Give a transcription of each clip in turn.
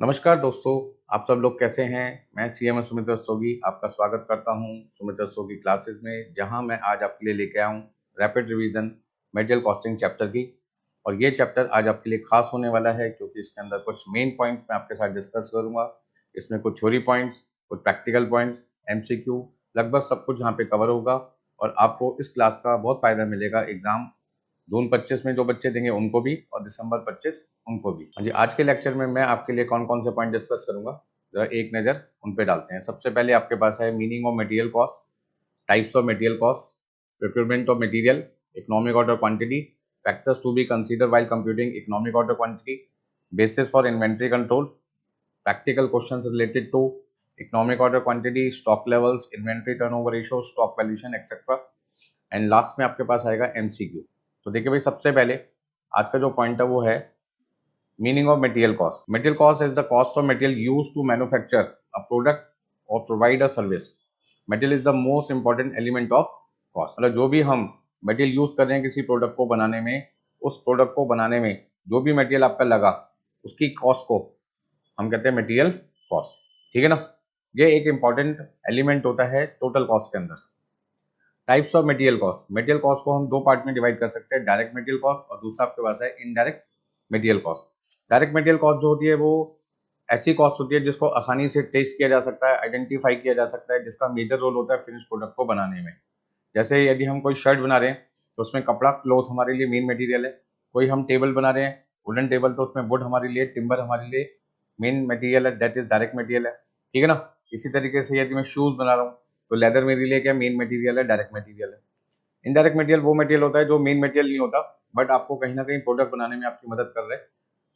नमस्कार दोस्तों, आप सब लोग कैसे हैं। मैं सीएम सुमित रस्तोगी आपका स्वागत करता हूं सुमित रस्तोगी क्लासेस में, जहां मैं आज आपके लिए लेके आया हूं rapid revision material costing chapter की। और ये चैप्टर आज आपके लिए खास होने वाला है क्योंकि इसके अंदर कुछ मेन पॉइंट्स मैं आपके साथ डिस्कस करूंगा। इसमें कुछ थ्योरी पॉइंट्स, कुछ प्रैक्टिकल पॉइंट्स, एमसीक्यू, लगभग सब कुछ यहाँ पे कवर होगा। और आपको इस क्लास का बहुत फायदा मिलेगा एग्जाम जून 25 में जो बच्चे देंगे उनको भी, और दिसंबर 25 उनको भी। हाँ जी, आज के लेक्चर में मैं आपके लिए कौन कौन से पॉइंट डिस्कस करूंगा, जरा एक नज़र उन पे डालते हैं। सबसे पहले आपके पास है meaning of material cost, types of material cost, procurement of material, economic order quantity, factors to be consider while computing economic order quantity, basis for inventory control, practical questions related to economic order quantity, stock levels, inventory turnover ratio, stock valuation etcetera. And last में आपके पास आएगा MCQ. तो देखिए भाई, सबसे पहले आज का जो पॉइंट है वो है meaning of material cost. Material cost is the cost of material used to manufacture a product और provide a service. Material is the most important element of cost. मतलब जो भी हम मटेरियल यूज कर रहे हैं किसी प्रोडक्ट को बनाने में, उस प्रोडक्ट को बनाने में जो भी मटेरियल आपका लगा उसकी कॉस्ट को हम कहते हैं मटेरियल कॉस्ट। ठीक है ना, ये एक इंपॉर्टेंट एलिमेंट होता है टोटल कॉस्ट के अंदर। Types of material cost, material cost को हम दो पार्ट में डिवाइड कर सकते हैं, डायरेक्ट मटेरियल कॉस्ट और दूसरा आपके पास है indirect material cost. Direct material cost जो होती है वो ऐसी कॉस्ट होती है जिसको आसानी से टेस्ट किया जा सकता है, आइडेंटिफाई किया जा सकता है, जिसका मेजर रोल होता है फिनिश प्रोडक्ट को बनाने में। जैसे यदि हम कोई शर्ट बना रहे हैं तो उसमें कपड़ा, क्लोथ हमारे लिए मेन मटेरियल है। कोई हम टेबल बना रहे हैं, वुडन टेबल, तो उसमें वुड हमारे लिए, टिम्बर हमारे लिए मेन मटेरियल है, दैट इज डायरेक्ट मटेरियल है। ठीक है ना। इसी तरीके से यदि मैं शूज बना रहा हूँ तो लेदर मेरे लिए क्या मेन मटेरियल है, डायरेक्ट मटेरियल है। इनडायरेक्ट मटेरियल वो मटेरियल होता है जो मेन मटेरियल नहीं होता, बट आपको कहीं ना कहीं प्रोडक्ट बनाने में आपकी मदद कर रहे हैं।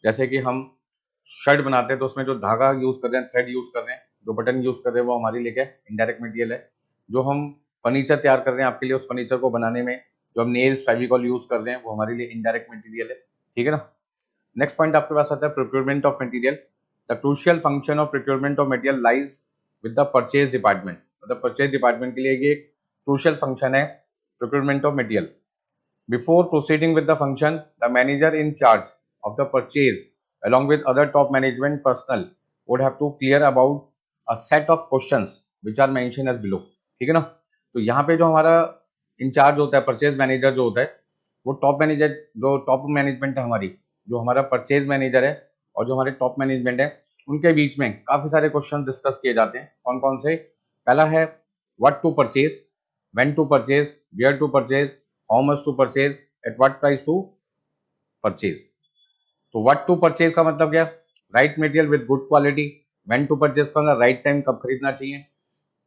जैसे कि हम शर्ट बनाते हैं तो उसमें जो धागा यूज कर रहे हैं, थ्रेड यूज कर रहे हैं, जो बटन यूज कर रहे हैं, वो हमारे लिए क्या इनडायरेक्ट मटेरियल है। जो हम फर्नीचर तैयार कर रहे हैं आपके लिए, उस फर्नीचर को बनाने में जो हम नेल्स, फेविकॉल यूज कर रहे हैं, वो हमारे लिए इनडायरेक्ट मटेरियल है। ठीक है ना। नेक्स्ट पॉइंट आपके पास आता है procurement of material. The crucial function of procurement of material lies with the purchase department. मतलब परचेज डिपार्टमेंट के लिए ये एक क्रूशियल फंक्शन है procurement of material. Before proceeding with the function, the manager in charge of the purchase, along with other top management personnel, would have to clear about a set of questions which are mentioned as below. ठीक है ना। तो यहाँ पे जो हमारा in charge होता है, परचेज मैनेजर जो होता है, वो टॉप मैनेजर, जो टॉप मैनेजमेंट है हमारी, जो हमारा परचेज मैनेजर है और जो हमारे टॉप मैनेजमेंट है, उनके बीच में काफी सारे क्वेश्चन डिस्कस किए जाते हैं। कौन कौन से? पहला है what to purchase, when to purchase, where to purchase, how much to purchase, at what price to purchase. तो what to purchase का मतलब क्या? Right material with good quality. when to purchase का मतलब राइट टाइम, कब खरीदना चाहिए।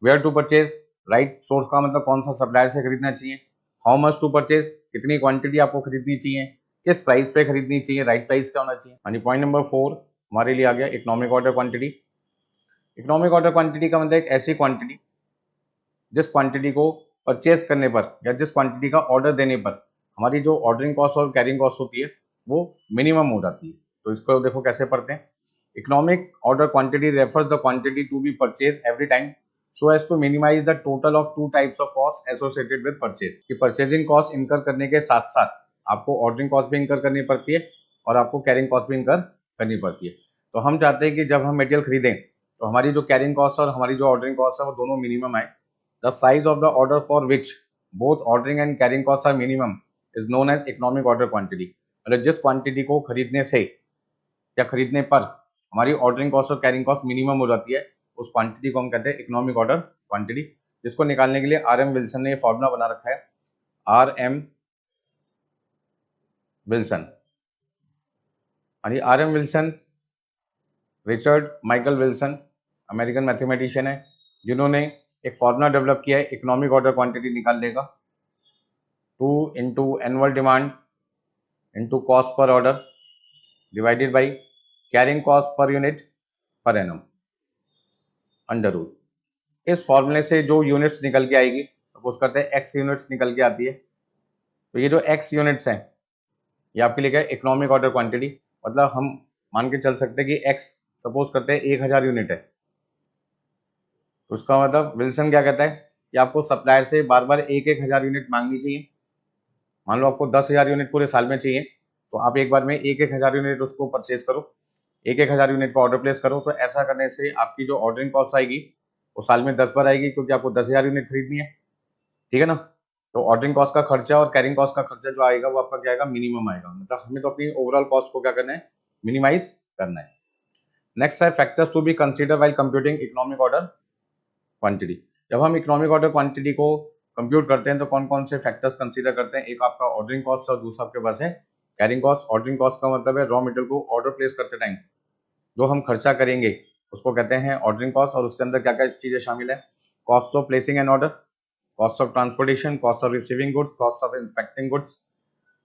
where to purchase, right source का मतलब कौन सा सप्लायर से खरीदना चाहिए। how much to purchase, कितनी क्वांटिटी आपको खरीदनी चाहिए, किस प्राइस पे खरीदनी चाहिए, राइट प्राइस क्या होना चाहिए। हाँ जी, पॉइंट नंबर 4 हमारे लिए आ गया economic order quantity. Economic order quantity का मतलब एक ऐसी क्वांटिटी जिस क्वांटिटी को परचेज करने पर या जिस क्वांटिटी का ऑर्डर देने पर हमारी जो ऑर्डरिंग कॉस्ट और कैरिंग कॉस्ट होती है वो मिनिमम हो जाती है। तो इसको देखो कैसे पढ़ते हैं। Economic order quantity refers the quantity to be purchase every time so as to minimise the total of two types of cost associated with purchase. कि परचेजिंग कॉस्ट इनकर करने के साथ साथ आपको ऑर्डरिंग कॉस्ट भी इनकर करनी पड़ती है और आपको कैरिंग कॉस्ट भी इनकर करनी पड़ती है। तो हम चाहते हैं कि जब हम मटेरियल खरीदें तो हमारी जो कैरिंग कॉस्ट और हमारी जो ऑर्डरिंग कॉस्ट है वो दोनों मिनिमम आए। The size of the order for which both ordering and carrying costs are minimum is known as economic order quantity. मतलब जिस क्वांटिटी को खरीदने से या खरीदने पर हमारी ऑर्डरिंग कॉस्ट और कैरिंग कॉस्ट मिनिमम हो जाती है, उस क्वांटिटी को हम कहते हैं इकोनॉमिक ऑर्डर क्वांटिटी। जिसको निकालने के लिए आर एम विल्सन ने ये फॉर्मूला बना रखा है, R M Wilson. R M Wilson Richard Michael Wilson American mathematician है, जिन्होंने एक फॉर्मूला डेवलप किया है इकोनॉमिक ऑर्डर क्वांटिटी निकालने का। 2 into annual demand into cost per order divided by carrying cost per unit per annum under root. इस फॉर्मूले से जो यूनिट्स निकल के आएगी, सपोज करते हैं एक्स यूनिट्स निकल के आती है, तो ये जो एक्स यूनिट्स हैं ये आपके लिए क्या है इकोनॉमिक ऑर्डर क्वांटिटी। मतलब हम मान के चल सकते हैं कि एक्स सपोज करते हैं 1000 यूनिट है, तो उसका मतलब विल्सन क्या कहता है कि आपको सप्लायर से बार बार 1000 यूनिट मांगनी चाहिए। मान लो आपको 10,000 यूनिट पूरे साल में चाहिए, तो आप एक बार में 1000 यूनिट उसको परचेज करो। एक हजार यूनिट का ऑर्डर प्लेस करो, तो ऐसा करने से आपकी जो ऑर्डरिंग कॉस्ट आएगी वो साल में 10 बार आएगी, क्योंकि आपको 10,000 यूनिट खरीदनी है, ठीक है ना। तो ऑर्डरिंग कॉस्ट का खर्चा और कैरिंग कॉस्ट का खर्चा जो आएगा वो आपका क्या आएगा, मिनिमम आएगा। मतलब हमें तो अपनी ओवरऑल कॉस्ट को क्या करना है, मिनिमाइज करना है। नेक्स्ट है factors to be consider while computing economic order quantity. जब हम इकोनॉमिक ऑर्डर क्वांटिटी को कंप्यूट करते हैं तो कौन कौन से फैक्टर्स कंसीडर करते हैं, एक आपका ऑर्डरिंग कॉस्ट और दूसरा आपके पास है कैरिंग कॉस्ट। ऑर्डरिंग कॉस्ट का मतलब है रॉ मटेरियल को ऑर्डर प्लेस करते टाइम जो हम खर्चा करेंगे उसको कहते हैं ऑर्डरिंग कॉस्ट, और उसके अंदर क्या क्या चीजें शामिल है, cost of placing an order, cost of transportation, cost of receiving goods, cost of inspecting goods,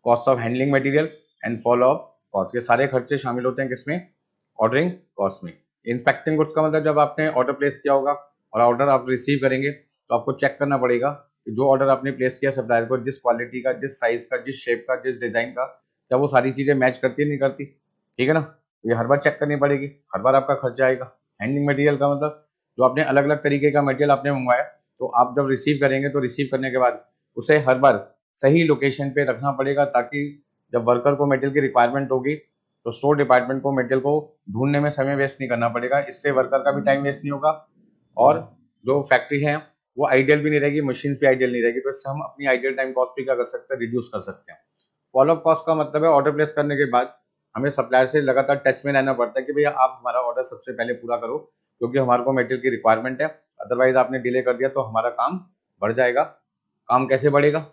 cost of handling material and follow up cost. ये सारे खर्चे शामिल होते हैं किसमें, ऑर्डरिंग कॉस्ट में। इंस्पेक्टिंग गुड्स का मतलब जब आपने ऑर्डर प्लेस किया होगा और ऑर्डर आप रिसीव करेंगे तो आपको चेक करना पड़ेगा कि जो ऑर्डर आपने प्लेस किया सप्लायर को, जिस क्वालिटी का, जिस साइज का, जिस शेप का, जिस डिजाइन का, क्या वो सारी चीजें मैच करती है नहीं करती, ठीक है ना। तो ये हर बार चेक करनी पड़ेगी, हर बार आपका खर्चा आएगा। हैंडलिंग मटेरियल का मतलब जो आपने अलग अलग तरीके का मटेरियल आपने मंगवाया, तो आप जब रिसीव करेंगे तो रिसीव करने के बाद उसे हर बार सही लोकेशन पे रखना पड़ेगा, ताकि जब वर्कर को मटेरियल की रिक्वायरमेंट होगी तो स्टोर डिपार्टमेंट को मटेरियल को ढूंढने में समय वेस्ट नहीं करना पड़ेगा। इससे वर्कर का भी टाइम वेस्ट नहीं होगा और जो फैक्ट्री है वो आइडियल भी नहीं रहेगी, मशीन भी आइडियल नहीं रहेगी। तो इससे हम अपनी आइडियल टाइम कॉस्ट भी क्या कर सकते हैं, रिड्यूस कर सकते हैं। फॉलोअप कॉस्ट का मतलब है ऑर्डर प्लेस करने के बाद हमें सप्लायर से लगातार टच में रहना पड़ता है कि भैया आप हमारा ऑर्डर सबसे पहले पूरा करो, क्योंकि हमारे को मटेरियल की रिक्वायरमेंट है। अदरवाइज आपने डिले कर दिया तो हमारा काम बढ़ जाएगा। काम कैसे बढ़ेगा,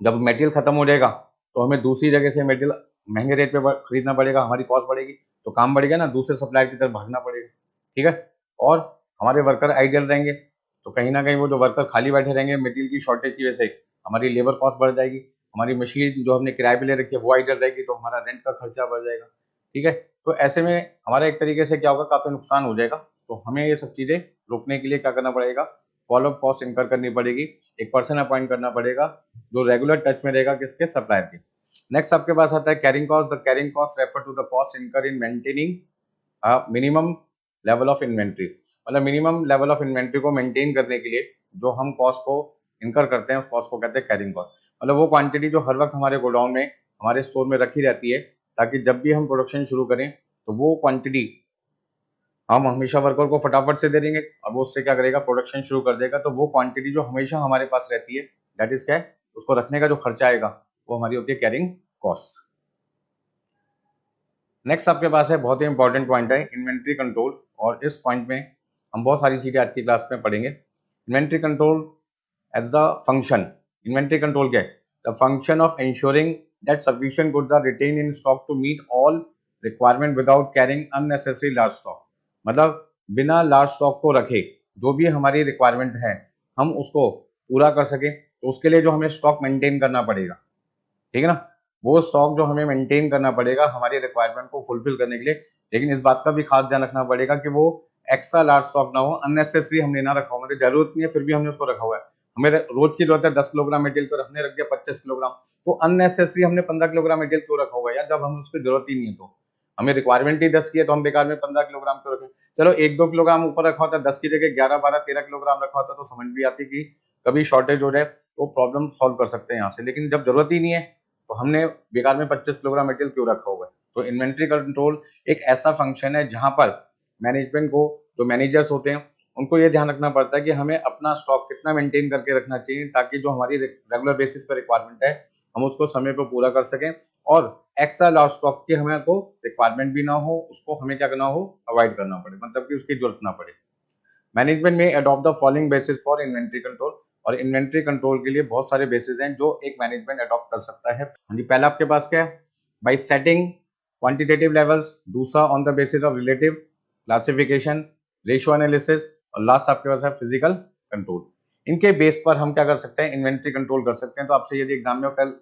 जब मटेरियल खत्म हो जाएगा तो हमें दूसरी जगह से मटेरियल महंगे रेट पे खरीदना पड़ेगा, हमारी कॉस्ट बढ़ेगी, तो काम बढ़ेगा ना, दूसरे सप्लायर की तरफ भागना पड़ेगा, ठीक है। और हमारे वर्कर आइडियल रहेंगे तो कहीं ना कहीं वो जो वर्कर खाली बैठे रहेंगे मटेरियल की शॉर्टेज की वजह से हमारी लेबर कॉस्ट बढ़ जाएगी, हमारी मशीन जो हमने किराए पे ले रखी है वो आइडियल रहेगी तो हमारा रेंट का खर्चा बढ़ जाएगा, ठीक है। तो ऐसे में हमारा एक तरीके से क्या होगा, काफी नुकसान हो जाएगा। तो हमें ये सब चीजें रोकने के लिए क्या करना पड़ेगा, फॉलोअप कॉस्ट इनकर करनी पड़ेगी, एक पर्सन अपॉइंट करना पड़ेगा जो रेगुलर टच में रहेगा किसके, सप्लायर के। नेक्स्ट आपके पास आता है carrying cost. The carrying cost refer to the cost incur in maintaining minimum level of inventory. मतलब मिनिमम लेवल ऑफ इन्वेंट्री को मेंटेन करने के लिए जो हम कॉस्ट को इनकर करते हैं उस कॉस्ट को कहते हैं कैरिंग कॉस्ट। मतलब वो क्वांटिटी जो हर वक्त हमारे गोडाउन में, हमारे स्टोर में रखी रहती है, ताकि जब भी हम प्रोडक्शन शुरू करें तो वो क्वांटिटी हम हमेशा वर्कर को फटाफट से दे देंगे और वो उससे क्या करेगा, प्रोडक्शन शुरू कर देगा। तो वो क्वांटिटी जो हमेशा हमारे पास रहती है दैट इज क्या है, उसको रखने का जो खर्चा आएगा वो हमारी होती है कैरिंग कॉस्ट। नेक्स्ट आपके पास है बहुत ही इंपॉर्टेंट पॉइंट है इन्वेंट्री कंट्रोल, और इस पॉइंट में हम बहुत सारी चीजें आज की क्लास में पढ़ेंगे। Inventory control as the function, inventory control क्या है, the function of ensuring that sufficient goods are retain in stock to meet all requirement without carrying unnecessary large stock. मतलब बिना लार्ज स्टॉक को रखे जो भी हमारी रिक्वायरमेंट है हम उसको पूरा कर सके, तो उसके लिए जो हमें स्टॉक मेंटेन करना पड़ेगा, ठीक है ना, वो स्टॉक जो हमें मेंटेन करना पड़ेगा हमारी रिक्वायरमेंट को फुलफिल करने के लिए। लेकिन इस बात का भी खास ध्यान रखना पड़ेगा कि वो एक्स्ट्रा लार्ज स्टॉक ना हो, अननेसेसरी हमने ना रखा हो, मतलब जरूरत नहीं है फिर भी हमने उसको रखा हुआ है। हमें रोज की जरूरत है 10 किलोग्राम मटेरियल को, हमने रख दिया 25 किलोग्राम, तो अननेसेसरी हमने 15 किलोग्राम मटेरियल क्यों रखा हुआ है यार, जब हमें उसकी जरूरत ही नहीं है। तो हमें रिक्वायरमेंट ही 10 की है तो हम बेकार में 15 किलोग्राम क्यों रखें। चलो 1-2 किलोग्राम ऊपर रखा होता, 10 की जगह 11, 12, 13 किलोग्राम रखा होता तो समझ भी आती कि कभी शॉर्टेज हो जाए तो प्रॉब्लम सॉल्व कर सकते हैं यहाँ से। लेकिन जब जरूरत ही नहीं है तो हमने बेकार में 25 किलोग्राम मटेरियल क्यों रखा हुआ है। तो इन्वेंट्री कंट्रोल एक ऐसा फंक्शन है जहां पर मैनेजमेंट को, जो मैनेजर्स होते हैं उनको ये ध्यान रखना पड़ता है कि हमें अपना स्टॉक कितना मेंटेन करके रखना चाहिए, ताकि जो हमारी रेगुलर बेसिस पर रिक्वायरमेंट है हम उसको समय पर पूरा कर सकें, और एक्स्ट्रा लार्ज स्टॉक की हमें को रिक्वायरमेंट भी ना हो, उसको हमें क्या करना हो, अवॉइड करना पड़े, मतलब कि उसकी जरूरत ना पड़े। मैनेजमेंट में adopt the following basis for inventory control, और इन्वेंट्री कंट्रोल के लिए बहुत सारे बेसिस हैं जो एक मैनेजमेंट अडॉप्ट कर सकता है। हाँ जी, पहला आपके पास क्या है, बाय सेटिंग क्वांटिटेटिव लेवल्स, दूसरा on the basis of relative classification, ratio analysis, और लास्ट आपके पास है फिजिकल कंट्रोल। इनके बेस पर हम क्या कर सकते हैं, इन्वेंट्री कंट्रोल कर सकते हैं। तो आपसे यदि एग्जाम में कल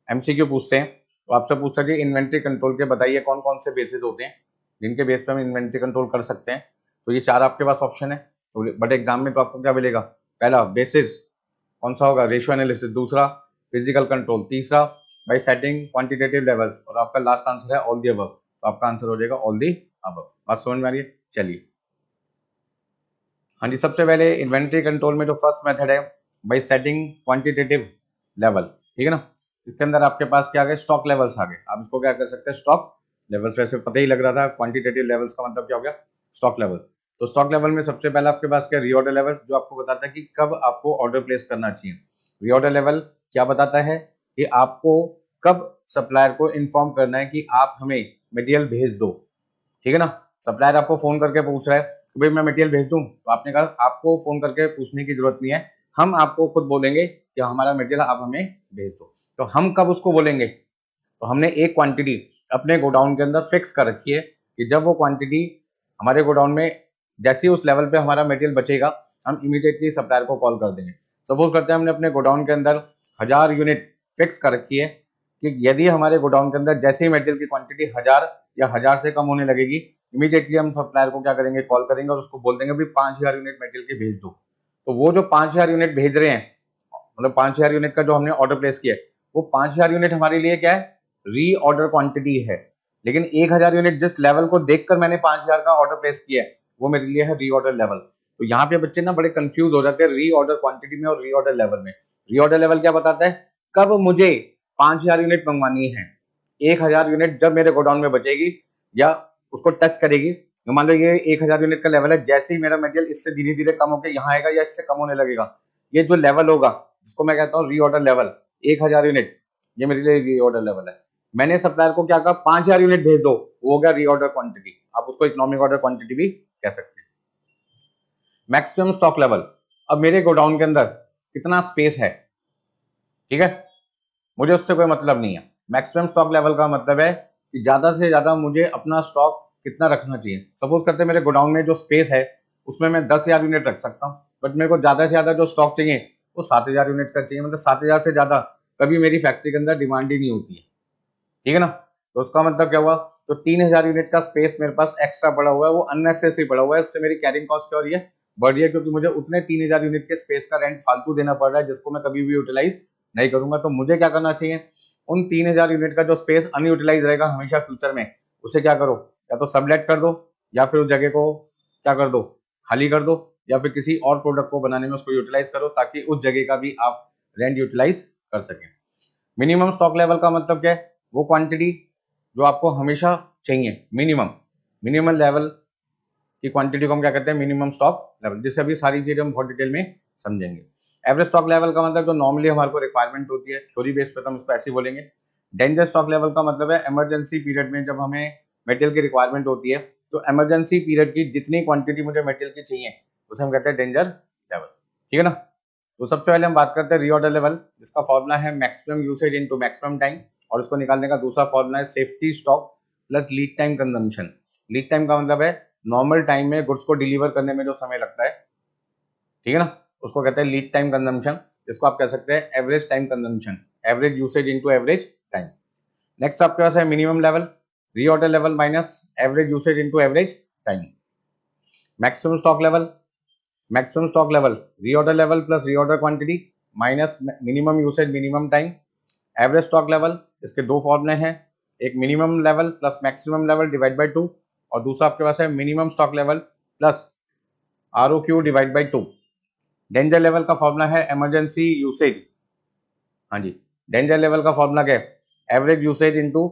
एमसीक्यू पूछते हैं तो आपसे पूछ सकते हैं इन्वेंट्री कंट्रोल के बताइए कौन कौन से बेसिस होते हैं जिनके बेस पर हम इन्वेंट्री कंट्रोल कर सकते हैं। तो ये 4 आपके पास ऑप्शन है। तो बट एग्जाम में तो आपको क्या मिलेगा, पहला बेसिस कौन सा होगा, रेशियो एनालिसिस, दूसरा फिजिकल कंट्रोल, तीसरा बाय सेटिंग क्वांटिटेटिव लेवल्स, और आपका लास्ट आंसर है ऑल द अबव। तो आपका आंसर हो जाएगा ऑल द अबव। बात समझ में आ रही है, चलिए। हाँ जी, सबसे पहले इन्वेंट्री कंट्रोल में जो फर्स्ट मेथड है बाय सेटिंग क्वांटिटेटिव लेवल, ठीक है ना। इसके अंदर आपके पास क्या आ गए, स्टॉक लेवल्स आ गए। आप इसको क्या कर सकते हैं, स्टॉक लेवल्स वैसे पता ही लग रहा था, क्वांटिटेटिव लेवल्स का मतलब क्या हो गया, स्टॉक लेवल। तो स्टॉक लेवल में सबसे पहले आपके पास क्या, रीऑर्डर लेवल, जो आपको बताता है कि कब आपको ऑर्डर प्लेस करना चाहिए। रीऑर्डर लेवल क्या बताता है कि आपको कब सप्लायर को इन्फॉर्म करना है कि आप हमें मटेरियल भेज दो, ठीक है ना। सप्लायर आपको फोन करके पूछ रहा है कि भाई मैं मटेरियल भेज दूं, तो आपने कहा आपको फोन करके पूछने की जरूरत नहीं है, हम आपको खुद बोलेंगे कि हमारा मटेरियल आप हमें भेज दो। तो हम कब उसको बोलेंगे, तो हमने एक क्वांटिटी अपने गोडाउन के अंदर फिक्स कर रखी है कि जब वो क्वांटिटी हमारे गोडाउन में जैसे ही उस लेवल पे हमारा मटेरियल बचेगा, हम इमीडिएटली सप्लायर को कॉल कर देंगे। सपोज करते हैं हमने अपने गोडाउन के अंदर 1000 यूनिट फिक्स कर रखी है कि यदि हमारे गोडाउन के अंदर जैसे ही मटेरियल की क्वांटिटी 1000 या 1000 से कम होने लगेगी, इमीडिएटली हम सप्लायर को क्या करेंगे, कॉल करेंगे और उसको बोल देंगे भाई 5000 यूनिट मटेरियल की भेज दो। तो वो जो 5000 यूनिट भेज रहे हैं, मतलब 5000 यूनिट का जो हमने ऑर्डर प्लेस किया है, वो 5000 यूनिट हमारे लिए क्या है, री ऑर्डर क्वांटिटी है। लेकिन 1000 यूनिट जिस लेवल को देखकर मैंने 5000 का ऑर्डर प्लेस किया है, वो मेरे लिए है री ऑर्डर लेवल। तो यहाँ पे बच्चे ना बड़े कंफ्यूज हो जाते हैं री ऑर्डर क्वांटिटी में और री ऑर्डर लेवल में। री ऑर्डर लेवल क्या बताता है, कब मुझे 5000 यूनिट मंगवानी है, 1000 यूनिट जब मेरे गोडाउन में बचेगी या उसको टच करेगी, तो मान लो ये 1000 यूनिट का लेवल है, जैसे ही मेरा मटेरियल इससे धीरे धीरे कम होकर यहाँ आएगा या इससे कम होने लगेगा, ये जो लेवल होगा जिसको मैं कहता हूँ री ऑर्डर लेवल, 1000 यूनिट, ये मेरे लिए री ऑर्डर लेवल है। मैंने सप्लायर को क्या कहा, 5000 यूनिट भेज दो, वो हो गया री ऑर्डर क्वांटिटी, आप उसको इकोनॉमिक ऑर्डर क्वांटिटी भी कह सकते हैं। मैक्सिमम स्टॉक लेवल, अब मेरे गोडाउन के अंदर कितना स्पेस है, ठीक है, मुझे उससे कोई मतलब नहीं है। मैक्सिमम स्टॉक लेवल का मतलब है कि ज्यादा से ज्यादा मुझे अपना स्टॉक कितना रखना चाहिए। सपोज करते हैं मेरे गोडाउन में जो स्पेस है उसमें मैं 10,000 यूनिट रख सकता हूँ, बट मेरे को ज्यादा से ज्यादा जो स्टॉक चाहिए वो 7,000 यूनिट का चाहिए। मतलब 7,000 से ज्यादा कभी मेरी फैक्ट्री के अंदर डिमांड ही नहीं होती है, ठीक है ना। तो उसका मतलब क्या हुआ, तो 3,000 यूनिट का स्पेस मेरे पास एक्स्ट्रा पड़ा हुआ है, वो अननेसेसरी पड़ा हुआ है, उससे मेरी कैरिंग कॉस्ट क्या हो रही है, बढ़ रही है, क्योंकि मुझे उतने 3,000 यूनिट के स्पेस का रेंट फालतू देना पड़ रहा है जिसको मैं कभी भी यूटिलाइज नहीं करूंगा। तो मुझे क्या करना चाहिए, उन 3,000 यूनिट का जो स्पेस अनयूटिलाइज रहेगा हमेशा फ्यूचर में, उसे क्या करो, या तो सबलेट कर दो या फिर उस जगह को क्या कर दो, खाली कर दो, या फिर किसी और प्रोडक्ट को बनाने में उसको यूटिलाइज करो, ताकि उस जगह का भी आप रेंट यूटिलाइज कर सकें। मिनिमम स्टॉक लेवल का मतलब क्या है, वो क्वांटिटी जो आपको हमेशा चाहिए, मिनिमम मिनिमम लेवल की क्वांटिटी को हम क्या कहते हैं, मिनिमम स्टॉक लेवल, जिससे अभी सारी चीजें हम बहुत डिटेल में समझेंगे। एवरेज स्टॉक लेवल का मतलब जो नॉर्मली हमारे को रिक्वायरमेंट होती है, थ्योरी बेस पे तो हम उसको ऐसे ही बोलेंगे। डेंजर स्टॉक लेवल का मतलब है इमरजेंसी पीरियड में जब हमें मटेरियल की रिक्वायरमेंट होती है, तो इमरजेंसी पीरियड की जितनी क्वांटिटी मुझे मटेरियल की चाहिए उसे हम कहते हैं डेंजर लेवल, ठीक है ना। तो सबसे पहले हम बात करते हैं रीऑर्डर लेवल, जिसका फॉर्मूला है maximum usage into maximum time, और उसको निकालने का दूसरा फॉर्मूला है safety stock plus lead time consumption. Lead time का मतलब है नॉर्मल टाइम में गुड्स को डिलीवर करने में जो समय लगता है, ठीक है ना, उसको कहते हैं लीड टाइम कंजम्पशन, जिसको आप कह सकते हैं average time consumption, average usage into average time. Next आपके पास है minimum level, reorder level minus average usage into average time. Maximum stock level, maximum stock level reorder level plus reorder quantity minus minimum usage minimum time. Average stock level, इसके दो फॉर्मूले हैं, एक minimum level plus maximum level divide by 2, और दूसरा आपके पास है minimum stock level plus ROQ divide by 2। Danger level का फॉर्मूला है इमरजेंसी यूसेज, हाँ जी, डेंजर लेवल का फॉर्मूला क्या है, average usage into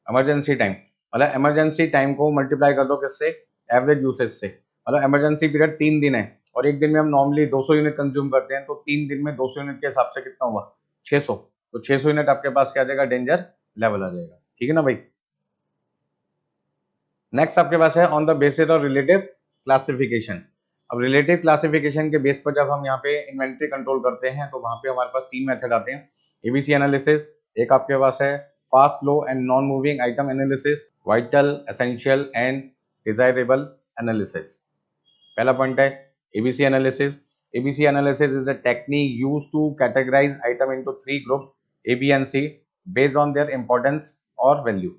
emergency time, मतलब इमरजेंसी टाइम को मल्टीप्लाई कर दो किससे, एवरेज यूसेज से। मतलब इमरजेंसी पीरियड 3 दिन है और एक दिन में हम नॉर्मली 200 यूनिट कंज्यूम करते हैं, तो 3 दिन में 200 यूनिट के हिसाब से कितना हुआ, 600। तो 600 यूनिट आपके पास क्या आ जाएगा, डेंजर लेवल आ जाएगा, ठीक है ना भाई। नेक्स्ट आपके पास है on the basis of relative classification. अब रिलेटिव क्लासिफिकेशन के बेस पर जब हम यहाँ पे इन्वेंट्री कंट्रोल करते हैं, तो वहां पे हमारे पास 3 मेथड आते हैं, एबीसी एनालिसिस, एक आपके पास है fast low and non moving item analysis, vital essential and desirable analysis. पहला पॉइंट है ABC analysis. ABC analysis is a technique used to categorize item into 3 groups A, B and C based on their importance or value.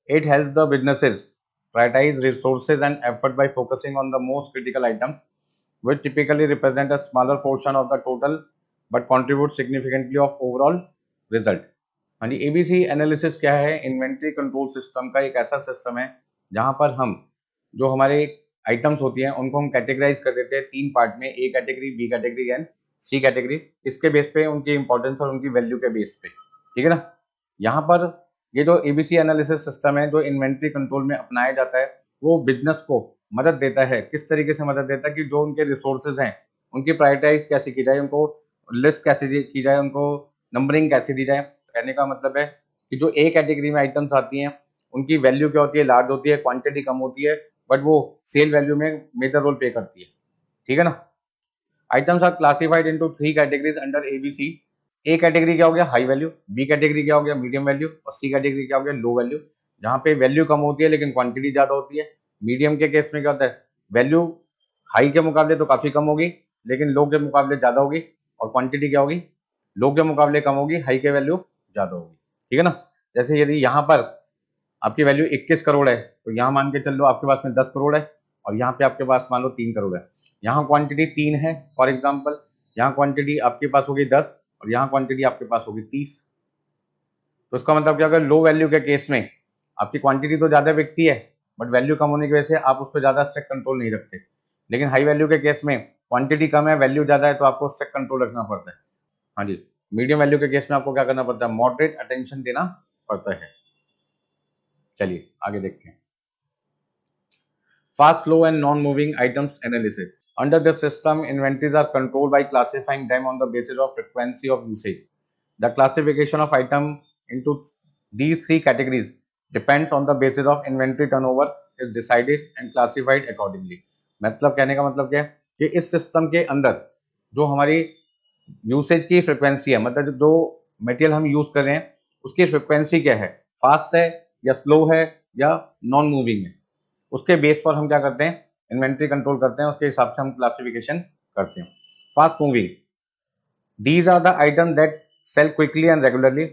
It helps the businesses prioritize resources and effort by focusing on the most critical item, which typically represent a smaller portion of the total but contribute significantly of overall result. हाँ जी, ABC analysis क्या है, inventory control system का एक ऐसा system है जहां पर हम जो हमारे आइटम्स होती हैं उनको हम कैटेगराइज कर देते हैं 3 पार्ट में, A category, B category and C category, इसके बेस पे, उनकी इंपॉर्टेंस और उनकी वैल्यू के बेस पे, ठीक है ना। यहाँ पर ये जो एबीसी एनालिसिस सिस्टम है जो इन्वेंट्री कंट्रोल में अपनाया जाता है, वो बिजनेस को मदद देता है। किस तरीके से मदद देता है कि जो उनके रिसोर्सेज हैं उनकी प्रायोरिटाइज कैसे की जाए, उनको लिस्ट कैसे की जाए, उनको नंबरिंग कैसे दी जाए। कहने का मतलब है कि जो ए कैटेगरी में आइटम्स आती हैं उनकी वैल्यू क्या होती है, लार्ज होती है, क्वांटिटी कम होती है, बट वो सेल वैल्यू में मेजर रोल प्ले करती है। ठीक है ना। Items are classified into 3 categories under ABC. A category क्या हो गया, हाई वैल्यू, बी कैटेगरी क्या हो गया, मीडियम वैल्यू, और सी कैटेगरी क्या हो गया, लो वैल्यू। जहां पे वैल्यू कम होती है लेकिन क्वांटिटी ज्यादा होती है। मीडियम के केस में क्या होता है, वैल्यू हाई के मुकाबले तो काफी कम होगी लेकिन लो के मुकाबले ज्यादा होगी, और क्वांटिटी क्या होगी, लो के मुकाबले कम होगी, हाई के वैल्यू ज्यादा होगी। ठीक है ना। जैसे यदि यहाँ पर आपकी वैल्यू 21 करोड़ है तो यहाँ मान के चल लो आपके पास में 10 करोड़ है, और यहाँ पे आपके पास मान लो 3 करोड़ है। यहाँ क्वांटिटी 3 है फॉर एग्जाम्पल, यहाँ क्वांटिटी आपके पास होगी 10 और यहाँ क्वांटिटी आपके पास होगी 30। तो इसका मतलब क्या, अगर लो वैल्यू के केस में आपकी क्वांटिटी तो ज्यादा बिकती है बट वैल्यू कम होने की वजह से आप उस पर ज्यादा स्ट्रिक्ट कंट्रोल नहीं रखते। लेकिन हाई वैल्यू के केस में क्वांटिटी कम है, वैल्यू ज्यादा है, तो आपको स्ट्रिक्ट कंट्रोल रखना पड़ता है। हाँ जी। मीडियम वैल्यू के केस में आपको क्या करना पड़ता है, मॉडरेट अटेंशन देना पड़ता है। चलिए आगे देखते हैं। Fast, slow, and non-moving items analysis. Under this system, inventories are controlled by classifying them on the basis of frequency of usage. The classification of item into these three categories depends on the basis of inventory turnover is decided and classified accordingly. मतलब कहने का मतलब क्या है कि इस system के अंदर जो हमारी यूसेज की फ्रिक्वेंसी है, मतलब जो मटेरियल हम यूज कर रहे हैं उसकी फ्रिक्वेंसी क्या है, फास्ट है या स्लो है या नॉन मूविंग है, उसके बेस पर हम क्या करते हैं, इन्वेंट्री कंट्रोल करते हैं, उसके हिसाब से हम क्लासिफिकेशन करते हैं। Fast moving, these are the item that sell quickly and regularly.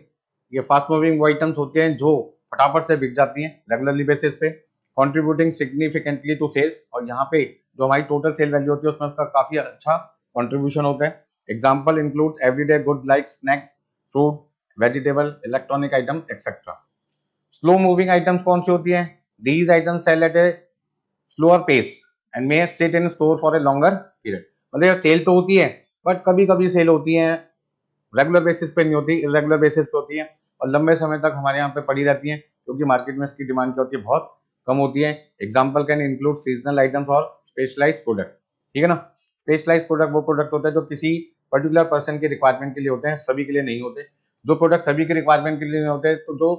ये फास्ट मूविंग वो आइटम्स होते हैं जो फटाफट से बिक जाती हैं रेगुलरली बेसिस पे, कॉन्ट्रीब्यूटिंग सिग्निफिकेंटली टू सेल्स, और यहाँ पे जो हमारी टोटल सेल वैल्यू होती है उसमें उसका काफी अच्छा कॉन्ट्रीब्यूशन होता है। Example includes everyday goods like snacks, fruit, vegetable, electronic item etcetera. Slow moving items कौन सी होती है, these items sell at a slower pace and may sit in store for a longer period। मतलब cell तो होती है but कभी कभी cell होती है, रेगुलर बेसिस पे नहीं होती, इरेगुलर बेसिस पे होती है और लंबे समय तक हमारे यहाँ पे पड़ी रहती है क्योंकि मार्केट में इसकी डिमांड क्या होती है, बहुत कम होती है। Example can include seasonal items और स्पेशलाइज्ड प्रोडक्ट। ठीक है ना। स्पेशलाइज्ड प्रोडक्ट वो प्रोडक्ट होता है जो किसी पर्टिकुलर पर्सन के रिक्वायरमेंट के लिए होते हैं, सभी के लिए नहीं होते। जो प्रोडक्ट सभी के रिक्वायरमेंट के लिए नहीं होते तो जो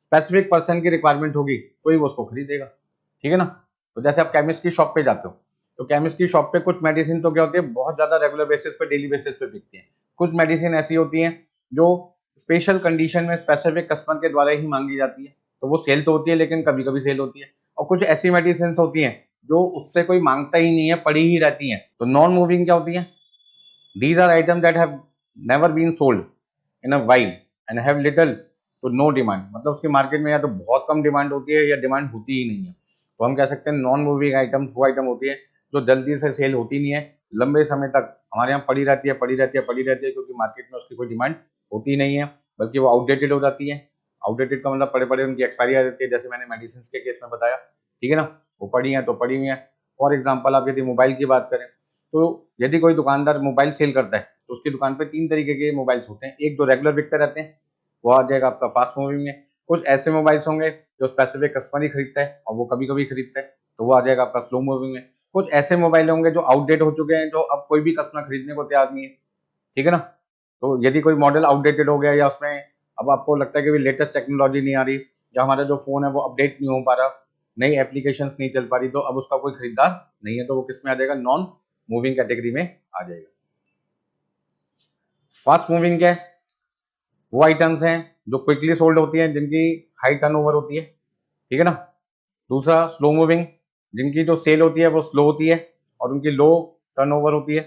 स्पेसिफिक पर्सन की रिक्वायरमेंट होगी तो ही वो उसको खरीदेगा। ठीक है ना। तो जैसे आप केमिस्ट की शॉप पे जाते हो तो केमिस्ट की शॉप पे कुछ मेडिसिन तो क्या होती है, बहुत ज्यादा रेगुलर बेसिस पे, डेली बेसिस पे बिकती है। कुछ मेडिसिन ऐसी होती हैं जो स्पेशल कंडीशन में स्पेसिफिक कस्टमर के द्वारा ही मांगी जाती है, तो वो सेल तो होती है लेकिन कभी कभी सेल होती है। और कुछ ऐसी मेडिसिन होती हैं जो उससे कोई मांगता ही नहीं है, पड़ी ही रहती हैं। तो नॉन मूविंग क्या होती है, these are items that have never been sold in a while and have little to no demand। मतलब उसकी मार्केट में या तो बहुत कम डिमांड होती है या डिमांड होती ही नहीं है। तो हम कह सकते हैं नॉन मूविंग आइटम वो आइटम होती है जो जल्दी से सेल होती नहीं है, लंबे समय तक हमारे यहाँ पड़ी रहती है, क्योंकि मार्केट में उसकी कोई डिमांड होती नहीं है, बल्कि वो आउटडेटेड हो जाती है। आउटडेटेड का मतलब पड़े पड़े उनकी एक्सपायरी आ जाती है, जैसे मैंने मेडिसिन के केस में बताया। ठीक है ना। वो पड़ी हैं तो पड़ी हुई हैं। फॉर एग्जाम्पल आप यदि मोबाइल की बात करें तो यदि कोई दुकानदार मोबाइल सेल करता है तो उसकी दुकान पे 3 तरीके के मोबाइल्स होते हैं। एक जो रेगुलर बिकते रहते हैं वो आ जाएगा आपका फास्ट मूविंग में। कुछ ऐसे मोबाइल्स होंगे जो स्पेसिफिक कस्टमर ही खरीदता है और वो कभी कभी खरीदता है, तो वो आ जाएगा आपका स्लो मूविंग में। कुछ ऐसे मोबाइल होंगे जो आउटडेट हो चुके हैं, जो अब कोई भी कस्टमर खरीदने को तैयार नहीं है। ठीक है ना। तो यदि कोई मॉडल आउटडेटेड हो गया या उसमें अब आपको लगता है कि लेटेस्ट टेक्नोलॉजी नहीं आ रही या हमारा जो फोन है वो अपडेट नहीं हो पा रहा, नई एप्लीकेशंस नहीं चल पा रही, तो अब उसका कोई खरीदार नहीं है, तो वो किस में आ जाएगा, नॉन मूविंग कैटेगरी में आ जाएगा। फास्ट मूविंग क्या है, वो आइटम्स हैं जो क्विकली सोल्ड होती हैं, जिनकी हाई टर्नओवर होती है। ठीक है ना। दूसरा स्लो मूविंग, जिनकी जो सेल होती है वो स्लो होती है और उनकी लो टर्नओवर होती है।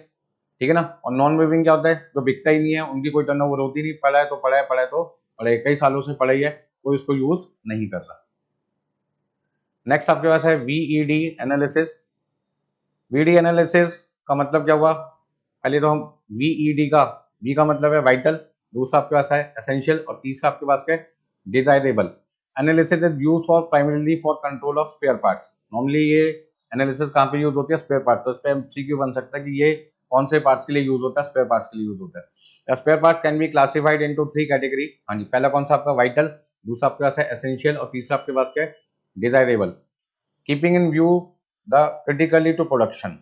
ठीक है ना। और नॉन मूविंग क्या होता है, जो बिकता ही नहीं है, उनकी कोई टर्नओवर होती नहीं, पड़ा है तो पड़ा है, पड़ा है तो पड़ा है, कई सालों से पड़ा ही है, कोई उसको यूज नहीं कर रहा। नेक्स्ट आपके पास है वीईडी एनालिसिस। वीडी एनालिसिस का मतलब क्या हुआ, पहले तो हम वीईडी का, वी का मतलब है वाइटल, दूसरा आपके पास है एसेंशियल और तीसरा आपके पास है desirable. Analysis is used for primarily for control of spare parts. Normally ये एनालिसिस कहाँ पे यूज होती है, स्पेयर पार्ट। तो इस पे एमसीक्यू बन सकता है कि ये कौन से पार्ट्स के लिए यूज होता है, स्पेयर पार्ट्स के लिए यूज होता है। Spare parts can be classified into 3 category. हाँ जी, पहला कौन सा आपका वाइटल, दूसरा आपके पास है एसेंशियल और तीसरा आपके पास क्या है, desirable. Keeping in view the critically to production.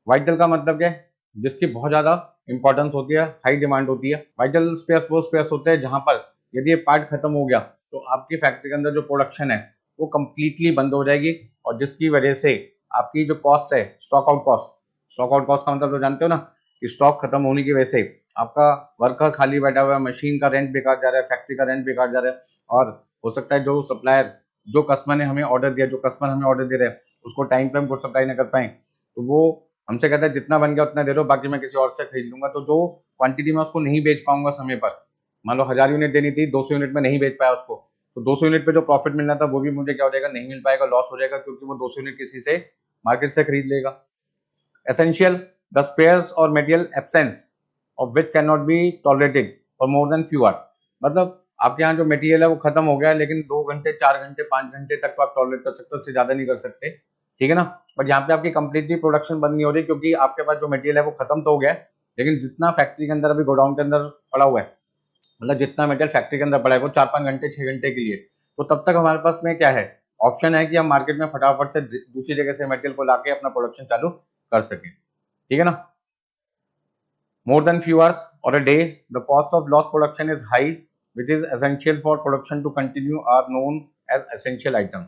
Vital का मतलब क्या है, जिसकी बहुत ज्यादा इंपॉर्टेंस होती है, हाई डिमांड होती है। वाइटल स्पेयर्स वो स्पेयर्स होते हैं जहां पर यदि ये पार्ट खत्म हो गया तो आपकी फैक्ट्री के अंदर जो प्रोडक्शन है वो कंप्लीटली बंद हो जाएगी, और जिसकी वजह से आपकी जो कॉस्ट है, stock out cost, stock out cost का मतलब तो जानते हो ना कि स्टॉक खत्म होने की वजह से आपका वर्कर खाली बैठा हुआ है, मशीन का रेंट बेकार जा रहा है, फैक्ट्री का रेंट बेकार जा रहा है, और हो सकता है जो सप्लायर, जो कस्टमर ने हमें ऑर्डर दिया, जो कस्टमर हमें ऑर्डर दे रहे हैं उसको टाइम पे हम गुड सप्लाई न कर पाए, तो वो हमसे कहता है जितना बन गया उतना दे दो, बाकी मैं किसी और से खरीद लूंगा। तो जो क्वांटिटी में उसको नहीं बेच पाऊंगा समय पर, मान लो 1000 यूनिट देनी थी, 200 यूनिट में नहीं बेच पाया उसको, तो 200 यूनिट पे जो प्रॉफिट मिलना था वो भी मुझे क्या हो जाएगा, नहीं मिल पाएगा, लॉस हो जाएगा, क्योंकि वो 200 यूनिट किसी से मार्केट से खरीद लेगा। एसेंशियल, द स्पेयर्स और material absence of which can not be tolerated for more than few hours. मतलब आपके यहाँ जो मटेरियल है वो खत्म हो गया है, लेकिन 2 घंटे 4 घंटे 5 घंटे तक तो आप टॉलरेट कर सकते हो, उससे ज्यादा नहीं कर सकते, ठीक है ना। बट यहाँ पे आपकी कंप्लीटली प्रोडक्शन बंद नहीं हो रही, क्योंकि आपके पास जो मटेरियल है वो खत्म तो हो गया है, लेकिन जितना फैक्ट्री के अंदर अभी गोडाउन के अंदर पड़ा हुआ है, मतलब जितना मटेरियल फैक्ट्री के अंदर पड़ा है वो 4-5 घंटे 6 घंटे के लिए, तो तब तक हमारे पास में क्या है, ऑप्शन है कि हम मार्केट में फटाफट से दूसरी जगह से मटेरियल को लाके अपना प्रोडक्शन चालू कर सके, ठीक है ना। मोर देन फ्यू आवर्स और a day, the cost of loss production is high which is essential for production to continue are known as essential item.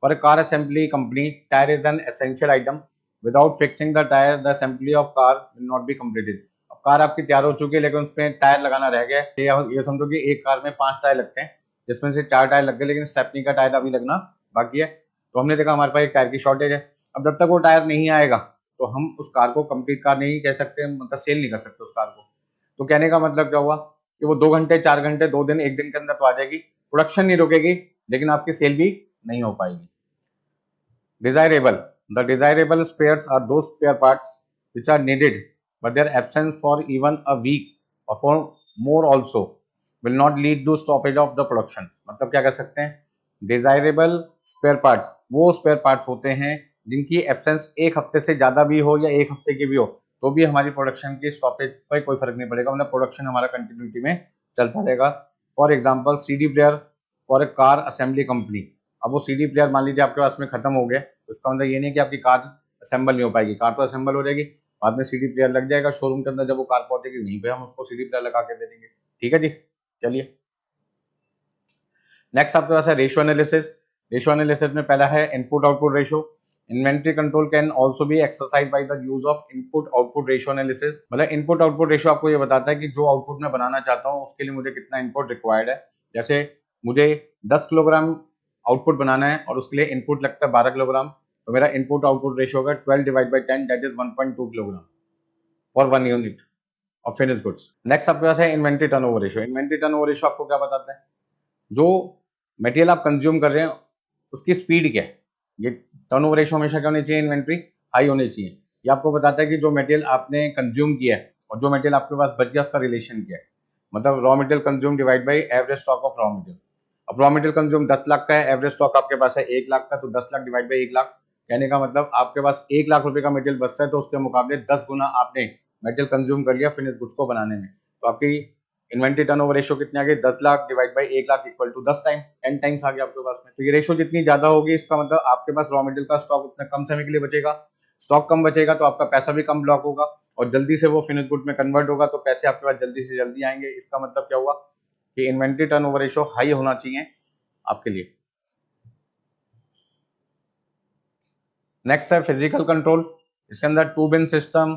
For a car assembly company, tire is an essential item. Without fixing the tire, the assembly of car will not be completed. अब car आपकी तैयार हो चुकी है, लेकिन उसमें tyre लगाना रह गया। ये समझो कि एक कार में 5 टायर लगते हैं, जिसमें से 4 टायर लग गए, लेकिन स्टेपनी का टायर अभी लगना बाकी है। तो हमने देखा हमारे पास एक टायर की शॉर्टेज है। अब जब तक वो टायर नहीं आएगा तो हम उस कार को कंप्लीट कार नहीं कह सकते, मतलब सेल नहीं कर सकते उस कार को। तो कहने का मतलब क्या हुआ कि वो 2 घंटे 4 घंटे 2 दिन 1 दिन के अंदर तो आ जाएगी, प्रोडक्शन नहीं रुकेगी, लेकिन आपकी सेल भी नहीं हो पाएगी। Desirable, the desirable spares are those spare parts which are needed but their absence for even a week और for more also will not lead to stoppage of the production. मतलब क्या कह सकते हैं, डिजायरेबल स्पेयर पार्ट्स वो spare parts होते हैं जिनकी एब्सेंस 1 हफ्ते से ज्यादा भी हो या 1 हफ्ते की भी हो, तो भी हमारी प्रोडक्शन की स्टॉपेज पर कोई फर्क नहीं पड़ेगा, मतलब प्रोडक्शन हमारा कंटिन्यूटी में चलता रहेगा। For example CD player for a car assembly company. अब वो सीडी प्लेयर मान लीजिए आपके पास में खत्म हो गया, तो इसका मतलब ये नहीं कि आपकी कार असेंबल नहीं हो पाएगी, कार तो असेंबल हो जाएगी, बाद में सीडी प्लेयर लग जाएगा शोरूम के अंदर, जब वो कार पहुंचेगी वहीं पे हम उसको सीडी प्लेयर लगा के दे देंगे, ठीक है जी। चलिए नेक्स्ट आपके पास है रेशियो एनालिसिस। रेशियो एनालिसिस में पहला है input output ratio. Inventory control can also be exercise by the use of input output ratio analysis. मतलब इनपुट आउटपुट रेशियो आपको ये बताता है कि जो आउटपुट मैं बनाना चाहता हूँ उसके लिए मुझे कितना इनपुट रिक्वायर्ड है। जैसे मुझे 10 किलोग्राम आउटपुट बनाना है और उसके लिए इनपुट लगता है 12 किलोग्राम, तो मेरा इनपुट आउटपुट रेशियो होगा 12 divide by 10 that is 1.2 kilogram for 1 unit of finish goods. Next आपके पास है inventory turnover ratio. Inventory turnover ratio आपको क्या बताता है, जो मटेरियल आप कंज्यूम कर रहे हैं उसकी स्पीड क्या है। ये टर्नओवर रेशियो हमेशा क्या होनी चाहिए, इन्वेंट्री हाई होनी चाहिए। ये आपको बताता है कि जो मटेरियल आपने कंज्यूम किया है और जो मटेरियल आपके पास बच गया उसका रिलेशन क्या है, मतलब raw material consume divide by average stock of raw material. अब रॉ मटेरियल कंज्यूम 10 लाख का है, एवरेज स्टॉक आपके पास है 1 लाख का, तो 10 लाख डिवाइड बाई 1 लाख, कहने का मतलब आपके पास 1 लाख रुपए का मटेरियल बचता है, तो उसके मुकाबले 10 गुना आपने मटेरियल कंज्यूम कर लिया फिनिश गुड्स को बनाने में। तो आपकी इन्वेंट्री टर्नओवर रेशियो कितने आ गए, 10 lakh divide by 1 lakh equal to 10 time 10 times आ गया आपके पास में। तो ये रेशियो जितनी ज्यादा होगी इसका मतलब आपके पास रॉ मटेरियल का स्टॉक उतना कम समय के लिए बचेगा, स्टॉक कम बचेगा तो आपका पैसा भी कम ब्लॉक होगा और जल्दी से वो फिनिश गुड में कन्वर्ट होगा, तो पैसे आपके पास जल्दी से जल्दी आएंगे। इसका मतलब क्या हुआ कि इन्वेंट्री टर्नओवर रेशियो हाई होना चाहिए आपके लिए। नेक्स्ट है फिजिकल कंट्रोल। इसके अंदर two bin system,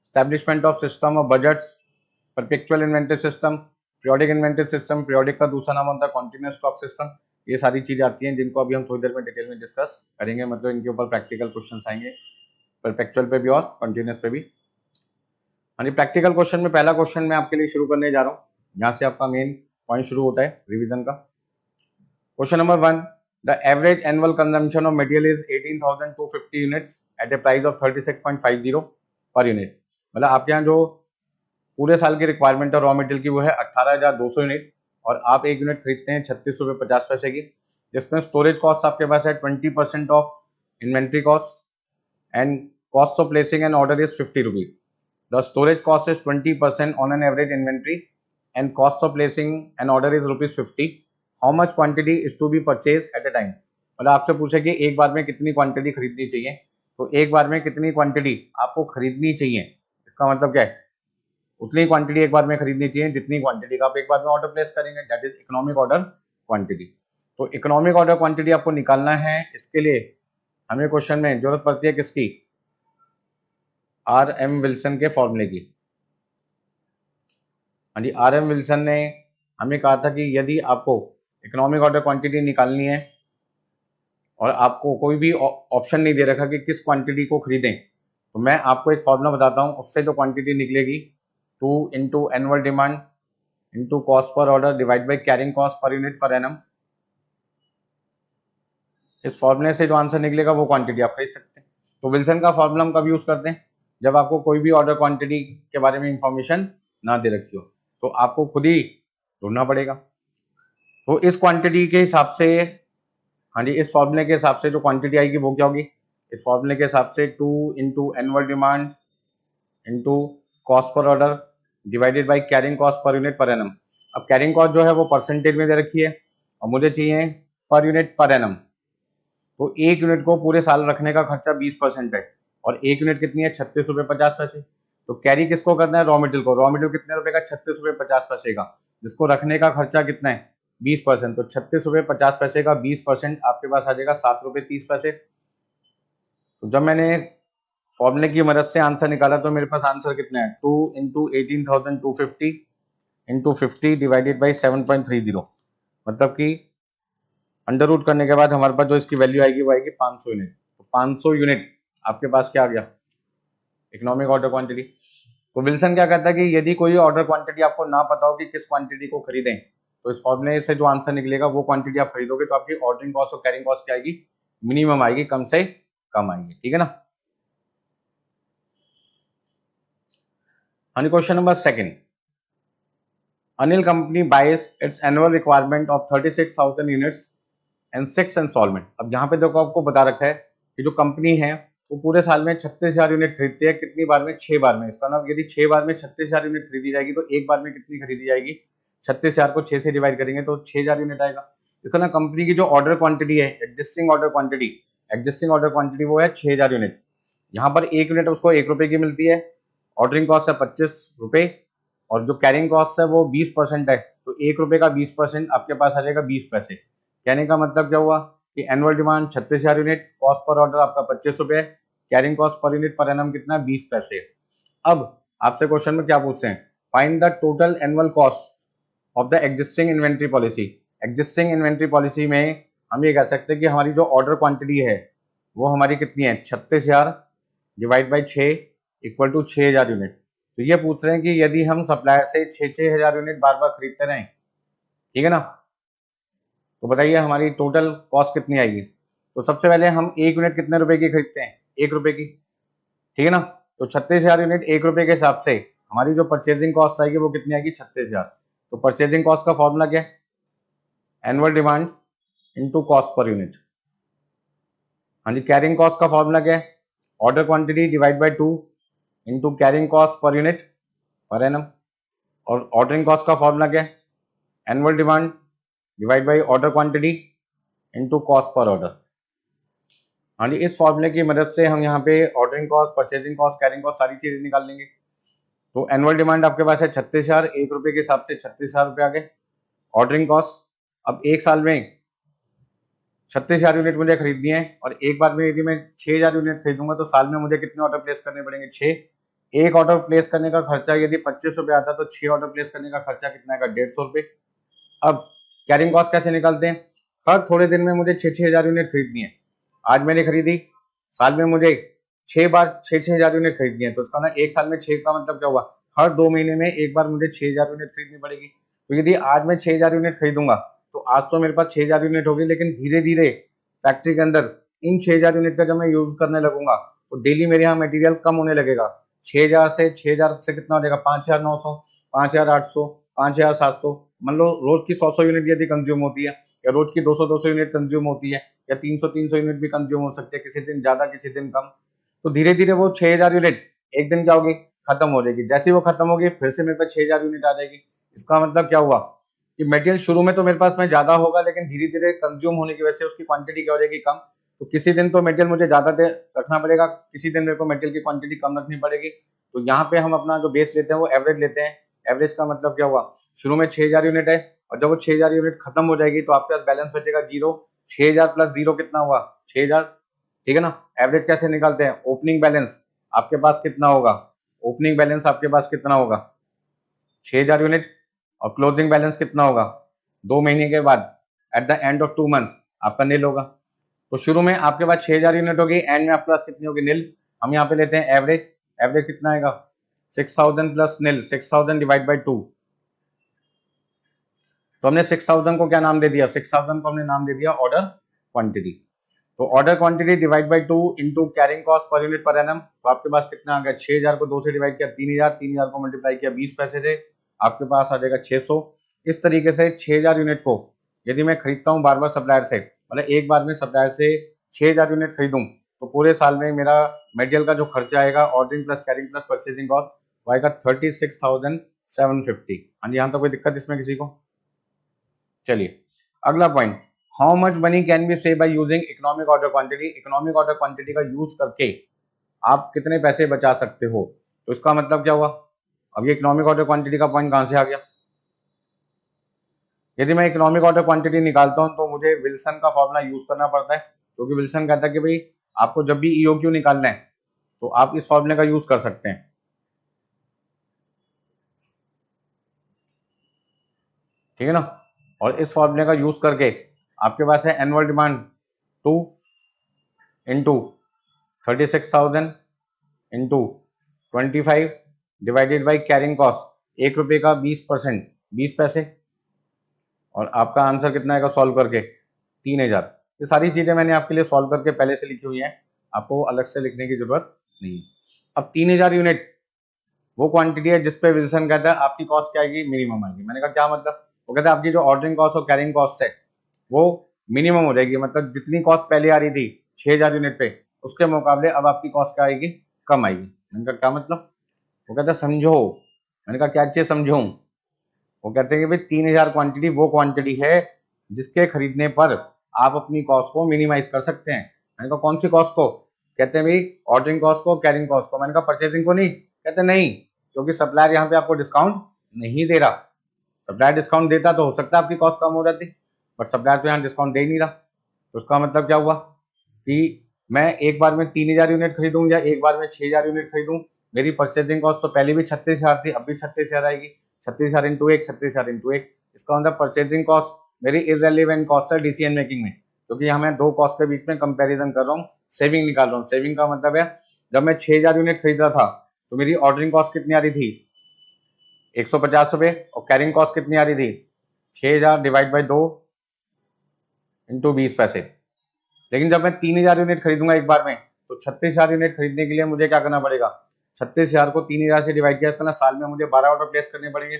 establishment of system of budgets, perpetual inventory system, periodic inventory system, periodic का दूसरा नाम होता है कॉन्टिन्यूअस स्टॉक सिस्टम। ये सारी चीजें आती हैं जिनको अभी हम थोड़ी देर में डिटेल में डिस्कस करेंगे, मतलब इनके ऊपर प्रैक्टिकल क्वेश्चंस आएंगे, परपेचुअल पे भी और कॉन्टिन्यूअस पे भी। हाँ जी, प्रैक्टिकल क्वेश्चन में पहला क्वेश्चन मैं आपके लिए शुरू करने जा रहा हूँ, यहाँ से आपका मेन पॉइंट शुरू होता है रिविजन का। Question number 1, the average annual consumption of material is 18,250 units at A price of 36.50 per unit. मतलब आपके यहाँ जो पूरे साल की रिक्वायरमेंट है रॉ मटेरियल की वो है 18,200 यूनिट और आप एक यूनिट खरीदते हैं 36.50 की, जिसमें स्टोरेज कॉस्ट आपके पास है 20% of inventory cost and cost of placing an order is 50 rupees. The storage cost is 20% on an average inventory and cost of placing an order is ₹50। How much quantity is to be purchase at a time, मतलब आपसे पूछे कि एक बार में कितनी quantity खरीदनी चाहिए, तो एक बार में कितनी क्वांटिटी आपको खरीदनी चाहिए, इसका मतलब क्या है, उतनी क्वांटिटी एक बार में खरीदनी चाहिए जितनी क्वांटिटी का आप एक बार में ऑर्डर प्लेस करेंगे, that is economic order quantity. तो इकोनॉमिक ऑर्डर क्वांटिटी आपको निकालना है, इसके लिए हमें क्वेश्चन में जरूरत पड़ती है किसकी, आर एम विल्सन के फॉर्मूले की। हाँ जी, आर एम विल्सन ने हमें कहा था कि यदि आपको इकोनॉमिक ऑर्डर क्वांटिटी निकालनी है और आपको कोई भी ऑप्शन नहीं दे रखा कि किस क्वांटिटी को खरीदें, तो मैं आपको एक फॉर्मूला बताता हूँ, उससे जो क्वांटिटी निकलेगी 2 into annual demand into cost per order divide by carrying cost per unit per annum. इस फॉर्मूले से जो आंसर निकलेगा वो क्वांटिटी आप खरीद सकते हैं। तो विल्सन का फॉर्मूला हम कब यूज करते हैं, जब आपको कोई भी ऑर्डर क्वांटिटी के बारे में इंफॉर्मेशन ना दे रखी हो, तो आपको खुद ही ढूंढना पड़ेगा। तो इस क्वांटिटी के हिसाब से, हाँ जी, इस फॉर्मूले के हिसाब से जो क्वांटिटी आएगी वो क्या होगी, इस फॉर्मूले के हिसाब से 2 into annual demand into cost per order divided by carrying cost per unit per annum. अब कैरिंग कॉस्ट जो है वो परसेंटेज में दे रखी है और मुझे चाहिए पर यूनिट पर एनम। तो एक यूनिट को पूरे साल रखने का खर्चा 20% है और एक यूनिट कितनी है, 36 रुपये 50 पैसे। तो कैरी किसको करना है, रॉ मटेरियल को। रॉ मटेरियल कितने रुपए का, 36 रुपये 50 पैसे का, जिसको रखने का खर्चा कितना है, 20%। तो 36 रुपये 50 पैसे का 20% आपके पास आ जाएगा 7 रुपये 30 पैसे। तो जब मैंने फॉर्मूले की मदद से आंसर निकाला तो मेरे पास आंसर कितना है, 2 इंटू 18,250 इंटू 50 डिवाइडेड बाई 7.30, मतलब कि अंडर रूट करने के बाद हमारे पास जो इसकी वैल्यू आएगी वो आएगी 500 यूनिट। तो 500 यूनिट आपके पास क्या आ गया, इकोनॉमिक ऑर्डर क्वांटिटी। तो विल्सन क्या कहता है कि यदि कोई ऑर्डर क्वांटिटी आपको ना पता हो कि किस क्वांटिटी को खरीदें, तो इस फॉर्मूले से जो आंसर निकलेगा वो क्वांटिटी आप खरीदोगे, तो आपकी ऑर्डरिंग कॉस्ट और कैरिंग कॉस्ट क्या आएगी, मिनिमम आएगी, कम से कम आएगी, ठीक है ना। Question number second, Anil company buys its annual requirement of 36,000 units and 6 installment. अब यहाँ पे देखो आपको बता रखा है कि जो कंपनी है वो पूरे साल में 36,000 यूनिट खरीदती है, कितनी बार में, 6 बार में। इसका मतलब यदि 6 बार में 36,000 यूनिट खरीदी जाएगी तो एक बार में कितनी खरीदी जाएगी, 36,000 को 6 से डिवाइड करेंगे तो 6,000 यूनिट आएगा। इसका ना कंपनी की जो ऑर्डर क्वांटिटी है, एग्जिस्टिंग ऑर्डर क्वांटिटी वो है 6,000 यूनिट। यहाँ पर एक यूनिट उसको 1 रुपए की मिलती है, ऑर्डरिंग कॉस्ट है 25 रुपए और जो कैरिंग कॉस्ट है वो 20% है, तो 1 रुपए का 20% आपके पास आ जाएगा 20 पैसे। कहने का मतलब क्या हुआ कि annual demand 36,000 unit, cost per order आपका 25 रुपए, carrying cost per unit per annum कितना, 20 पैसे। अब आपसे क्वेश्चन में क्या पूछते हैं, find the total annual cost of the existing inventory policy. Existing inventory policy में हम ये कह सकते हैं कि हमारी जो ऑर्डर क्वांटिटी है वो हमारी कितनी है, 36,000 divide by 6 equal to 6,000 unit. तो ये पूछ रहे हैं कि यदि हम सप्लायर से 6,000 यूनिट बार बार खरीदते रहें, ठीक है ना, तो बताइए हमारी टोटल कॉस्ट कितनी आएगी। तो सबसे पहले हम एक यूनिट कितने रुपए की खरीदते हैं, 1 रुपए की, ठीक है ना। तो 36,000 यूनिट 1 रुपए के हिसाब से हमारी जो परचेजिंग कॉस्ट आएगी वो कितनी आएगी, 36,000। तो परचेजिंग कॉस्ट का फॉर्मूला क्या है, annual demand into cost per unit. हाँ जी, कैरिंग कॉस्ट का फॉर्मूला क्या है, order quantity divide by 2 into carrying cost per unit per annum. और ऑर्डरिंग कॉस्ट का फॉर्मूला क्या है, annual demand divide by order quantity into cost per order. हाँ जी, इस फॉर्मूले की मदद से हम यहाँ पे ordering cost, purchasing cost, carrying cost सारी चीजें निकाल लेंगे। तो एनुअल डिमांड आपके पास है 36,000, 1 रुपए के हिसाब से 36,000 रुपए आ गए। ऑर्डरिंग कॉस्ट, अब एक साल में 36,000 यूनिट मुझे खरीदनी है और एक बार में यदि मैं 6,000 यूनिट खरीदूंगा तो साल में मुझे कितने ऑर्डर प्लेस करने पड़ेंगे, 6। एक ऑर्डर प्लेस करने का खर्चा यदि 25 रुपए आता तो 6 ऑर्डर प्लेस करने का खर्चा कितना आएगा, 150 रुपए। अब कैरिंग कॉस्ट कैसे निकालते हैं, हर थोड़े दिन में मुझे 6,000 यूनिट खरीदनी है। आज मैंने खरीदी, साल में मुझे 6 बार 6,000 यूनिट खरीदनी है, तो इसका ना एक साल में 6 का मतलब क्या हुआ, हर 2 महीने में एक बार मुझे 6,000 यूनिट खरीदनी पड़ेगी। तो यदि आज मैं 6,000 यूनिट खरीदूंगा तो आज तो मेरे पास 6,000 यूनिट होगी, लेकिन धीरे धीरे फैक्ट्री के अंदर इन 6,000 यूनिट का जब मैं यूज करने लगूंगा तो डेली मेरे यहाँ मटेरियल कम होने लगेगा। 6,000 से कितना हो जाएगा, 5,900, 5,800, 5,700। मान लो रोज की 100 यूनिट यदि कंज्यूम होती है, या रोज की 200 यूनिट कंज्यूम होती है, या 300 यूनिट भी कंज्यूम हो सकते हैं, किसी दिन ज्यादा किसी दिन कम। तो धीरे धीरे वो 6,000 यूनिट एक दिन क्या होगी, खत्म हो जाएगी। जैसे ही वो खत्म होगी फिर से मेरे पास 6,000 यूनिट आ जाएगी। इसका मतलब क्या हुआ कि मटेरियल शुरू में तो मेरे पास में ज्यादा होगा, लेकिन धीरे धीरे कंज्यूम होने की वजह से उसकी क्वांटिटी क्या हो जाएगी, कम। तो किसी दिन तो मटेरियल मुझे ज्यादा देर रखना पड़ेगा, किसी दिन मेरे को मटेरियल की क्वांटिटी कम रखनी पड़ेगी। तो यहाँ पे हम अपना जो बेस लेते हैं वो एवरेज लेते हैं। एवरेज का मतलब क्या हुआ, शुरू में 6000 यूनिट है, और जब वो 6000 यूनिट खत्म हो जाएगी तो आपके पास बैलेंस बचेगा 0। 6000 प्लस 0 कितना हुआ, 6000, ठीक है ना। एवरेज कैसे निकालते हैं, ओपनिंग बैलेंस आपके पास कितना होगा, ओपनिंग बैलेंस आपके पास कितना होगा 6000 यूनिट, और क्लोजिंग बैलेंस कितना होगा 2 महीने के बाद, eight the end of 2 months आपका नील होगा। तो शुरू में आपके पास 6000 यूनिट होगी, एंड में आपके पास कितनी होगी, नील। हम यहाँ पे लेते हैं एवरेज। एवरेज कितना आएगा, 6000 प्लस नील, 6000 डिवाइड बाई 2। तो हमने 6000 को क्या नाम दे दिया, 6000 को हमने नाम दे दिया ऑर्डर क्वांटिटी। तो order quantity divide by 2 into carrying cost per unit per annum. तो आपके पास कितना आ गया, 6000 को 2 से डिवाइड किया 3000, 3000 को मल्टीप्लाई किया 20 पैसे से, आपके पास आ जाएगा 600। इस तरीके से 6000 यूनिट को यदि मैं खरीदता हूँ बार बार सप्लायर से, मतलब एक बार में सप्लायर से 6000 यूनिट खरीदूं, तो पूरे साल में मेरा मटेरियल का जो खर्चा आएगा, ordering plus carrying plus purchasing cost, वो आएगा 36,750। हाँ जी, यहाँ तो कोई दिक्कत इसमें किसी को। चलिए अगला point, how much money can be save by using economic order quantity. Economic order quantity का यूज करके आप कितने पैसे बचा सकते हो। तो इसका मतलब क्या हुआ, अब ये इकोनॉमिक ऑर्डर क्वांटिटी का पॉइंट कहां से आ गया। यदि मैं इकोनॉमिक ऑर्डर क्वांटिटी निकालता हूं तो मुझे विल्सन का फॉर्मूला यूज करना पड़ता है, क्योंकि विल्सन कहता है कि भाई आपको जब भी ईओक्यू निकालना है तो आप इस फॉर्मूले का यूज कर सकते हैं, ठीक है ना। और इस फॉर्मूले का यूज करके आपके पास है annual demand 2 into 36,000 into 25 divided by carrying cost, 1 रुपए का 20%, 20 पैसे, और आपका आंसर कितना आएगा सॉल्व करके 3000। ये सारी चीजें मैंने आपके लिए सॉल्व करके पहले से लिखी हुई हैं, आपको अलग से लिखने की जरूरत नहीं है। अब 3000 यूनिट वो क्वांटिटी है जिसपे विल्सन कहता है आपकी कॉस्ट क्या आएगी, मिनिमम आएगी। मैंने कहा क्या मतलब, वो कहता है आपकी जो ऑर्डरिंग कॉस्ट और कैरिंग कॉस्ट है वो मिनिमम हो जाएगी, मतलब जितनी कॉस्ट पहले आ रही थी 6000 यूनिट पे, उसके मुकाबले अब आपकी कॉस्ट क्या आएगी, कम आएगी। मैंने कहा क्या मतलब, वो कहता है समझो। मैंने कहा क्या चीज समझूं। वो कहते हैं कि भाई 3000 क्वांटिटी वो क्वांटिटी है जिसके खरीदने पर आप अपनी कॉस्ट को मिनिमाइज कर सकते हैं। मैंने कहा कौन सी कॉस्ट को, कहते हैं भाई ऑर्डरिंग कॉस्ट को, कैरिंग कॉस्ट को। मैंने कहा परचेजिंग को नहीं, कहते नहीं, क्योंकि सप्लायर यहाँ पे आपको डिस्काउंट नहीं दे रहा। सप्लायर डिस्काउंट देता तो हो सकता है आपकी कॉस्ट कम हो जाती, बट सप्लायर तो यहाँ डिस्काउंट दे ही नहीं रहा। तो उसका मतलब क्या हुआ कि मैं एक बार में 3000 यूनिट खरीदूं या एक बार में 6000 यूनिट खरीदूं, मेरी परचेजिंग कॉस्ट तो पहले भी 36,000 थी, अब भी 36,000 आएगी। 36,000 इंटू 1, 36,000 इंटू 1, इसका मतलब परचेजिंग कॉस्ट मेरी इररेलेवेंट कॉस्ट है डिसीजन मेकिंग में, क्योंकि यहाँ मैं दो कॉस्ट के बीच में कंपैरिजन कर रहा हूँ, सेविंग निकाल रहा हूँ। सेविंग का मतलब है जब मैं 6000 यूनिट खरीद रहा था तो मेरी ऑर्डरिंग कॉस्ट कितनी आ रही थी 150 रुपए, और कैरिंग कॉस्ट कितनी आ रही थी 6000 डिवाइड बाई 2 इंटू 20 पैसे। लेकिन जब मैं 3000 यूनिट खरीदूंगा एक बार में, तो 36,000 यूनिट खरीदने के लिए मुझे क्या करना पड़ेगा, 36,000 को 3000 से डिवाइड किया, इसका ना साल में मुझे 12 ऑर्डर प्लेस करने पड़ेंगे।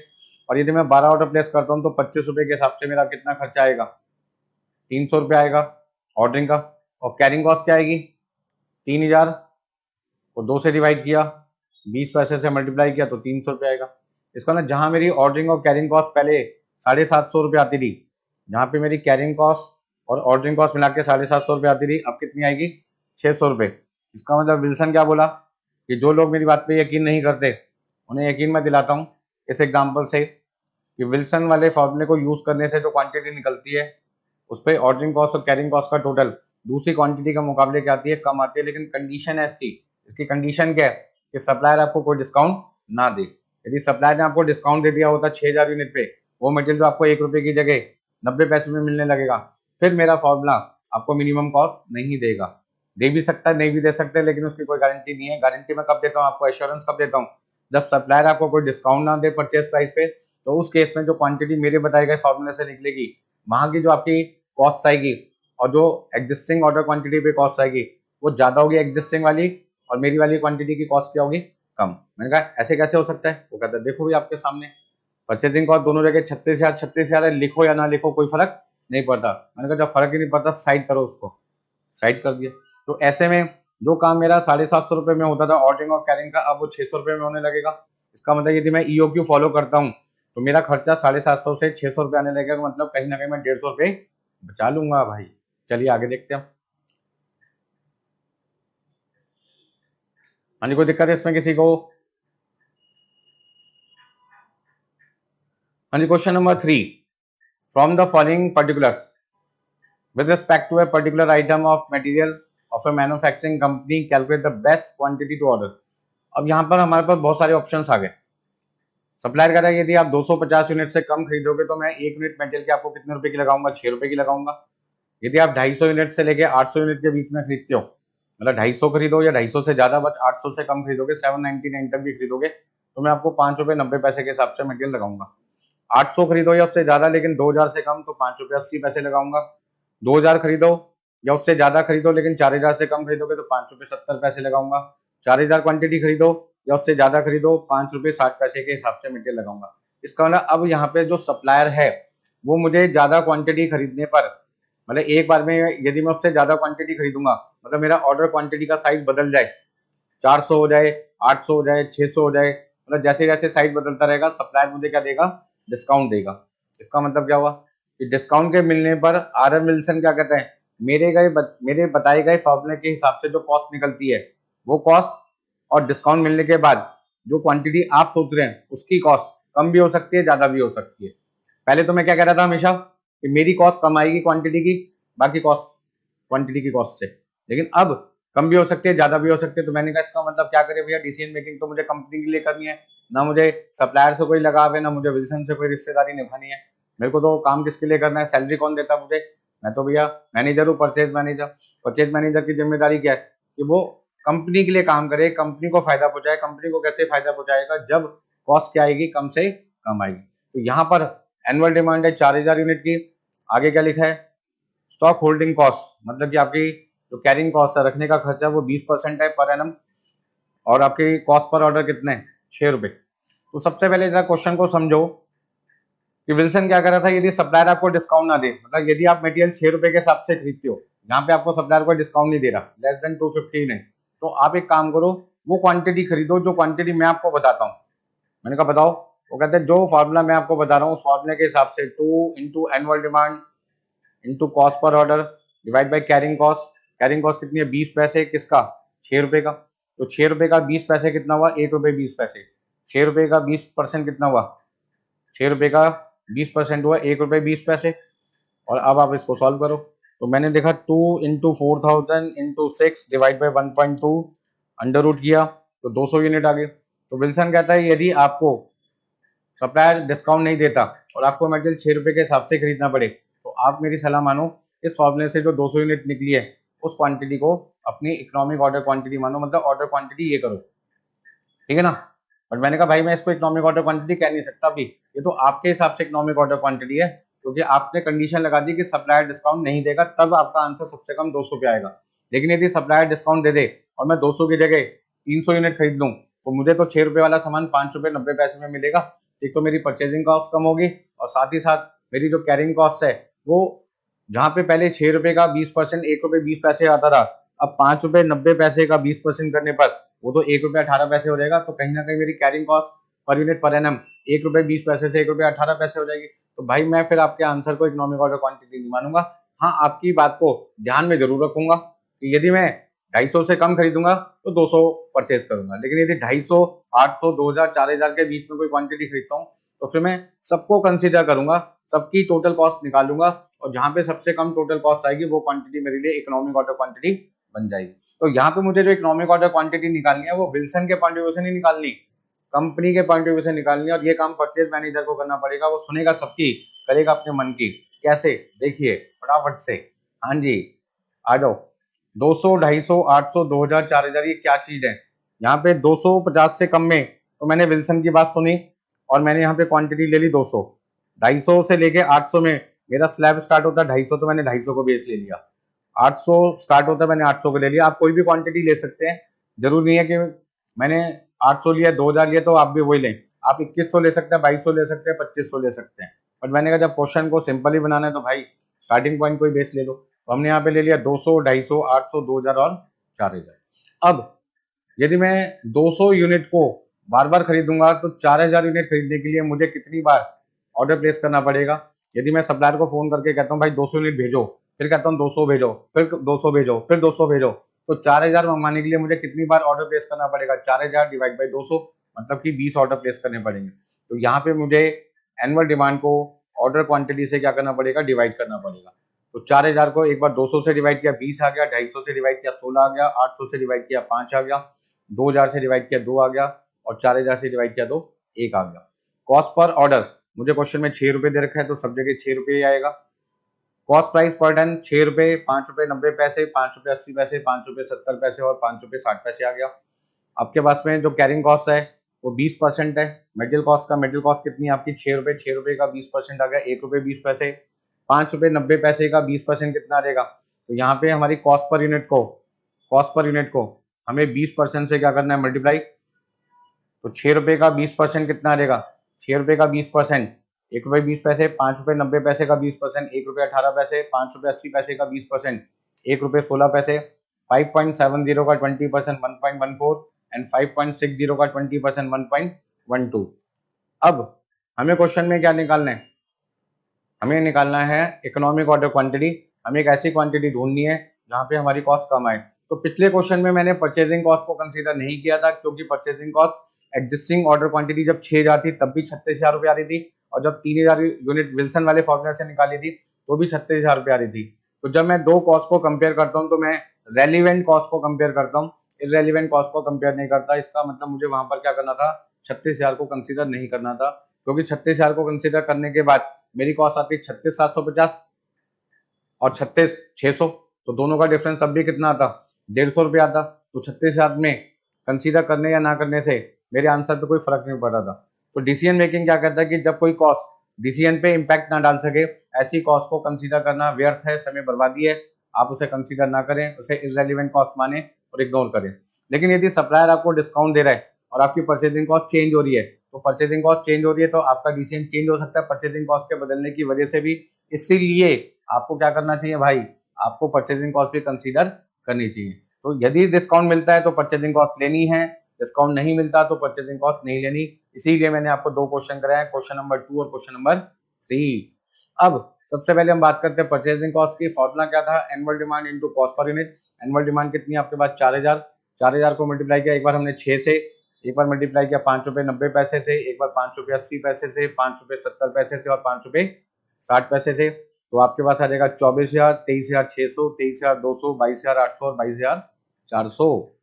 और यदि मैं 12 ऑर्डर प्लेस करता हूँ तो 25 रुपए के हिसाब से मेरा कितना खर्चा आएगा, 300 रुपये आएगा ऑर्डरिंग का। और कैरिंग कॉस्ट क्या आएगी, 3000 को 2 से डिवाइड किया, 20 पैसे से मल्टीप्लाई किया तो 300 रुपये आएगा। इसका ना जहां मेरी ऑर्डरिंग और कैरिंग कॉस्ट पहले 750 रुपये आती थी, जहाँ पे मेरी कैरिंग कॉस्ट और ऑर्डरिंग कॉस्ट मिला के 750 रुपये आती थी, अब कितनी आएगी 600 रुपये। इसका मतलब विल्सन क्या बोला कि जो लोग मेरी बात पे यकीन नहीं करते उन्हें यकीन मैं दिलाता हूँ इस एग्जाम्पल से, कि विल्सन वाले फॉर्मूले को यूज करने से जो क्वांटिटी निकलती है उस पर ऑर्डरिंग कॉस्ट और कैरिंग कॉस्ट का टोटल दूसरी क्वांटिटी के मुकाबले क्या आती है, कम आती है। लेकिन कंडीशन है इसकी कंडीशन क्या है कि सप्लायर आपको कोई डिस्काउंट ना दे। यदि सप्लायर ने आपको डिस्काउंट दे दिया होता 6000 यूनिट पे, वो मटेरियल जो आपको 1 रुपए की जगह 90 पैसे में मिलने लगेगा, फिर मेरा फॉर्मूला आपको मिनिमम कॉस्ट नहीं देगा। दे भी सकता है, नहीं भी दे सकते, लेकिन उसकी कोई गारंटी नहीं है। गारंटी मैं कब देता हूँ आपको, एश्योरेंस कब देता हूँ, जब सप्लायर आपको कोई डिस्काउंट ना दे परचेस प्राइस पे, तो उस केस में जो क्वांटिटी मेरे बताए गए फॉर्मूले से निकलेगी, वहां की जो आपकी कॉस्ट आएगी और जो एग्जिस्टिंग ऑर्डर क्वांटिटी पे कॉस्ट आएगी वो ज्यादा होगी एग्जिस्टिंग वाली, और मेरी वाली क्वांटिटी की कॉस्ट क्या होगी, कम। मैंने कहा ऐसे कैसे हो सकता है, वो कहता है देखो भी आपके सामने परचेजिंग कॉस्ट दोनों जगह 36,000 है, लिखो या ना लिखो कोई फर्क नहीं पड़ता। मैंने कहा जब फर्क ही नहीं पड़ता साइड करो, उसको साइड कर दिया। तो ऐसे में जो काम मेरा 750 रुपये में होता था ऑर्डरिंग और कैरिंग का, अब वो 600 रुपये में होने लगेगा। इसका मतलब यदि मैं ईओक्यू फॉलो करता हूँ तो मेरा खर्चा 750 से 600 रुपये आने लगेगा, मतलब कहीं ना कहीं मैं 150 रुपये बचा लूंगा भाई। चलिए आगे देखते हैं। हाँ जी, कोई दिक्कत है इसमें किसी को? हाँ जी, question number 3, from the following particulars with respect to a particular item of material of a manufacturing company calculate the best quantity to order। अब यहाँ पर हमारे पास बहुत सारे ऑप्शंस आ गए। सप्लायर कह रहा है यदि आप 250 यूनिट से कम खरीदोगे तो मैं 1 यूनिट मेटेरियल की आपको कितने रुपए की लगाऊंगा? 6 रुपए की लगाऊंगा। यदि आप 250 यूनिट से लेके 800 यूनिट के बीच में खरीदते हो, मतलब 250 खरीदो या 250 से ज्यादा, बट 800 से कम खरीदोगे, 799 तक भी खरीदोगे, तो मैं आपको 5 रुपए 90 पैसे के हिसाब से मटेरियल लगाऊंगा। 800 खरीदो या उससे ज्यादा लेकिन 2000 से कम, तो 5 रुपए 80 पैसे लगाऊंगा। 2000 खरीदो या उससे ज्यादा खरीदो लेकिन 4000 से कम खरीदोगे तो 5 रुपए 70 पैसे लगाऊंगा। 4000 क्वांटिटी खरीदो या उससे ज्यादा खरीदो, 5 रुपए 60 पैसे के हिसाब से मटेरियल लगाऊंगा। इसका मतलब अब यहाँ पे जो सप्लायर है वो मुझे ज्यादा क्वांटिटी खरीदने पर, मतलब एक बार में यदि मैं उससे ज्यादा क्वांटिटी खरीदूंगा, मतलब मेरा ऑर्डर क्वांटिटी का साइज बदल जाए, 400 हो जाए, 800 हो जाए, 600 हो जाए, मतलब जैसे जैसे साइज बदलता रहेगा सप्लायर मुझे क्या देगा? डिस्काउंट देगा। इसका मतलब क्या हुआ कि डिस्काउंट के मिलने पर आर.एम. विल्सन क्या कहते हैं, मेरे बताए गए फॉर्मूले के हिसाब से जो कॉस्ट निकलती है वो कॉस्ट और डिस्काउंट मिलने के बाद जो क्वांटिटी आप सोच रहे हैं उसकी कॉस्ट कम भी हो सकती है, ज्यादा भी हो सकती है। पहले तो मैं क्या कह रहा था हमेशा कि मेरी कॉस्ट कम आएगी क्वांटिटी की, बाकी कॉस्ट क्वांटिटी की कॉस्ट से, लेकिन अब कम भी हो सकती है, ज्यादा भी हो सकती है। तो मैंने कहा इसका मतलब क्या करे भैया, डिसीजन मेकिंग तो मुझे कंपनी के लिए करनी है, ना मुझे सप्लायर से कोई लगाव है, ना मुझे विल्सन से कोई रिश्तेदारी निभानी है। मेरे को तो काम किसके लिए करना है? सैलरी कौन देता है मुझे? मैं तो भैया मैनेजर हूँ, परचेज मैनेजर। परचेज मैनेजर की जिम्मेदारी क्या है कि वो कंपनी के लिए काम करे, कंपनी को फायदा पहुंचाए। कंपनी को कैसे फायदा पहुंचाएगा? जब कॉस्ट क्या आएगी? कम से कम आएगी। तो यहाँ पर एनुअल डिमांड है 4000 यूनिट की। आगे क्या लिखा है? स्टॉक होल्डिंग कॉस्ट, मतलब कि आपकी जो कैरिंग कॉस्ट है, रखने का खर्चा, वो 20% है पर एनम, और आपकी कॉस्ट पर ऑर्डर कितने? 6 रुपए। तो सबसे पहले जरा क्वेश्चन को समझो कि विल्सन क्या कर रहा था, यदि सप्लायर आपको डिस्काउंट ना दे, मतलब यदि आप मटेरियल 6 रुपए के हिसाब से खरीदते हो, यहाँ पे आपको सप्लायर को डिस्काउंट नहीं दे रहा, लेस देन 215 है, तो आप एक काम करो, वो क्वांटिटी खरीदो जो क्वांटिटी मैं आपको बताता हूँ। मैंने कहा बताओ, वो कहते हैं जो फार्मूला मैं आपको बता रहा हूँ उस फार्मूले के हिसाब से 2 into annual demand into cost per order divide by carrying cost. Carrying cost कितनी है? 20 पैसे। किसका? 6 रुपए का। तो 6 रुपए का 20 पैसे कितना हुआ? 1 रुपए 20 पैसे। 6 रुपए का 20% कितना हुआ? 6 रुपए का 20% हुआ 1 रुपए 20 पैसे। और अब आप इसको सॉल्व करो। तो मैंने देखा 2 into 4000 into 6 divide by 1.2 under root किया तो 200 यूनिट आ गए। तो विल्सन कहता है यदि आपको सप्लायर डिस्काउंट नहीं देता और आपको मटेरियल 6 रुपए के हिसाब से खरीदना पड़े, तो आप मेरी सलाह मानो, इस फॉर्मूले से जो 200 यूनिट निकली है उस क्वांटिटी को अपनी इकोनॉमिक ऑर्डर क्वांटिटी मानो, मतलब ऑर्डर क्वांटिटी ये करो, ठीक है ना। बट मैंने कहा भाई मैं इसको इकोनॉमिक ऑर्डर क्वांटिटी कह नहीं सकता अभी, ये तो आपके हिसाब से इकोनॉमिक ऑर्डर क्वांटिटी है, क्योंकि आपने कंडीशन लगा दी कि सप्लायर डिस्काउंट नहीं देगा, तब आपका आंसर सबसे कम 200 पे आएगा। लेकिन यदि सप्लायर डिस्काउंट दे दे और मैं 200 की जगह 300 यूनिट खरीद लूं, तो मुझे तो 6 रुपए वाला सामान 5 रुपए 90 पैसे में मिलेगा। एक तो मेरी परचेजिंग कॉस्ट कम होगी और साथ ही साथ मेरी जो कैरिंग कॉस्ट है वो, जहां पे पहले 6 रुपए का 20% 1 रुपए 20 पैसे आता रहा, अब 5 रुपए 90 पैसे का 20% करने पर वो तो 1 रुपए 18 पैसे हो जाएगा। तो कहीं ना कहीं मेरी carrying cost per unit per annum 1 रुपए 20 पैसे से 1 रुपए 18 पैसे हो जाएगी। तो भाई मैं फिर आपके आंसर को इकोनॉमिक ऑर्डर क्वांटिटी नहीं मानूंगा। हाँ, आपकी बात को ध्यान में जरूर रखूंगा कि यदि मैं 250 से कम खरीदूंगा तो 200 परचेज करूंगा, लेकिन यदि 250, 800, 2000, 4000 के बीच में कोई क्वांटिटी खरीदता हूँ तो फिर मैं सबको कंसीडर करूंगा, सबकी टोटल कॉस्ट निकालूंगा, और जहां पे सबसे कम टोटल कॉस्ट आएगी वो क्वांटिटी मेरे लिए इकोनॉमिक ऑर्डर क्वांटिटी बन जाएगी। तो यहाँ पे मुझे जो इकोनॉमिक ऑर्डर क्वांटिटी निकालनी है वो विल्सन के पॉइंट ऑफ व्यू से नहीं निकालनी, कंपनी के पॉइंट ऑफ व्यू से निकालनी है, और ये काम परचेज मैनेजर को करना पड़ेगा। वो सुनेगा सबकी, करेगा अपने मन की। कैसे? देखिए फटाफट से। हाँ जी, आ जाओ। 200, 250, 800, 2000, 4000 ये क्या चीज है? यहाँ पे 250 से कम में तो मैंने विल्सन की बात सुनी और मैंने यहाँ पे क्वांटिटी ले ली 200। 250 से लेके 800 में मेरा स्लैब स्टार्ट होता है 250, तो मैंने 250 को बेस ले लिया। 800 स्टार्ट होता है, मैंने 800 को ले लिया। आप कोई भी क्वांटिटी ले सकते हैं, जरूर नहीं है कि मैंने 800 लिया 2000 लिया तो आप भी वही लें। आप 2100 ले सकते हैं, 2200 ले सकते हैं, 2500 ले सकते हैं। बट मैंने कहा जब क्वेश्चन को सिंपल ही बनाना है तो भाई स्टार्टिंग पॉइंट कोई बेस ले लो। तो हमने यहाँ पे ले लिया 200, 250, 800, 2000 और 4000। अब यदि मैं 200 यूनिट को बार बार खरीदूंगा तो 4000 यूनिट खरीदने के लिए मुझे कितनी बार ऑर्डर प्लेस करना पड़ेगा। यदि मैं सप्लायर को फोन करके कहता हूँ भाई 200 यूनिट भेजो, फिर कहता हूँ 200 भेजो, फिर 200 भेजो, फिर 200 भेजो, तो 4000 मंगवाने के लिए मुझे कितनी बार ऑर्डर प्लेस करना पड़ेगा। 4000 डिवाइड बाई 200 मतलब कि 20 ऑर्डर प्लेस करने पड़ेंगे। तो यहाँ पे मुझे एनुअल डिमांड को ऑर्डर क्वांटिटी से क्या करना पड़ेगा, डिवाइड करना पड़ेगा। तो 4000 को एक बार 200 से डिवाइड किया 20 आ गया, 250 से डिवाइड किया 16 आ गया, 800 से डिवाइड किया 5 आ गया, 2000 से डिवाइड किया 2 आ गया, और 4000 से डिवाइड किया तो 1 आ गया। कॉस्ट पर ऑर्डर मुझे क्वेश्चन में 6 रुपए दे रखा है तो सब जगह 6 रुपए ही आएगा। कॉस्ट प्राइस पर टन 6 रुपए, 5 रुपए 90 पैसे, 5 रुपए 80 पैसे, 5 रुपए 70 पैसे और 5 रुपए 60 पैसे आ गया। आपके पास में जो कैरिंग कॉस्ट है वो 20% है। मेटेरियल कॉस्ट का, मेटेरियल कॉस्ट कितनी है आपकी 6 रुपए, 6 रुपए का 20% आ गया 1 रुपए 20 पैसे। 5 रुपए 90 पैसे का 20% कितना आ जाएगा। तो यहाँ पे हमारी कॉस्ट पर यूनिट को हमें 20% से क्या करना है, मल्टीप्लाई। तो 6 रुपए का 20% कितना आ जाएगा, 6 रुपए का 20% 1 रुपए 20 पैसे, 5 रुपए 90 पैसे का 20% 1 रुपए 18 पैसे, 5 रुपए 80 पैसे का 20% 1 रुपए 16 पैसे, 5.70 का 20% 1.14 एंड 5.60 का 20% 1.12। अब हमें क्वेश्चन में क्या निकालना है, हमें निकालना है इकोनॉमिक ऑर्डर क्वांटिटी। हमें एक ऐसी क्वांटिटी ढूंढनी है जहाँ पे हमारी कॉस्ट कम आए। तो पिछले क्वेश्चन में मैंने परचेजिंग कॉस्ट को कंसीडर नहीं किया था, क्योंकि purchasing cost existing order quantity जब 6000 थी तब भी 36,000 रुपये आ रही थी, और जब 3000 यूनिट विल्सन वाले फॉर्मूला से निकाली थी तो भी 36,000 रुपये आ रही थी। तो जब मैं दो कॉस्ट को कंपेयर करता हूँ तो मैं रेलिवेंट कॉस्ट को कंपेयर करता हूँ, इररेलिवेंट कॉस्ट को कंपेयर नहीं करता। इसका मतलब मुझे वहां पर क्या करना था, 36,000 को कंसीडर नहीं करना था, क्योंकि 36,000 को कंसीडर करने के बाद मेरी कॉस्ट आती है 36,750 और 36,600, तो दोनों का डिफरेंस अब भी कितना आता, 150 रुपये आता। तो 36,000 में कंसीडर करने या ना करने से मेरे आंसर पे कोई फर्क नहीं पड़ रहा था। तो डिसीजन मेकिंग क्या कहता है कि जब कोई कॉस्ट डिसीजन पे इम्पैक्ट ना डाल सके, ऐसी कॉस्ट को कंसीडर करना व्यर्थ है, समय बर्बादी है। आप उसे कंसीडर ना करें, उसे इररेलेवेंट कॉस्ट माने और इग्नोर करें। लेकिन यदि सप्लायर आपको डिस्काउंट दे रहा है और आपकी परचेजिंग कॉस्ट चेंज हो रही है, तो परचेजिंग कॉस्ट चेंज हो रही है तो आपका डिसीजन चेंज हो सकता है परचेजिंग कॉस्ट के बदलने की वजह से भी। इसीलिए आपको क्या करना चाहिए भाई, आपको परचेजिंग कॉस्ट भी कंसीडर करनी चाहिए। तो यदि डिस्काउंट मिलता है तो परचेजिंग कॉस्ट लेनी है, डिस्काउंट नहीं मिलता तो परचेजिंग कॉस्ट नहीं लेनी। इसीलिए मैंने आपको दो क्वेश्चन कराए, क्वेश्चन नंबर 2 और क्वेश्चन नंबर 3। अब सबसे पहले हम बात करते हैं परचेजिंग कॉस्ट की। फॉर्मूला क्या था, annual demand into cost per unit. Annual demand कितनी है आपके पास 4000, 4000 को मल्टीप्लाई किया एक बार हमने 6 से, एक बार मल्टीप्लाई किया 5 रुपए 90 पैसे से, एक बार 5 रुपए 80 पैसे से, 5 रुपए 70 पैसे से और 5 रुपए 60 पैसे से। तो आपके पास आ जाएगा 24,000, 23,600, 23,200, 22,800 और 22,400।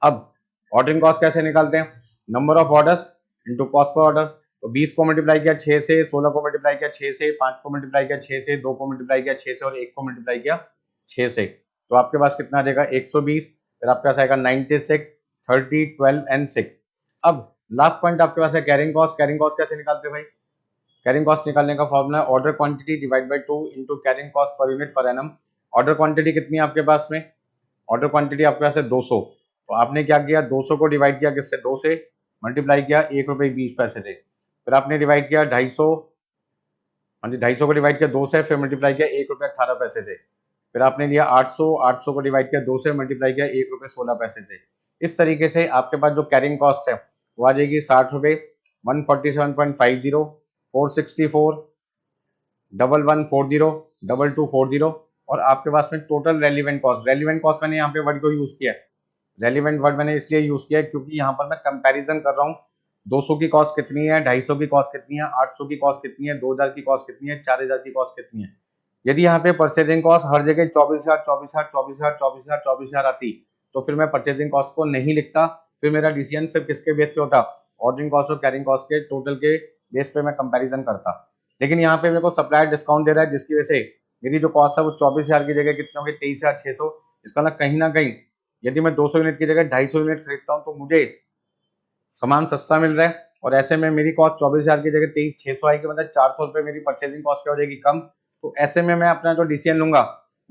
अब ऑर्डरिंग कॉस्ट कैसे निकालते हैं, number of orders into cost per order. तो 20 को मल्टीप्लाई किया 6 से, 16 को मल्टीप्लाई किया 6 से, 5 को मल्टीप्लाई किया 6 से, 2 को मल्टीप्लाई किया 6 से और 1 को मल्टीप्लाई किया 6 से। तो आपके पास कितना आ जाएगा 120, फिर आपके पास आएगा 96, 30, 12 एंड 6। अब लास्ट पॉइंट आपके पास है कैरिंग कॉस्ट। कैरिंग कॉस्ट कैसे निकालते हैं भाई, कैरिंग कॉस्ट निकालने का फॉर्मूला है order quantity divide by 2 into carrying cost per unit per annum. Order quantity कितनी है आपके पास में, ऑर्डर क्वांटिटी आपके पास है 200। तो आपने क्या किया, 200 को डिवाइड किया किससे, 2 से, मल्टीप्लाई किया 1 रुपए 20 पैसे से, फिर आपने डिवाइड किया 250, हाँ जी 250 को डिवाइड किया 2 से, फिर मल्टीप्लाई किया 1 रुपए 18 पैसे से, फिर आपने लिया 800, 800 को डिवाइड किया 2 से, मल्टीप्लाई किया 1 रुपए 16 पैसे से। इस तरीके से आपके पास जो कैरिंग कॉस्ट है वो आ जाएगी 60 रुपए, 147.50, 464, 1140, 2240। और आपके पास में टोटल रेलिवेंट कॉस्ट मैंने यहाँ पे वर्ड को यूज किया है, रेलिवेंट वर्ड मैंने इसलिए यूज किया है क्योंकि यहाँ पर मैं कंपैरिजन कर रहा हूँ 200 की कॉस्ट कितनी है, 250 की कॉस्ट कितनी है, 800 की कॉस्ट कितनी है, 2000 की कॉस्ट कितनी है, 4000 की कॉस्ट कितनी है। यदि यहाँ पे परचेजिंग कॉस्ट हर जगह 24,000 24,000 24,000 24,000 24,000 आती तो फिर मैं परचेजिंग कॉस्ट को नहीं लिखता, फिर मेरा डिसीजन सिर्फ किसके बेस पे होता, ऑर्डरिंग कॉस्ट और कैरिंग कॉस्ट के टोटल के बेस पे मैं कंपैरिजन करता। लेकिन यहाँ पे मेरे को सप्लायर डिस्काउंट दे रहा है जिसकी वजह से मेरी जो कॉस्ट है वो 24,000 की जगह कितनी होगी 23,600। इसका मतलब ना कहीं यदि मैं 200 यूनिट की जगह 250 यूनिट खरीदता हूँ तो मुझे सामान सस्ता मिल रहा है, और ऐसे में मेरी कॉस्ट 24,000 की जगह 23,600 आएगी, मतलब 400 रुपए मेरी परचेजिंग कॉस्ट क्या हो जाएगी कम। तो ऐसे में मैं अपना जो डिसीजन लूंगा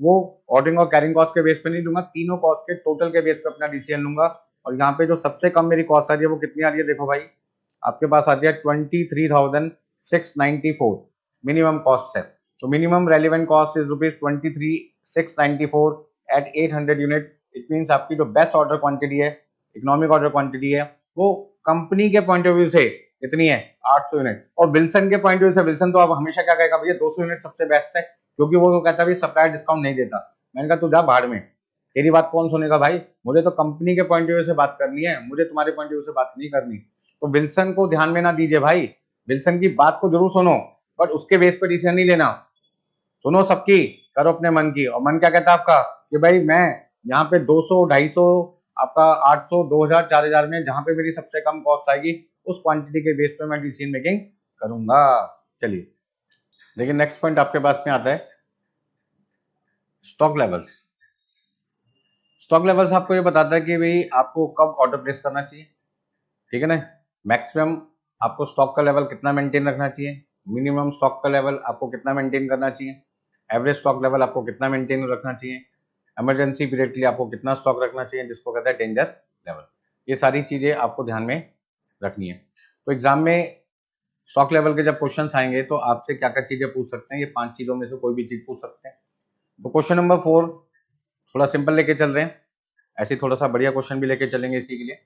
वो ऑर्डरिंग और कैरिंग कॉस्ट के बेस पे नहीं लूंगा, तीनों कॉस्ट के टोटल के बेस पे अपना डिसीजन लूंगा। और यहाँ पे जो सबसे कम मेरी कॉस्ट आ रही है वो कितनी आ रही है, देखो भाई आपके पास आती है 23,694 मिनिमम कॉस्ट है। तो minimum relevant cost is ₹23,694 at 800 unit. It means आपकी जो बेस्ट ऑर्डर क्वांटिटी है, इकोनॉमिक ऑर्डर क्वांटिटी है, वो कंपनी के पॉइंट ऑफ व्यू से कितनी है 800 यूनिट। और विल्सन के पॉइंट ऑफ व्यू से, विल्सन तो अब हमेशा क्या कहेगा भैया 200 यूनिट सबसे बेस्ट है, क्योंकि वो कहता है सप्लायर डिस्काउंट नहीं देता। मैंने कहा तू जा भाड़ में, तेरी बात कौन सुनेगा भाई, मुझे तो कंपनी के पॉइंट ऑफ व्यू से बात करनी है, मुझे तुम्हारे पॉइंट ऑफ व्यू से बात नहीं करनी। तो विल्सन को ध्यान में ना दीजिए भाई, विल्सन की बात को जरूर सुनो, बट उसके बेस पर डिसीजन नहीं लेना। सुनो सबकी, करो अपने मन की। और मन क्या कहता है आपका कि भाई मैं यहाँ पे 200, 250, आपका 800, 2000, 4000 में जहां पे मेरी सबसे कम कॉस्ट आएगी उस क्वांटिटी के बेस पे मैं डिसीजन मेकिंग करूंगा। चलिए देखिए नेक्स्ट पॉइंट आपके पास में आता है स्टॉक लेवल्स। स्टॉक लेवल्स आपको ये बताता है कि भाई आपको कब ऑर्डर प्लेस करना चाहिए, ठीक है ना। मैक्सिमम आपको स्टॉक का लेवल कितना मेंटेन रखना चाहिए, मिनिमम स्टॉक का लेवल आपको कितना मेंटेन करना चाहिए, एवरेज स्टॉक लेवल आपको कितना मेंटेन रखना चाहिए, इमरजेंसी पीरियड के लिए आपको कितना स्टॉक रखना चाहिए, जिसको कहते हैं डेंजर लेवल। ये सारी चीजें आपको ध्यान में रखनी है। तो एग्जाम में स्टॉक लेवल के जब क्वेश्चंस आएंगे तो आपसे क्या क्या चीजें पूछ सकते हैं, ये 5 चीजों में से कोई भी चीज पूछ सकते हैं। तो क्वेश्चन नंबर 4 थोड़ा सिंपल लेके चल रहे हैं, ऐसे थोड़ा सा बढ़िया क्वेश्चन भी लेके चलेंगे इसी के लिए।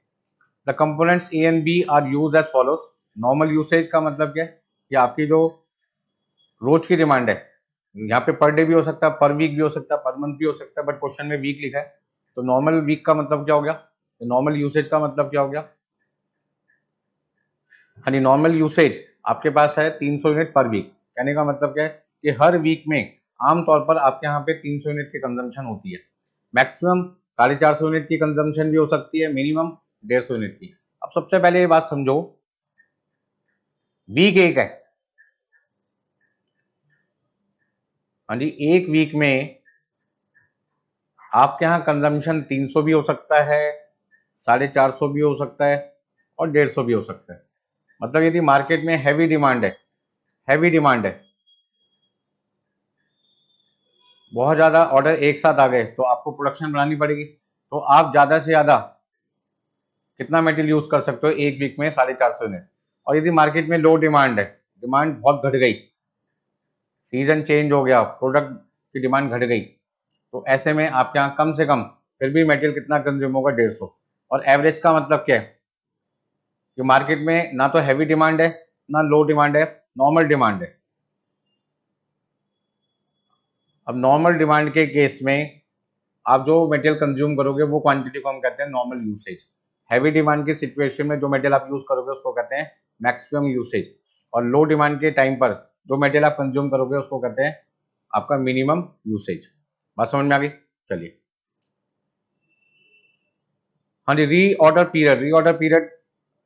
The components A and B are use as follows. Normal usage का मतलब क्या है कि आपकी जो रोज की डिमांड है, यहाँ पे पर डे भी हो सकता है, पर वीक भी हो सकता है, पर मंथ भी हो सकता है, बट क्वेश्चन में वीक लिखा है। तो नॉर्मल वीक का मतलब क्या हो गया, नॉर्मल यूसेज का मतलब क्या हो गया, हाँ जी नॉर्मल यूसेज आपके पास है 300 यूनिट पर वीक। कहने का मतलब क्या है कि हर वीक में आमतौर पर आपके यहाँ पे 300 यूनिट की कंजम्पशन होती है। मैक्सिमम 450 यूनिट की कंजम्पशन भी हो सकती है, मिनिमम 150 यूनिट की। अब सबसे पहले ये बात समझो, वीक एक है, हाँ जी एक वीक में आपके यहाँ कंजम्पशन 300 भी हो सकता है, 450 भी हो सकता है और 150 भी हो सकता है। मतलब यदि मार्केट में हैवी डिमांड है, हैवी डिमांड है, बहुत ज्यादा ऑर्डर एक साथ आ गए, तो आपको प्रोडक्शन बढ़ानी पड़ेगी। तो आप ज्यादा से ज्यादा कितना मेटेरियल यूज कर सकते हो एक वीक में, 450 यूनिट। और यदि मार्केट में लो डिमांड है, डिमांड बहुत घट गई, सीजन चेंज हो गया, प्रोडक्ट की डिमांड घट गई, तो ऐसे में आपके यहाँ कम से कम फिर भी मटेरियल कितना कंज्यूम होगा, 150। और एवरेज का मतलब क्या है कि मार्केट में ना तो हैवी डिमांड है ना लो डिमांड है, नॉर्मल डिमांड है। अब नॉर्मल डिमांड के केस में आप जो मटेरियल कंज्यूम करोगे वो क्वांटिटी को हम कहते हैं नॉर्मल यूसेज। हैवी डिमांड की सिचुएशन में जो मटेरियल आप यूज करोगे उसको कहते हैं मैक्सिमम यूसेज। और लो डिमांड के टाइम पर जो मटेरियल आप कंज्यूम करोगे उसको कहते हैं आपका मिनिमम यूसेज। बात समझ में आ गई। चलिए हाँ जी, रीऑर्डर पीरियड, रीऑर्डर पीरियड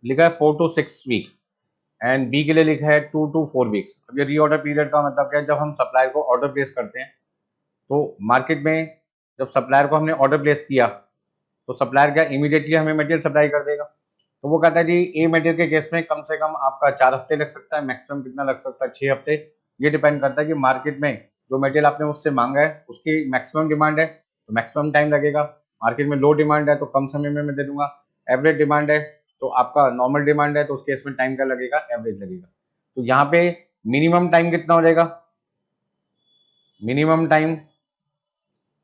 लिखा है 4 to 6 वीक एंड बी के लिए लिखा है 2 to 4 वीक्स। अब ये रीऑर्डर पीरियड का मतलब क्या है, जब हम सप्लायर को ऑर्डर प्लेस करते हैं तो मार्केट में जब सप्लायर को हमने ऑर्डर प्लेस किया तो सप्लायर क्या इमीडिएटली हमें मटेरियल सप्लाई कर देगा। तो वो कहता है जी ए मटेरियल के केस में कम से कम आपका 4 हफ्ते लग सकता है, मैक्सिमम कितना लग सकता है 6 हफ्ते। ये डिपेंड करता है कि मार्केट में जो मटेरियल आपने उससे मांगा है उसकी मैक्सिमम डिमांड है तो मैक्सिमम टाइम लगेगा, मार्केट में लो डिमांड है तो कम समय में मैं दे दूंगा, एवरेज डिमांड है तो आपका नॉर्मल डिमांड है तो उस केस में टाइम क्या लगेगा, एवरेज लगेगा। तो यहाँ पे मिनिमम टाइम कितना हो जाएगा, मिनिमम टाइम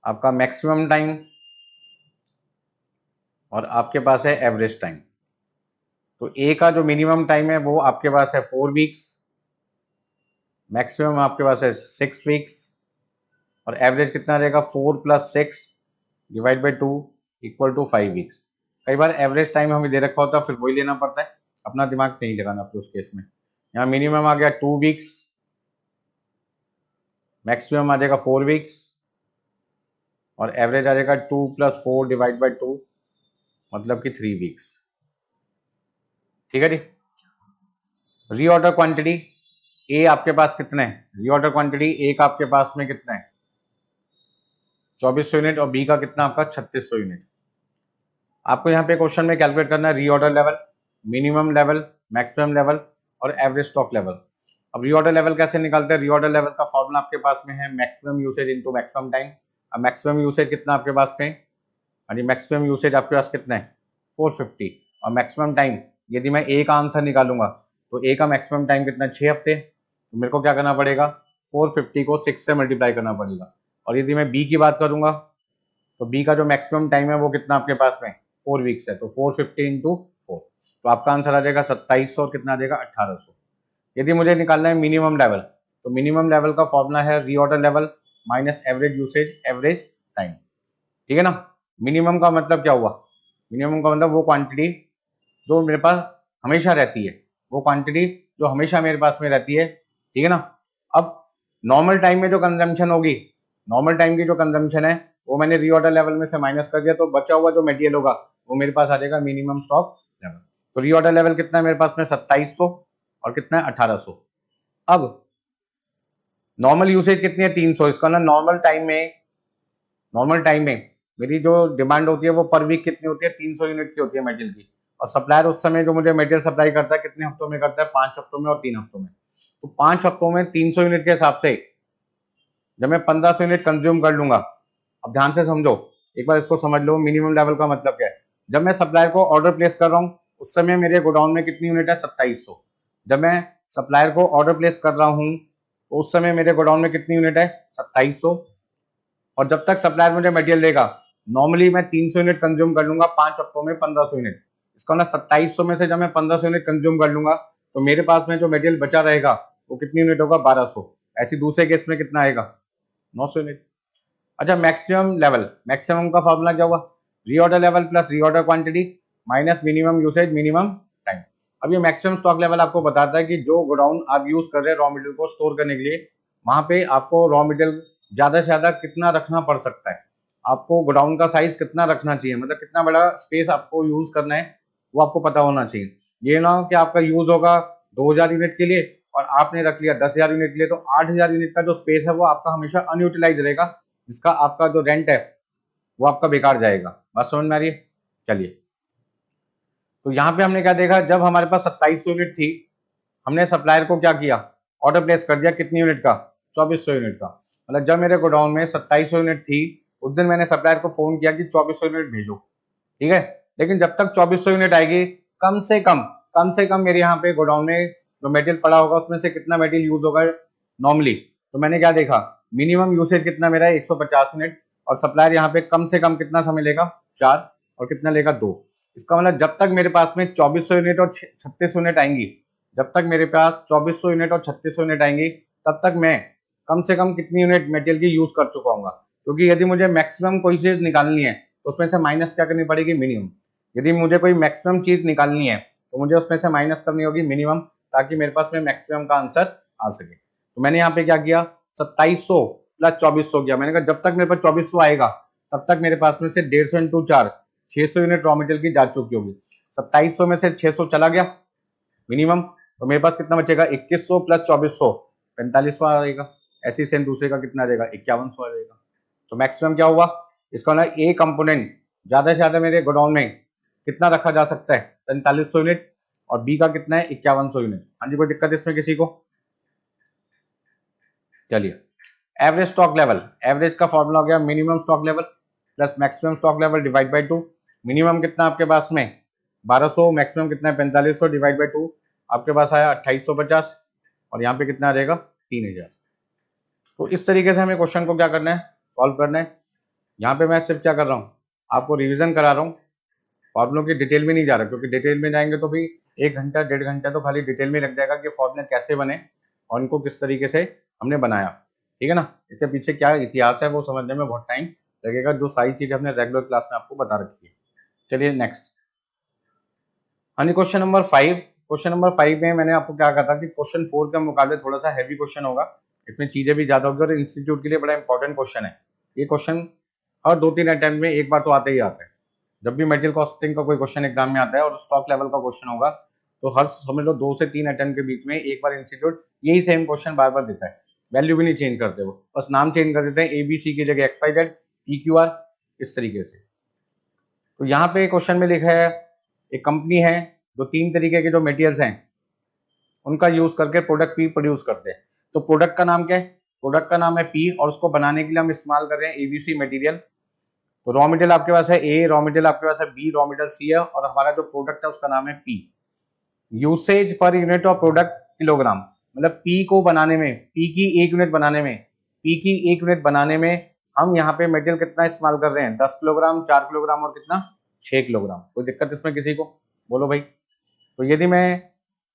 आपका मैक्सिमम टाइम और आपके पास है एवरेज टाइम। तो ए का जो मिनिमम टाइम है वो आपके पास है 4 वीक्स, मैक्सिमम आपके पास है 6 वीक्स और एवरेज कितना रहेगा 4 + 6 डिवाइड बाई 2 = 5 वीक्स। कई बार एवरेज टाइम हमें दे रखा होता है फिर वही लेना पड़ता है, अपना दिमाग नहीं लगाना फिर उस केस में। यहाँ मिनिमम आ गया 2 वीक्स, मैक्सिमम आ जाएगा 4 वीक्स और एवरेज आ जाएगा 2 + 4 डिवाइड बाई 2 मतलब कि 3 वीक्स। ठीक है जी। रीऑर्डर क्वांटिटी ए आपके पास कितना है, रीऑर्डर क्वांटिटी ए का आपके पास में कितना है 2400 यूनिट और बी का कितना आपका 3600 यूनिट। आपको यहाँ पे क्वेश्चन में कैलकुलेट करना है reorder level, minimum level, maximum level और एवरेज स्टॉक लेवल। अब रीऑर्डर लेवल कैसे निकालते हैं, रीऑर्डर लेवल का फॉर्मूला आपके पास में है maximum usage into maximum time. अब मैक्सिमम यूसेज कितना आपके पास में, हाँ जी मैक्सिमम यूसेज आपके पास कितना है 450 और मैक्सिमम टाइम यदि मैं ए का आंसर निकालूंगा तो ए का मैक्सिमम टाइम कितना 6 हफ्ते। तो मेरे को क्या करना पड़ेगा 450 को 6 से मल्टीप्लाई करना पड़ेगा। और यदि मैं बी की बात करूंगा तो बी का जो मैक्सिमम टाइम है वो कितना आपके पास में 4 वीक्स है, तो 450 × 4। तो आपका आंसर आ जाएगा 2700 और कितना आ जाएगा 1800। यदि मुझे निकालना है मिनिमम लेवल, तो मिनिमम लेवल का फॉर्मूला है reorder level minus average usage average time. ठीक है ना। मिनिमम का मतलब क्या हुआ? मिनिमम का मतलब वो क्वांटिटी जो मेरे पास हमेशा रहती है, वो क्वांटिटी जो हमेशा मेरे पास में रहती है। ठीक है ना। अब नॉर्मल टाइम में जो कंजम्पशन होगी, नॉर्मल टाइम की जो कंजम्पशन है वो मैंने रीऑर्डर लेवल में से माइनस कर दिया, तो बचा हुआ जो मटेरियल होगा वो मेरे पास आ जाएगा मिनिमम स्टॉक लेवल। तो रीऑर्डर लेवल कितना है मेरे पास में 2700 और कितना है 1800। अब नॉर्मल यूसेज कितनी है 300। इसका ना नॉर्मल टाइम में मेरी जो डिमांड होती है वो पर वीक कितनी होती है 300 यूनिट की होती है मटेरियल की। और सप्लायर उस समय जो मुझे मटेरियल सप्लाई करता है कितने हफ्तों में करता है? 5 हफ्तों में और 3 हफ्तों में। तो 5 हफ्तों में 300 यूनिट के हिसाब से जब मैं 1500 यूनिट कंज्यूम कर लूंगा, अब ध्यान से समझो, एक बार इसको समझ लो मिनिमम लेवल का मतलब क्या है। जब मैं सप्लायर को ऑर्डर प्लेस कर रहा हूँ उस समय मेरे गोडाउन में कितनी यूनिट है? 2700। जब मैं सप्लायर को ऑर्डर प्लेस कर रहा हूँ तो उस समय मेरे गोडाउन में कितनी यूनिट है? 2700। और जब तक सप्लायर मुझे मटेरियल देगा, नॉर्मली मैं 300 यूनिट कंज्यूम कर लूंगा 5 हफ्तों में 1500 यूनिट। इसका मतलब 2700 में से जब मैं 1500 यूनिट कंज्यूम कर लूंगा तो मेरे पास में जो मटेरियल बचा रहेगा वो कितनी यूनिट होगा? 1200। ऐसी दूसरे केस में कितना आएगा? 900 यूनिट। अच्छा, मैक्सिमम लेवल, मैक्सिमम का फॉर्मूला क्या हुआ? Reorder level plus reorder quantity minus minimum usage minimum time. अब ये मैक्सिमम स्टॉक लेवल आपको बताता है कि जो गोडाउन आप यूज कर रहे हैं रॉ मटेरियल को स्टोर करने के लिए, वहां पे आपको रॉ मटेरियल ज्यादा से ज्यादा कितना रखना पड़ सकता है, आपको गोडाउन का साइज कितना रखना चाहिए, मतलब कितना बड़ा स्पेस आपको यूज करना है वो आपको पता होना चाहिए। ये ना हो कि आपका यूज होगा 2000 यूनिट के लिए और आपने रख लिया 10,000 यूनिट के लिए, तो 8000 यूनिट का जो स्पेस है वो आपका हमेशा अनयूटिलाइज रहेगा, जिसका आपका जो रेंट है वो आपका बेकार जाएगा। बात समझ में आ रही है? चलिए, तो यहाँ पे हमने क्या देखा, जब हमारे पास 2700 यूनिट थी, हमने सप्लायर को क्या किया? ऑर्डर प्लेस कर दिया कितनी यूनिट का? 2400 यूनिट का। मतलब जब मेरे गोडाउन में 2700 यूनिट थी उस दिन मैंने सप्लायर को फोन किया कि 2400 यूनिट भेजो। ठीक है। लेकिन जब तक 2400 यूनिट आएगी, कम से कम मेरे यहाँ पे गोडाउन में जो मटेरियल पड़ा होगा उसमें से कितना मटेरियल यूज होगा नॉर्मली। तो मैंने क्या देखा, मिनिमम यूसेज कितना मेरा है? 150 यूनिट। और सप्लायर यहाँ पे कम से कम कितना समय लेगा? 4। और कितना लेगा? 2। इसका मतलब जब तक मेरे पास में 2400 यूनिट और 3600 यूनिट आएंगी, जब तक मेरे पास 2400 यूनिट और 3600 यूनिट आएंगी, तब तक मैं कम से कम कितनी यूनिट मटेरियल की यूज कर चुका हूँ। क्योंकि यदि मुझे मैक्सिमम कोई चीज निकालनी है तो उसमें से माइनस क्या करनी पड़ेगी? मिनिमम। यदि मुझे कोई मैक्सिमम चीज निकालनी है तो मुझे उसमें से माइनस करनी होगी मिनिमम, ताकि मेरे पास में मैक्सिमम का आंसर आ सके। तो मैंने यहाँ पे क्या किया, 2700 प्लस 2400 किया। मैंने कहा जब तक मेरे पास 2400 आएगा तब तक मेरे पास में से 150 इंटू 4 600 यूनिट रॉ मटेरियल की जा चुकी होगी। 2700 में से 600 चला गया मिनिमम, तो मेरे पास कितना बचेगा? 2100 प्लस 2400 4500 आएगा। ऐसी सेम दूसरे का कितना आ जाएगा? 5100 आ जाएगा। तो मैक्सिमम क्या हुआ? इसका मतलब ए कंपोनेंट ज्यादा से ज्यादा मेरे गोडाउन में कितना रखा जा सकता है? 4500 यूनिट। और बी का कितना है? 5100 यूनिट। हाँ जी, कोई दिक्कत है इसमें किसी को? चलिए, एवरेज स्टॉक लेवल, एवरेज का फॉर्मूला हो गया minimum stock level plus maximum stock level divide by 2। Minimum कितना आपके पास में? 1200। मैक्सिमम कितना है? 4500 डिवाइड बाई 2। आपके पास आया 2850। और यहाँ पे कितना आ जाएगा? 3000। तो इस तरीके से हमें क्वेश्चन को क्या करना है? सॉल्व करना है। यहाँ पे मैं सिर्फ क्या कर रहा हूँ, आपको रिवीजन करा रहा हूँ, फॉर्मुलों की डिटेल में नहीं जा रहा, क्योंकि डिटेल में जाएंगे तो भी 1 घंटा 1.5 घंटा तो खाली डिटेल में लग जाएगा कि फॉर्मूले कैसे बने और उनको किस तरीके से हमने बनाया। ठीक है ना। इसके पीछे क्या इतिहास है वो समझने में बहुत टाइम लगेगा, जो सारी चीज हमने रेगुलर क्लास में आपको बता रखी है। चलिए नेक्स्ट। हाँ जी, क्वेश्चन नंबर 5। क्वेश्चन नंबर 5 में मैंने आपको क्या कहा था कि क्वेश्चन 4 के मुकाबले थोड़ा सा हैवी क्वेश्चन होगा, इसमें चीजें भी ज्यादा होगी और इंस्टीट्यूट के लिए बड़ा इंपॉर्टेंट क्वेश्चन है। ये क्वेश्चन हर 2-3 अटेम्प्ट में एक बार तो आते ही आता है। जब भी मटेरियल कॉस्टिंग का कोई क्वेश्चन एग्जाम में आता है और स्टॉक लेवल का क्वेश्चन होगा, तो हर समझ लो 2 से 3 अटेम्प्ट के बीच में एक बार इंस्टीट्यूट यही सेम क्वेश्चन बार बार देता है। वैल्यू भी नहीं चेंज करते, वो बस नाम चेंज कर देते हैं, ABC की जगह XYZ, PQR, इस तरीके से। तो यहाँ पे क्वेश्चन में लिखा है एक कंपनी है जो 3 तरीके के जो मटेरियल्स हैं उनका यूज करके प्रोडक्ट P प्रोड्यूस करते हैं। तो प्रोडक्ट का नाम क्या है? प्रोडक्ट का नाम है P और उसको बनाने के लिए हम इस्तेमाल कर रहे हैं ABC मटेरियल। तो रॉ मटेरियल आपके पास है A, रॉ मटेरियल आपके पास है B, रॉ मटेरियल C है और हमारा जो प्रोडक्ट है उसका नाम है P। Usage per unit of product kilogram, मतलब P को बनाने में, P की 1 यूनिट बनाने में, P की 1 यूनिट बनाने में हम यहाँ पे मटेरियल कितना इस्तेमाल कर रहे हैं? 10 किलोग्राम, 4 किलोग्राम और कितना? 6 किलोग्राम। कोई दिक्कत इसमें किसी को? बोलो भाई। तो यदि मैं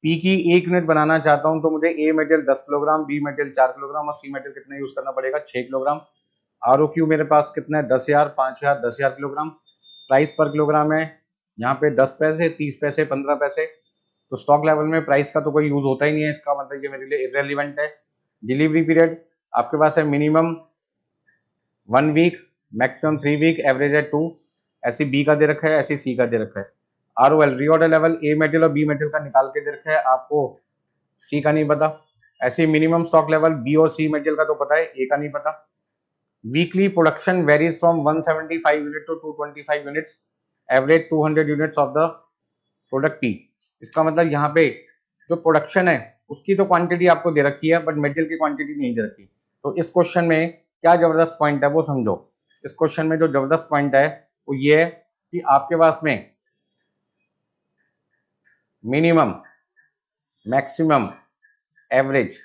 पी की 1 यूनिट बनाना चाहता हूं तो मुझे A material 10 kilogram, B material 4 kilogram और सी मटेरियल कितना यूज करना पड़ेगा 6 किलोग्राम। आर ओ क्यू मेरे पास कितना है 10,000, 5,000, 10,000 किलोग्राम। प्राइस पर किलोग्राम है यहाँ पे 10 पैसे, 30 पैसे, 15 पैसे। तो स्टॉक लेवल में प्राइस का तो कोई यूज होता ही नहीं है, इसका मतलब ये मेरे लिए इररेलेवेंट है। डिलीवरी पीरियड आपके पास है minimum 1 week, maximum 3 week, average है 2। ऐसी बी का दे रखा है, ऐसी सी का दे रखा है। R O L reorder level A material और बी मेटेरियल का निकाल के दे रखा है, आपको सी का नहीं पता। ऐसे मिनिमम स्टॉक लेवल बी और सी मेटेरियल का तो पता है, ए का नहीं पता। Weekly production varies from 175 unit to 225 units, average 200 units of the product P. इसका मतलब यहाँ पे जो प्रोडक्शन है उसकी तो क्वांटिटी आपको दे रखी है, बट मटेरियल की क्वांटिटी नहीं दे रखी। तो इस क्वेश्चन में क्या जबरदस्त पॉइंट है वो समझो। इस क्वेश्चन में जो जबरदस्त पॉइंट है वो ये है कि आपके पास में मिनिमम, मैक्सिमम, एवरेज,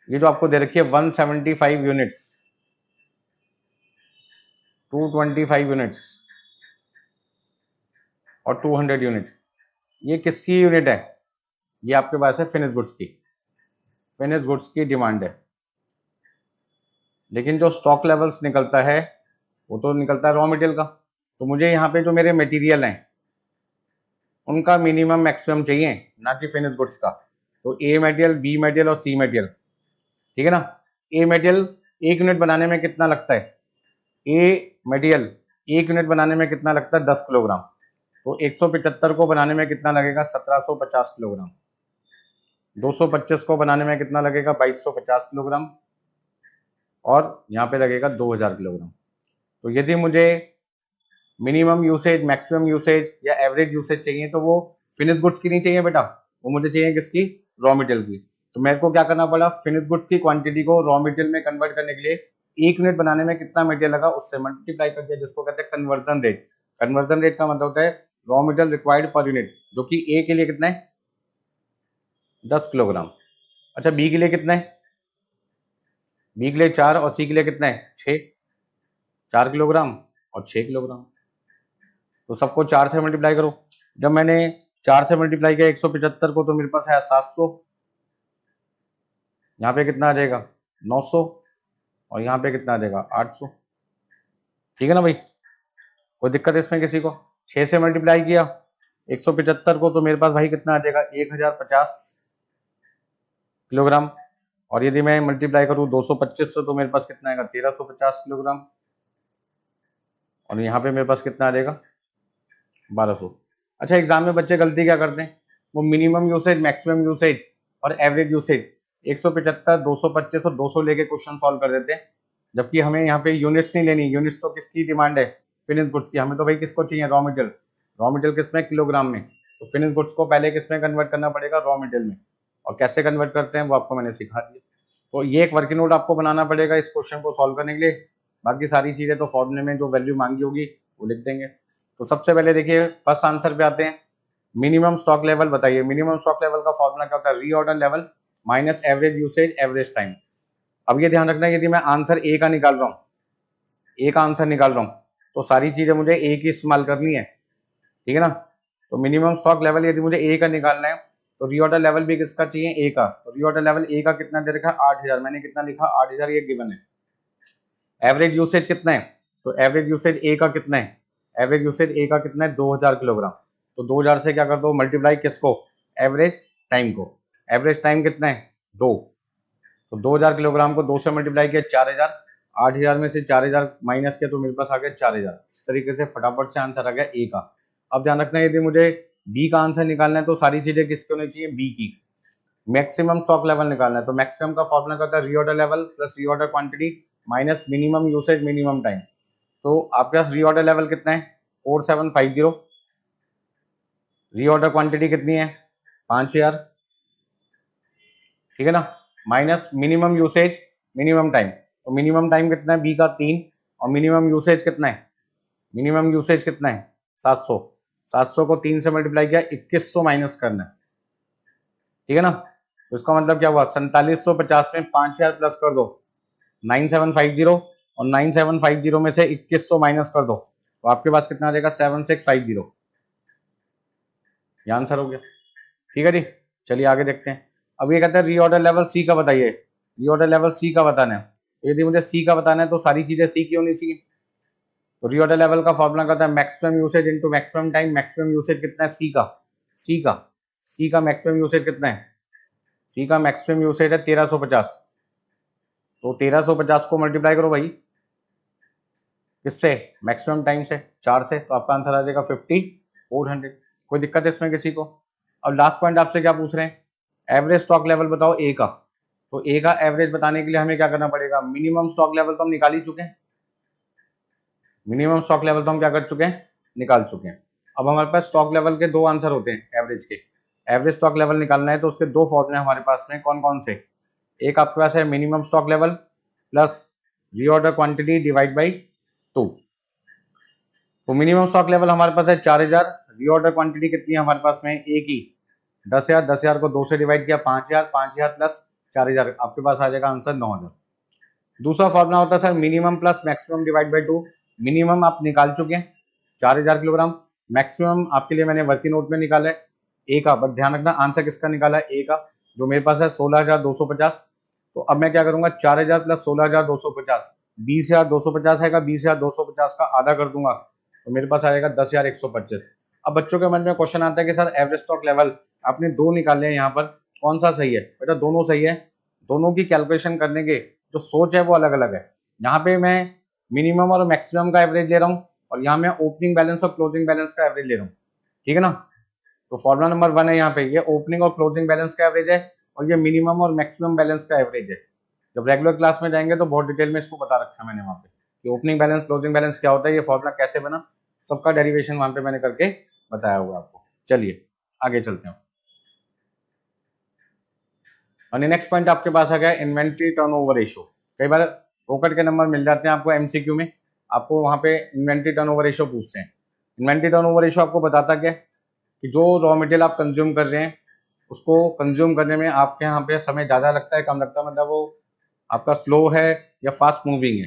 ये जो आपको दे रखी है 175 यूनिट्स, 225 यूनिट्स और 200 यूनिट, ये किसकी यूनिट है? ये आपके पास है फिनिश गुड्स की। फिनिश गुड्स की डिमांड है। लेकिन जो स्टॉक लेवल्स निकलता है वो तो निकलता है रॉ मटेरियल का। तो मुझे यहाँ पे जो मेरे मटेरियल हैं उनका मिनिमम मैक्सिमम चाहिए, ना कि फिनिश गुड्स का। तो ए मटेरियल, बी मटेरियल और सी मटेरियल, ठीक है ना। ए मटेरियल 1 यूनिट बनाने में कितना लगता है? ए मटेरियल 1 यूनिट बनाने में कितना लगता है? 10 किलोग्राम। तो 175 को बनाने में कितना लगेगा? 1750 किलोग्राम। 225 को बनाने में कितना लगेगा? 2250 किलोग्राम। और यहाँ पे लगेगा 2000 किलोग्राम। तो यदि मुझे मिनिमम यूसेज, मैक्सिमम यूसेज या एवरेज यूसेज चाहिए तो वो फिनिश गुड्स की नहीं चाहिए बेटा, वो मुझे चाहिए किसकी? रॉ मटेरियल की। तो मेरे को क्या करना पड़ा? फिनिश गुड्स की क्वांटिटी को रॉ मटेरियल में कन्वर्ट करने के लिए 1 यूनिट बनाने में कितना मटेरियल लगा उससे मल्टीप्लाई कर दिया, जिसको कहते हैं कन्वर्जन रेट। कन्वर्जन रेट का मतलब होता है raw material required per unit, जो कि ए के लिए कितना है? 10 किलोग्राम। अच्छा, बी के लिए कितना है? बी के लिए 4 और सी के लिए कितना है? 6। 4 किलोग्राम और 6 किलोग्राम। तो सबको 4 से मल्टीप्लाई करो। जब मैंने 4 से मल्टीप्लाई किया 175 को, तो मेरे पास है 700। यहाँ पे कितना आ जाएगा? 900। और यहाँ पे कितना आ जाएगा? 800। ठीक है ना भाई, कोई दिक्कत है इसमें किसी को? 6 से मल्टीप्लाई किया 175 को, तो मेरे पास भाई कितना आ जाएगा? 1050 किलोग्राम। और यदि मैं मल्टीप्लाई करूँ 225 से, तो मेरे पास कितना आएगा? 1350 किलोग्राम। और यहाँ पे मेरे पास कितना आ जाएगा? 1200। अच्छा, एग्जाम में बच्चे गलती क्या करते हैं? वो मिनिमम यूसेज, मैक्सिमम यूसेज और एवरेज यूसेज 175, 225 और 200 लेके क्वेश्चन सॉल्व कर देते हैं, जबकि हमें यहाँ पे यूनिट्स नहीं लेनी। यूनिट्स तो किसकी डिमांड है? फिनिश गुड्स की। हमें तो भाई किसको चाहिए? Raw material. रॉ मटेरियल किसमें? किलोग्राम में। तो फिनिश गुड्स को पहले किसमें कन्वर्ट करना पड़ेगा? रॉ मटेरियल में। और कैसे कन्वर्ट करते हैं वो आपको मैंने सिखा दिया। तो ये एक वर्किंग नोट आपको बनाना पड़ेगा इस क्वेश्चन को सॉल्व करने के लिए। बाकी सारी चीजें तो फॉर्मूले में जो वैल्यू मांगी होगी वो लिख देंगे। तो सबसे पहले देखिए, फर्स्ट आंसर पे आते हैं। मिनिमम स्टॉक लेवल बताइए। मिनिमम स्टॉक लेवल का फॉर्मूला क्या होता है? Reorder level minus average usage average time. अब ये ध्यान रखना है, यदि मैं आंसर ए का निकाल रहा हूँ, ए का आंसर निकाल रहा हूँ, तो सारी चीजें मुझे ए की इस्तेमाल करनी है, ठीक है ना। तो मिनिमम स्टॉक लेवल यदि मुझे ए का निकालना है, तो रीऑर्डर लेवल भी किसका चाहिए? ए का। तो रीऑर्डर लेवल ए का कितना दे रखा है? 8000। मैंने कितना लिखा? 8000, ये गिवन है। एवरेज यूसेज कितना है? तो एवरेज यूसेज ए का कितना है? एवरेज यूसेज ए का कितना है? 2000 किलोग्राम। तो 2000 से क्या कर दो? मल्टीप्लाई किसको? एवरेज टाइम को। एवरेज टाइम कितना है? 2। तो 2000 किलोग्राम को 2 से मल्टीप्लाई किया 4000। 8000 में से 4000 माइनस किया तो मेरे पास आ गया 4000। इस तरीके से फटाफट से आंसर आ गया ए का। अब ध्यान रखना, यदि मुझे बी का आंसर निकालना है तो सारी चीजें किसकी होनी चाहिए? बी की। मैक्सिमम स्टॉक लेवल निकालना है तो मैक्सिमम का फॉर्मूला क्या होता है? Reorder level plus reorder quantity minus minimum usage minimum time. तो आपके पास रीऑर्डर लेवल कितना है? 4750। रीऑर्डर क्वांटिटी कितनी है? 5000, ठीक है ना। Minus minimum usage minimum time. तो मिनिमम टाइम कितना है? बी का 3। और मिनिमम यूसेज कितना है? मिनिमम यूसेज कितना है? 700। 700 को 3 से मल्टीप्लाई किया 2100 माइनस करना है, ठीक है ना। तो इसका मतलब क्या हुआ? 4750 में 5000 प्लस कर दो 9750, और 9750 में से 2100 माइनस कर दो, तो आपके पास कितना आ जाएगा? 7650। ये आंसर हो गया। ठीक है जी, चलिए आगे देखते हैं। अब ये कहते हैं रीऑर्डर लेवल सी का बताइए, रीऑर्डर लेवल सी का बताना है। यदि मुझे सी का बताना है तो सारी चीजें सी की होनी चाहिए। तो रीऑर्डर लेवल का फॉर्मूला कहता है maximum usage into maximum time. Maximum usage कितना है सी का, सी का सी का मैक्सिमम यूसेज कितना है, सी का मैक्सिमम यूसेज है 1350। तो 1350 को मल्टीप्लाई करो भाई किससे, मैक्सिमम टाइम से, 4 से, तो आपका आंसर आ जाएगा 5400। कोई दिक्कत है इसमें किसी को? अब लास्ट पॉइंट आपसे क्या पूछ रहे हैं, एवरेज स्टॉक लेवल बताओ ए का। तो ए का एवरेज बताने के लिए हमें क्या करना पड़ेगा, मिनिमम स्टॉक लेवल तो हम निकाल ही चुके हैं, मिनिमम स्टॉक लेवल तो हम क्या कर चुके हैं, निकाल चुके हैं। अब हमारे पास स्टॉक लेवल के दो आंसर होते हैं एवरेज के। एवरेज स्टॉक लेवल निकालना है तो उसके दो फॉर्मूले हमारे पास में, कौन कौन से, एक आपके पास है minimum stock level plus reorder quantity divide by 2। तो मिनिमम स्टॉक लेवल हमारे पास है 4000, रीऑर्डर क्वांटिटी कितनी है हमारे पास में, एक ही 10,000, 10,000 को 2 से डिवाइड किया 5,000, 5,000 प्लस 4,000, आपके पास आ जाएगा आंसर 9,000। दूसरा फॉर्मूला होता है sir minimum plus maximum divide by 2। Minimum आप निकाल चुके हैं 4,000 किलोग्राम, मैक्सिमम आपके लिए मैंने वर्किंग नोट में निकाला है ए का, बट ध्यान रखना आंसर किसका निकाला है, ए का, जो मेरे पास है 16,250। तो अब मैं क्या करूंगा, 4,000 प्लस 16,250, 20,250 आएगा, 20,250 का आधा कर दूंगा तो मेरे पास आएगा 10,125। अब बच्चों के मन में क्वेश्चन आता है कि सर एवरेज स्टॉक लेवल आपने दो निकाले हैं, यहाँ पर कौन सा सही है, बेटा दोनों सही है। दोनों की कैलकुलेशन करने के जो सोच है वो अलग अलग है। यहाँ पे मैं मिनिमम और मैक्सिमम का एवरेज ले रहा हूँ और यहाँ मैं ओपनिंग बैलेंस और क्लोजिंग बैलेंस का एवरेज ले रहा हूँ, ठीक है ना। तो फॉर्मूला नंबर 1 है यहाँ पे, ये ओपनिंग और क्लोजिंग बैलेंस का एवरेज है और ये मिनिमम और मैक्सिमम बैलेंस का एवरेज है। जब रेगुलर क्लास में जाएंगे तो बहुत डिटेल में इसको बता रखा है मैंने वहाँ पे कि ओपनिंग बैलेंस क्लोजिंग बैलेंस क्या होता है, ये फॉर्मूला कैसे बना, सबका डेरिवेशन वहां पे मैंने करके बताया हुआ आपको। चलिए आगे चलते हैं। और नेक्स्ट पॉइंट आपके पास आ गया इन्वेंट्री टर्नओवर रेशियो। कई बार फोकट के नंबर मिल जाते हैं आपको एमसीक्यू में, आपको वहां पे इन्वेंट्री टर्नओवर रेशियो पूछते हैं। इन्वेंट्री टर्नओवर रेशियो आपको बताता क्या कि जो रॉ मटेरियल आप कंज्यूम कर रहे हैं उसको कंज्यूम करने में आपके यहाँ पे समय ज्यादा लगता है कम लगता है, मतलब वो आपका स्लो है या फास्ट मूविंग है,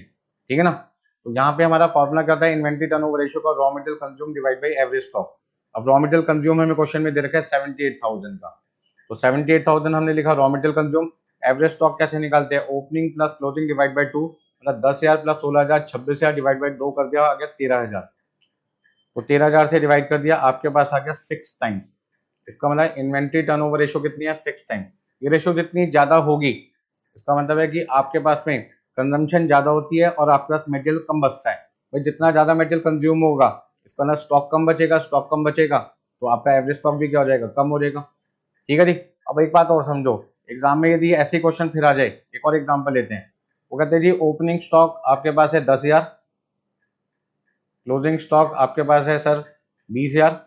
ठीक है ना। तो यहाँ पे हमारा फॉर्मूला क्या होता है, इन्वेंट्री टर्नओवर रेशियो का raw material consume divide by average stock. अब रॉ मटेरियल कंज्यूम हमें क्वेश्चन में दे रखा है 78,000 का, तो 78,000 हमने लिखा raw material consume. Average stock कैसे निकालते हैं, opening plus closing divide by 2, मतलब 10,000 प्लस 16,000, 26,000 डिवाइड बाई 2 कर दिया, आ गया 13,000। तो 13,000 से डिवाइड कर दिया, आपके पास आ गया 6 टाइम्स। इसका मतलब इन्वेंट्री टर्नओवर रेशियो कितनी है, 6 टाइम। ये रेशियो जितनी ज्यादा होगी इसका मतलब है कि आपके पास में कंजम्पशन ज्यादा होती है और आपके पास मटेरियल कम बचता है। भाई जितना ज्यादा मटेरियल कंज्यूम होगा इसका मतलब स्टॉक कम बचेगा, स्टॉक कम बचेगा तो आपका एवरेज स्टॉक भी क्या हो जाएगा, कम हो जाएगा, ठीक है जी। अब एक बात और समझो, एग्जाम में यदि ऐसे क्वेश्चन फिर आ जाए, एक और एग्जाम्पल लेते हैं। वो कहते हैं जी ओपनिंग स्टॉक आपके पास है 10,000, क्लोजिंग स्टॉक आपके पास है सर 20,000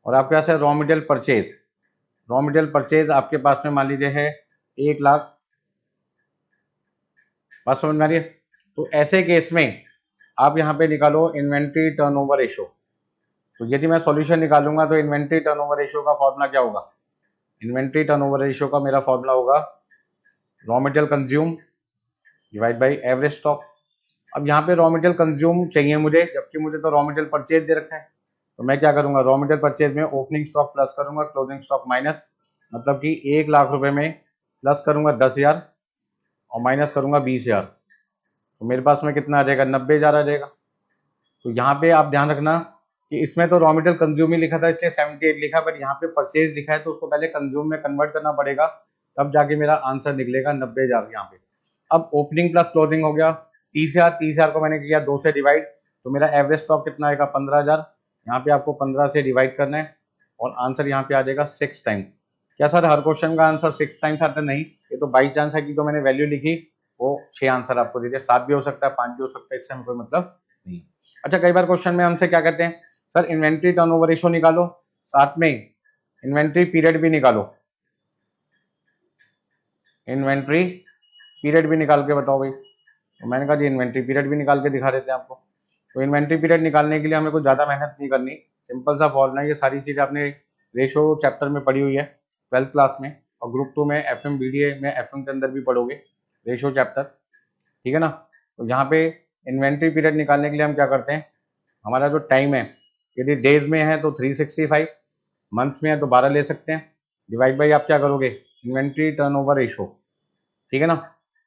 और आपके पास है raw material purchase. Raw material purchase आपके पास में मान लीजिए है 1,00,000। बात समझ में आ रही है? तो ऐसे केस में आप यहाँ पे निकालो इन्वेंट्री टर्नओवर रेशियो। तो यदि मैं सॉल्यूशन निकालूंगा तो इन्वेंट्री टर्नओवर रेशियो का फॉर्मूला क्या होगा, इन्वेंट्री टर्नओवर रेशियो का मेरा फॉर्मूला होगा raw material consume divide by average stock. अब यहाँ पे रॉ मटेरियल कंज्यूम चाहिए मुझे, जबकि मुझे तो रॉ मटेरियल परचेज दे रखा है। तो मैं क्या करूंगा, रॉ मटेरियल परचेज में ओपनिंग स्टॉक प्लस करूंगा, क्लोजिंग स्टॉक माइनस, मतलब कि 1,00,000 रुपए में प्लस करूंगा 10,000 और माइनस करूंगा 20,000, तो मेरे पास में कितना आ जाएगा, 90,000 आ जाएगा। तो यहाँ पे आप ध्यान रखना कि इसमें तो रॉ मटेरियल कंज्यूम ही लिखा था इसलिए 78 लिखा, बट यहाँ पे परचेज लिखा है तो उसको पहले कंज्यूम में कन्वर्ट करना पड़ेगा, तब जाके मेरा आंसर निकलेगा 90,000 यहाँ पे। अब ओपनिंग प्लस क्लोजिंग हो गया 30,000, 30,000 को मैंने किया 2 से डिवाइड, तो मेरा एवरेज स्टॉक कितना आएगा 15,000। यहाँ पे आपको 15 से डिवाइड करना है और आंसर यहाँ पे आ जाएगा 6 टाइम। क्या सर हर क्वेश्चन का आंसर 6 टाइम्स आता नहीं, ये तो बाई चांस है कि जो मैंने वैल्यू लिखी वो 6 आंसर आपको दे दिया, 7 भी हो सकता है, 5 भी हो सकता है, इससे हमें कोई मतलब नहीं। अच्छा कई बार क्वेश्चन में हमसे क्या कहते हैं, सर इन्वेंट्री टर्नओवर रेशियो निकालो, साथ में इन्वेंट्री पीरियड भी निकालो, इन्वेंट्री पीरियड भी निकाल के बताओ भाई। तो मैंने कहा जी इन्वेंट्री पीरियड भी निकाल के दिखा देते हैं आपको। तो इन्वेंट्री पीरियड निकालने के लिए हमें कुछ ज्यादा मेहनत नहीं करनी, सिंपल सा फॉर्मूला है, ये सारी चीजें आपने रेशियो चैप्टर में पढ़ी हुई है 12th क्लास में, और ग्रुप 2 में एफएम बीडीए में एफएम के अंदर भी पढ़ोगे रेशियो चैप्टर, ठीक है ना। तो यहाँ पे इन्वेंट्री पीरियड निकालने के लिए हम क्या करते हैं, हमारा जो टाइम है यदि डेज में है तो 365, मंथ में है तो 12 ले सकते हैं, डिवाइड बाई आप क्या करोगे, इन्वेंट्री टर्नओवर रेशो, ठीक है ना।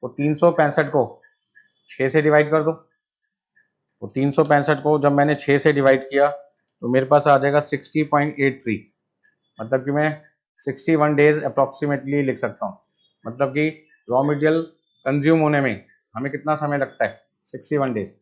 तो 365 को 6 से डिवाइड कर दो, तो 365 को जब मैंने 6 से डिवाइड किया तो मेरे पास आ जाएगा 60.83, मतलब कि मैं 61 डेज अप्रॉक्सीमेटली लिख सकता हूँ। मतलब कि रॉ मटेरियल कंज्यूम होने में हमें कितना समय लगता है, 61 डेज।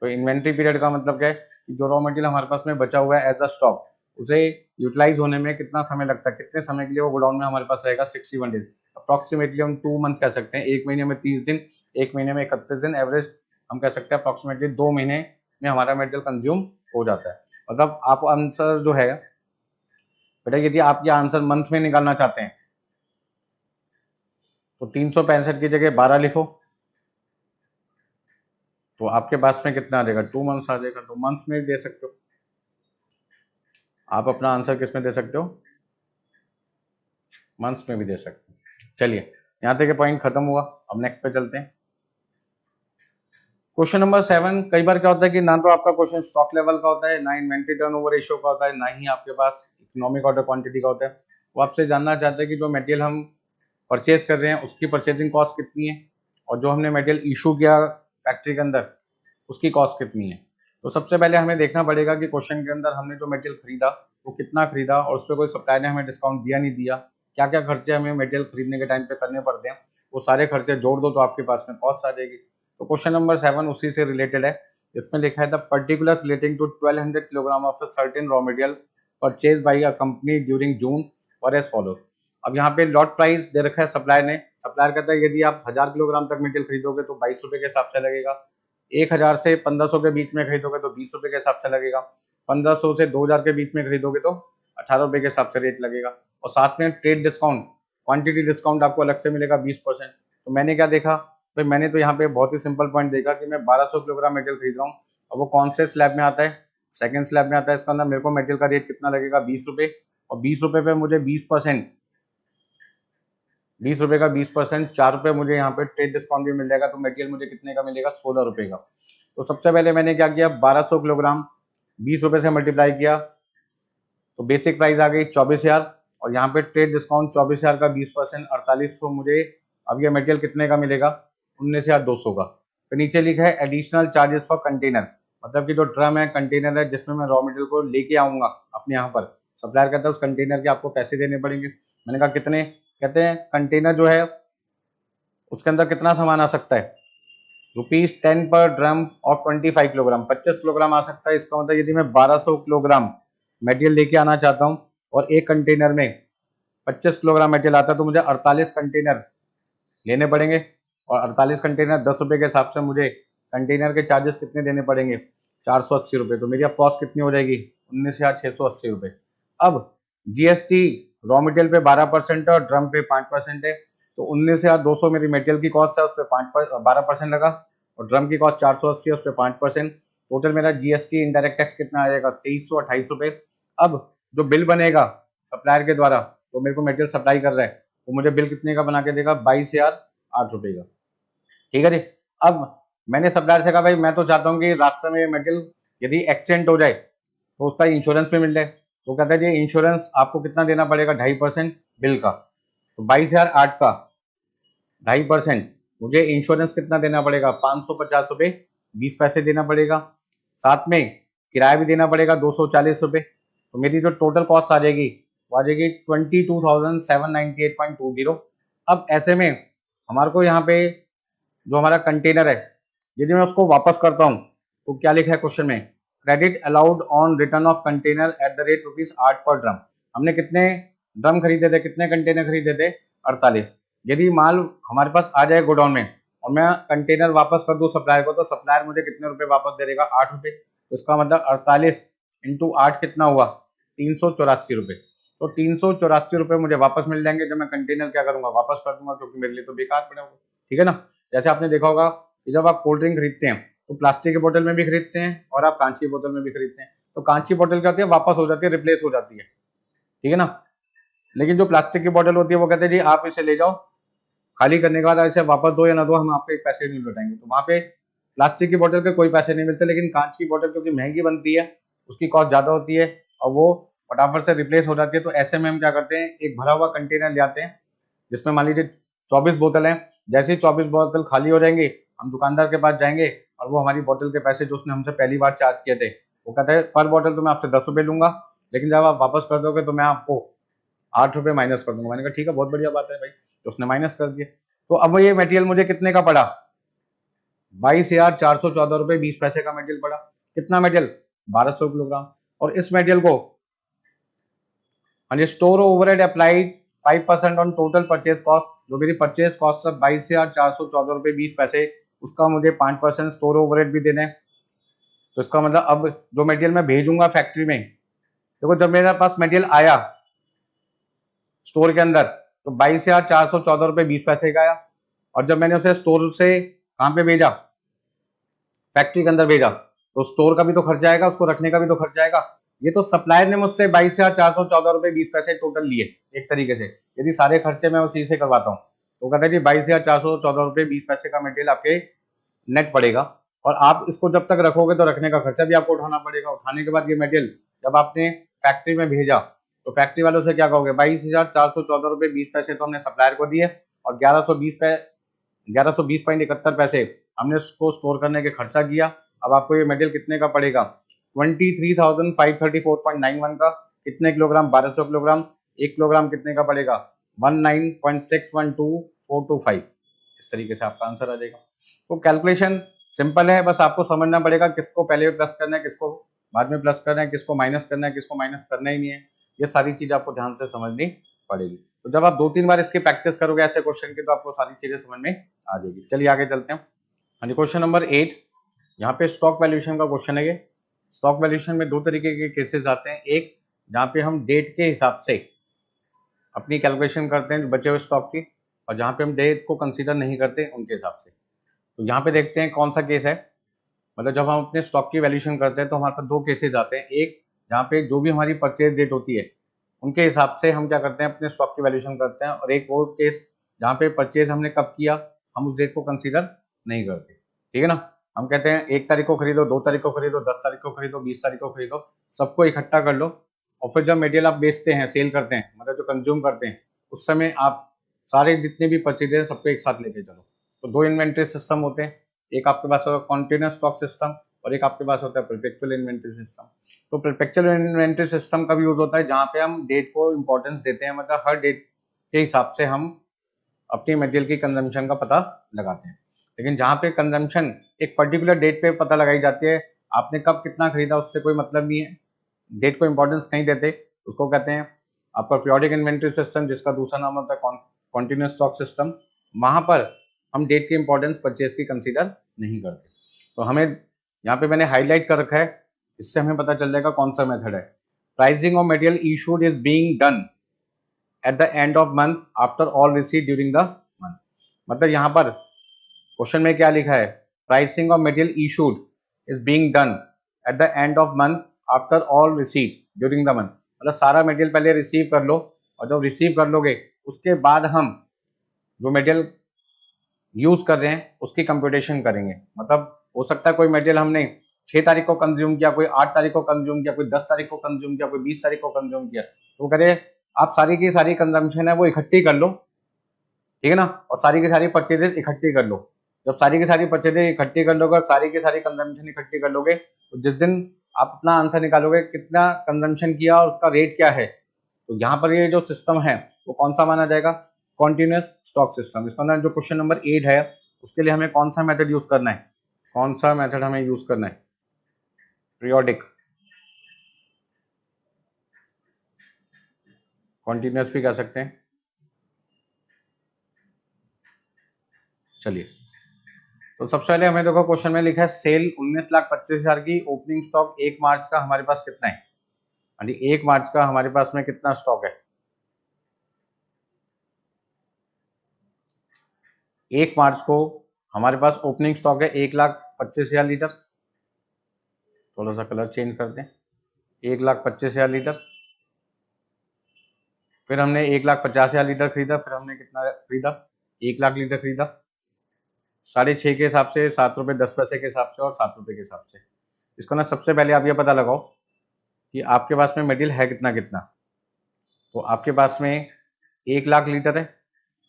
तो इन्वेंट्री पीरियड का मतलब क्या है कि जो रॉ मटेरियल हमारे पास में बचा हुआ है एज अ स्टॉक, उसे यूटिलाइज होने में कितना समय लगता है, कितने समय के लिए वो गोडाउन में हमारे पास रहेगा, 61 डेज। अप्रॉक्सीमेटली हम 2 मंथ कह सकते हैं, एक महीने में 30 दिन, एक महीने में 31 दिन, एवरेज हम कह सकते हैं अप्रॉक्सीमेटली 2 महीने में हमारा मटेरियल कंज्यूम हो जाता है। मतलब आप आंसर जो है बेटा, यदि आप ये आंसर मंथ में निकालना चाहते हैं तो 365 की जगह 12 लिखो, तो आपके पास में कितना आ जाएगा, 2 मंथ्स आ जाएगा। तो मंथ्स में दे सकते हो आप अपना आंसर, किस में दे सकते हो, मंथ्स में भी दे सकते हो। चलिए यहाँ तक के पॉइंट खत्म हुआ, अब नेक्स्ट पे चलते हैं। क्वेश्चन नंबर 7, कई बार क्या होता है कि ना तो आपका क्वेश्चन स्टॉक लेवल का होता है, ना इन्वेंट्री टर्नओवर रेशियो का होता है, ना ही आपके पास इकोनॉमिक ऑर्डर क्वांटिटी का होता है। वो आपसे जानना चाहते हैं कि जो मटेरियल हम परचेज कर रहे हैं उसकी परचेजिंग कॉस्ट कितनी है, और जो हमने मटेरियल इशू किया फैक्ट्री के अंदर उसकी कॉस्ट कितनी है। तो सबसे पहले हमें देखना पड़ेगा कि क्वेश्चन के अंदर हमने जो मटेरियल खरीदा वो कितना खरीदा, और उस पर कोई सप्लायर ने हमें डिस्काउंट दिया नहीं दिया, क्या क्या खर्चे हमें मटेरियल खरीदने के टाइम पे करने पड़ते हैं, वो सारे खर्चे जोड़ दो तो आपके पास में कॉस्ट आ जाएगी। तो क्वेश्चन नंबर 7 उसी से रिलेटेड है। इसमें लिखा है the particulars relating to 1200 kilogram of a certain raw material purchase by a company during June और एज फॉलो। अब यहाँ पे लॉट प्राइस दे रखा है सप्लायर ने, सप्लायर कहता है यदि आप 1000 किलोग्राम तक मटेरियल खरीदोगे तो 22 रुपए के हिसाब से लगेगा, 1000 से 1500 के बीच में खरीदोगे तो 20 रुपए के हिसाब से लगेगा, 1500 से 2000 के बीच में खरीदोगे तो 18 रुपए के हिसाब से रेट लगेगा, और साथ में ट्रेड डिस्काउंट, क्वांटिटी डिस्काउंट आपको अलग से मिलेगा 20%। तो मैंने क्या देखा भाई, मैंने तो यहाँ पे बहुत ही सिंपल पॉइंट देखा कि मैं 1200 किलोग्राम मटेरियल खरीद रहा हूँ, और वो कौन से स्लैब में आता है, सेकंड स्लैब में आता है। इसका मतलब मेरे को मटेरियल का रेट कितना लगेगा, 20 रुपए, और 20 रुपए पे मुझे 20%, 20 रुपए का 20%, 4 रुपए मुझे यहाँ पे ट्रेड डिस्काउंट भी मिल जाएगा, तो मटेरियल मुझे कितने का मिलेगा, 16 रुपए का। तो सबसे पहले मैंने क्या किया, 1200 किलोग्राम 20 रुपए से मल्टीप्लाई किया तो बेसिक प्राइस आ गई 24,000, और यहाँ पे ट्रेड डिस्काउंट 24,000 का 20%, 4800 मुझे अब ये मटेरियल कितने का मिलेगा, 19,200 का। फिर नीचे लिखा है एडिशनल चार्जेस फॉर कंटेनर, मतलब कि जो ड्रम है, कंटेनर है जिसमें मैं रॉ मटेरियल को लेके आऊंगा अपने यहाँ पर, सप्लायर कहता है उस कंटेनर के आपको पैसे देने पड़ेंगे। मैंने कहा कितने, कहते हैं कंटेनर जो है उसके अंदर कितना सामान आ सकता है, ₹10 पर ड्रम, और 25 किलोग्राम, 25 किलोग्राम आ सकता है। इसका मतलब यदि मैं 1200 किलोग्राम मटेरियल लेके आना चाहता हूँ और एक कंटेनर में 25 किलोग्राम मटेरियल आता है तो मुझे 48 कंटेनर लेने पड़ेंगे, और 48 कंटेनर 10 रुपए के हिसाब से मुझे कंटेनर के चार्जेस कितने देने पड़ेंगे, 480 रुपए। तो मेरी अब कॉस्ट कितनी हो जाएगी, 19,680 रुपए। अब जीएसटी रॉ मटेरियल पे 12% है और ड्रम पे 5% है, तो 19,200 मेरी मटेरियल की कॉस्ट है, उस पर 12% लगा, और ड्रम की कॉस्ट 480 है, उस पर 5%। टोटल मेरा जीएसटी इनडायरेक्ट टैक्स कितना आ जाएगा, 2328 रुपए। अब जो बिल बनेगा सप्लायर के द्वारा, तो मेरे को मटेरियल सप्लाई कर रहा है, तो मुझे बिल कितने का बना के देगा, 22,008 रुपए का। ठीक है जी। अब मैंने सप्लायर से कहा भाई मैं तो चाहता हूँ कि रास्ते में मटेरियल यदि एक्सीडेंट हो जाए तो उसका इंश्योरेंस भी मिल जाए। तो कहता है जी इंश्योरेंस आपको कितना देना पड़ेगा, 2.5% बिल का। तो 22,008 का 2.5%, मुझे इंश्योरेंस कितना देना पड़ेगा, 550 रुपए 20 पैसे देना पड़ेगा, साथ में किराया भी देना पड़ेगा 240 रुपए। तो मेरी जो टोटल कॉस्ट आ जाएगी वो आ जाएगी 22,798.20। अब ऐसे में हमारे को यहाँ पे जो हमारा कंटेनर है यदि मैं उसको वापस करता हूँ तो क्या लिखा है क्वेश्चन में, credit allowed on return of container at the rate ₹8 पर ड्रम। हमने कितने ड्रम खरीदे थे, कितने कंटेनर खरीदे थे, 48। यदि माल हमारे पास आ जाए गोडाउन में और मैं कंटेनर वापस कर दूं सप्लायर को, तो सप्लायर मुझे कितने रुपए वापस दे देगा, 8 रुपए। तो इसका मतलब 48 इंटू 8 कितना हुआ, 384 रुपए। तो 384 रुपए मुझे वापस मिल जाएंगे जब मैं कंटेनर क्या करूंगा, वापस कर दूंगा, क्योंकि मेरे लिए तो बेकार पड़ा होगा। ठीक है ना। जैसे आपने देखा होगा कि जब आप कोल्ड ड्रिंक खरीदते हैं तो प्लास्टिक की बोतल में भी खरीदते हैं और आप कांच की बोतल में भी खरीदते हैं। तो कांच की बोतल क्या होती है, वापस हो जाती है, रिप्लेस हो जाती है, ठीक है ना। लेकिन जो प्लास्टिक की बोतल होती है वो कहते हैं जी आप इसे ले जाओ, खाली करने के बाद इसे वापस दो या ना दो, हम आपके पैसे नहीं लौटाएंगे। तो वहां पे प्लास्टिक की बोतल के कोई पैसे नहीं मिलते, लेकिन कांच की बोतल क्योंकि महंगी बनती है उसकी कॉस्ट ज्यादा होती है, और वो फटाफट से रिप्लेस हो जाती है। तो ऐसे में हम क्या करते हैं, एक भरा हुआ कंटेनर ले आते हैं जिसमें मान लीजिए 24 बोतल है। जैसे ही 24 बोतल खाली हो जाएंगे, हम दुकानदार के पास जाएंगे और वो हमारी बोतल के पैसे जो उसने हमसे पहली बार चार्ज किए थे, वो कहता है पर बोतल तो मैं आपसे 10 रुपये लूंगा, लेकिन जब आप वापस कर दोगे तो मैं आपको 8 रुपये माइनस कर दूंगा। मैंने कहा ठीक है, बहुत बढ़िया बात है भाई। तो उसने माइनस कर दिया। तो अब ये मटेरियल मुझे कितने का पड़ा, 22,414 रुपये 20 पैसे का मटेरियल पड़ा। कितना मटेरियल, 1200 किलोग्राम। और इस मटेरियल को store overhead applied 5% on total purchase cost, जो मेरी परचेज कॉस्ट है 22,414 रुपये 20 पैसे, उसका मुझे 5% स्टोर ओवरहेड भी देना है। तो इसका मतलब अब जो मटेरियल मैं भेजूंगा फैक्ट्री में, देखो जब मेरे पास मटेरियल आया स्टोर के अंदर तो 22,414 रुपये 20 पैसे का आया, और जब मैंने उसे स्टोर से कहाँ पे भेजा, फैक्ट्री के अंदर भेजा, तो स्टोर का भी तो खर्चा आएगा, उसको रखने का भी तो खर्चा आएगा। ये तो सप्लायर ने मुझसे 22,414 रुपये 20 पैसे टोटल लिए एक तरीके से। यदि सारे खर्चे मैं उसी से करवाता हूँ तो कहता है जी 22,414 रुपये 20 पैसे का मटेरियल आपके नेट पड़ेगा, और आप इसको जब तक रखोगे तो रखने का खर्चा भी आपको उठाना पड़ेगा। उठाने के बाद ये मटेरियल जब आपने फैक्ट्री में भेजा तो फैक्ट्री वालों से क्या कहोगे, 22,414 रुपये 20 पैसे तो हमने सप्लायर को दिए, और 1120.71 पैसे हमने उसको स्टोर करने के खर्चा किया। अब आपको ये मटेरियल कितने का पड़ेगा, 23,534.91 का। कितने किलोग्राम, 1200 किलोग्राम। 1 किलोग्राम कितने का पड़ेगा, 19.612425। इस तरीके से आपका आंसर आ जाएगा। तो कैलकुलेशन सिंपल है, बस आपको समझना पड़ेगा किसको पहले प्लस करना है, किसको बाद में प्लस करना है, किसको माइनस करना है, किसको माइनस करना ही नहीं है। ये सारी चीज आपको ध्यान से समझनी पड़ेगी। तो जब आप 2-3 बार इसकी प्रैक्टिस करोगे ऐसे क्वेश्चन की, तो आपको सारी चीजें समझ में आ जाएगी। चलिए आगे चलते हैं। हाँ जी, क्वेश्चन नंबर 8, यहाँ पे स्टॉक वैल्यूएशन का क्वेश्चन है। ये स्टॉक वैल्यूएशन में 2 तरीके के केसेस आते हैं। एक जहाँ पे हम डेट के हिसाब से अपनी कैलकुलेशन करते हैं बचे हुए स्टॉक की, और जहाँ पे हम डेट को कंसीडर नहीं करते उनके हिसाब से। तो यहाँ पे देखते हैं कौन सा केस है। मतलब जब हम अपने स्टॉक की वैल्यूएशन करते हैं तो हमारे पास 2 केसेस आते हैं। एक जहाँ पे जो भी हमारी परचेज डेट होती है उनके हिसाब से हम क्या करते हैं, अपने स्टॉक की वैल्यूएशन करते हैं, और एक वो केस जहाँ पे परचेज हमने कब किया, हम उस डेट को कंसीडर नहीं करते। ठीक है ना, हम कहते हैं 1 तारीख को खरीदो, 2 तारीख को खरीदो, 10 तारीख को खरीदो, 20 तारीख को खरीदो, सबको इकट्ठा कर लो, और फिर जब मटेरियल आप बेचते हैं, सेल करते हैं, मतलब जो कंज्यूम करते हैं, उस समय आप सारे जितने भी परचेज हैं सबको एक साथ लेके चलो। तो 2 इन्वेंट्री सिस्टम होते हैं, एक आपके पास होगा कॉन्टिन्यूअस स्टॉक सिस्टम, और एक आपके पास होता है परपेचुअल इन्वेंट्री सिस्टम। तो परपेचुअल इन्वेंट्री सिस्टम का भी यूज होता है जहाँ पे हम डेट को इंपॉर्टेंस देते हैं, मतलब हर डेट के हिसाब से हम अपनी मटेरियल की कंजम्पशन का पता लगाते हैं। लेकिन जहाँ पे कंजम्पशन एक पर्टिकुलर डेट पे पता लगाई जाती है, आपने कब कितना खरीदा उससे कोई मतलब नहीं है, डेट को इंपॉर्टेंस नहीं देते, उसको कहते हैं आपका पीरियोडिक इन्वेंट्री सिस्टम, जिसका दूसरा नाम होता है कॉन्टिन्यूअस स्टॉक सिस्टम। वहां पर हम डेट की इंपॉर्टेंस परचेज की कंसीडर नहीं करते। तो हमें यहाँ पे मैंने हाईलाइट कर रखा है, इससे हमें पता चल जाएगा कौन सा मेथड है। Pricing of material issued is being done at the end of month after all receive during the month. मतलब यहाँ पर क्वेश्चन में क्या लिखा है, pricing of material issued is being done at the end of month after all receive during the month. मतलब सारा material पहले रिसीव कर लो, और जब रिसीव कर लोगे उसके बाद हम जो मटेरियल यूज कर रहे हैं उसकी कंप्यूटेशन करेंगे। मतलब हो सकता है कोई मटेरियल हमने 6 तारीख को कंज्यूम किया, कोई 8 तारीख को कंज्यूम किया, कोई 10 तारीख को कंज्यूम किया, कोई 20 तारीख को कंज्यूम किया। तो करे आप सारी की सारी कंजम्पशन है वो इकट्ठी कर लो, ठीक है ना, और सारी की सारी परचेजेस इकट्ठी कर लो। जब सारी की सारी परचेजेस इकट्ठी कर लोगे और सारी की सारी कंजम्पशन इकट्ठी कर लोगे, तो जिस दिन आप अपना आंसर निकालोगे कितना कंजम्पशन किया और उसका रेट क्या है, तो यहाँ पर ये जो सिस्टम है वो कौन सा माना जाएगा, कॉन्टिन्यूअस स्टॉक सिस्टम। इसका अंदर जो क्वेश्चन नंबर 8 है उसके लिए हमें कौन सा मेथड यूज करना है, कौन सा मेथड हमें यूज करना है, पीरियोडिक, कॉन्टिन्यूअस भी कह सकते हैं। चलिए, तो सबसे पहले हमें देखो क्वेश्चन में लिखा है सेल 19,25,000 की, ओपनिंग स्टॉक 1 मार्च का हमारे पास कितना है। हाँ जी, 1 मार्च का हमारे पास में कितना स्टॉक है, 1 मार्च को हमारे पास ओपनिंग स्टॉक है 1,25,000 लीटर। थोड़ा सा कलर चेंज कर दें, 1,25,000 लीटर। फिर हमने 1,50,000 लीटर खरीदा, फिर हमने कितना खरीदा, 1 लाख लीटर खरीदा, 6.5 के हिसाब से, 7 रुपये 10 पैसे के हिसाब से और 7 रुपये के हिसाब से। इसको ना सबसे पहले आप ये पता लगाओ कि आपके पास में मटेरियल है कितना कितना। तो आपके पास में 1 लाख लीटर है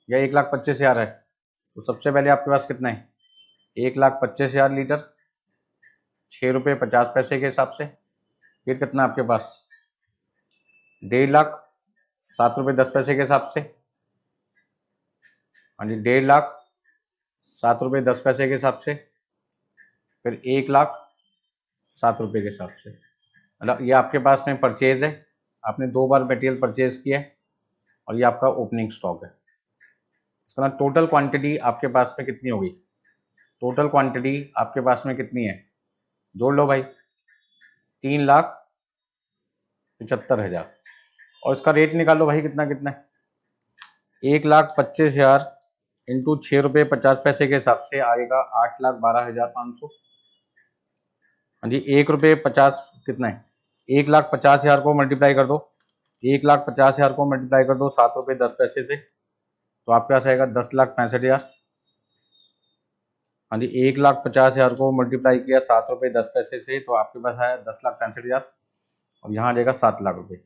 या 1,25,000 है। तो सबसे पहले आपके पास कितना है, 1,25,000 लीटर 6 रुपये 50 पैसे के हिसाब से। फिर कितना आपके पास 1.5 लाख 7 रुपये 10 पैसे के हिसाब से। हाँ जी, 1.5 लाख 7 रुपये 10 पैसे के हिसाब से। फिर 1,07 रुपये के हिसाब से। मतलब ये आपके पास में परचेज है, आपने 2 बार मटेरियल परचेज किया है और ये आपका ओपनिंग स्टॉक है। इसका टोटल क्वांटिटी आपके पास में कितनी होगी, टोटल क्वांटिटी आपके पास में कितनी है, जोड़ लो भाई, 3,75,000। और इसका रेट निकालो भाई कितना कितना है, 1,25,000 इंटू 6 रुपये 50 पैसे के हिसाब से आएगा 8,12,500। हाँ जी, 1 रुपये 50 कितना है, 1,50,000 को मल्टीप्लाई कर दो, 1,50,000 को मल्टीप्लाई कर दो 7 रुपये 10 पैसे से, तो आपके पास आएगा 10,65,000। हाँ जी, 1,50,000 को मल्टीप्लाई किया 7 रुपये 10 पैसे से, तो आपके पास आया 10,65,000 और यहाँ आ जाएगा 7 लाख रुपये।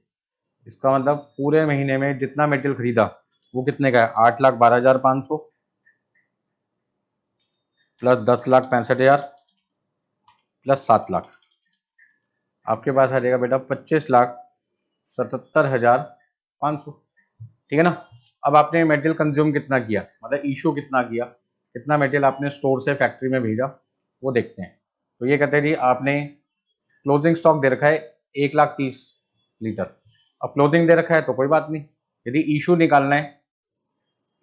इसका मतलब पूरे महीने में जितना मटेरियल खरीदा वो कितने का है, 8,12,500 प्लस 10,65,000 प्लस 7 लाख, आपके पास आ जाएगा बेटा 25,77,500। ठीक है ना। अब आपने मटेरियल कंज्यूम कितना किया, मतलब इशू कितना किया, कितना मटेरियल आपने स्टोर से फैक्ट्री में भेजा, वो देखते हैं। तो ये कहते हैं जी आपने क्लोजिंग स्टॉक दे रखा है 1,30,000 लीटर। अब क्लोजिंग दे रखा है तो कोई बात नहीं, यदि इशू निकालना है,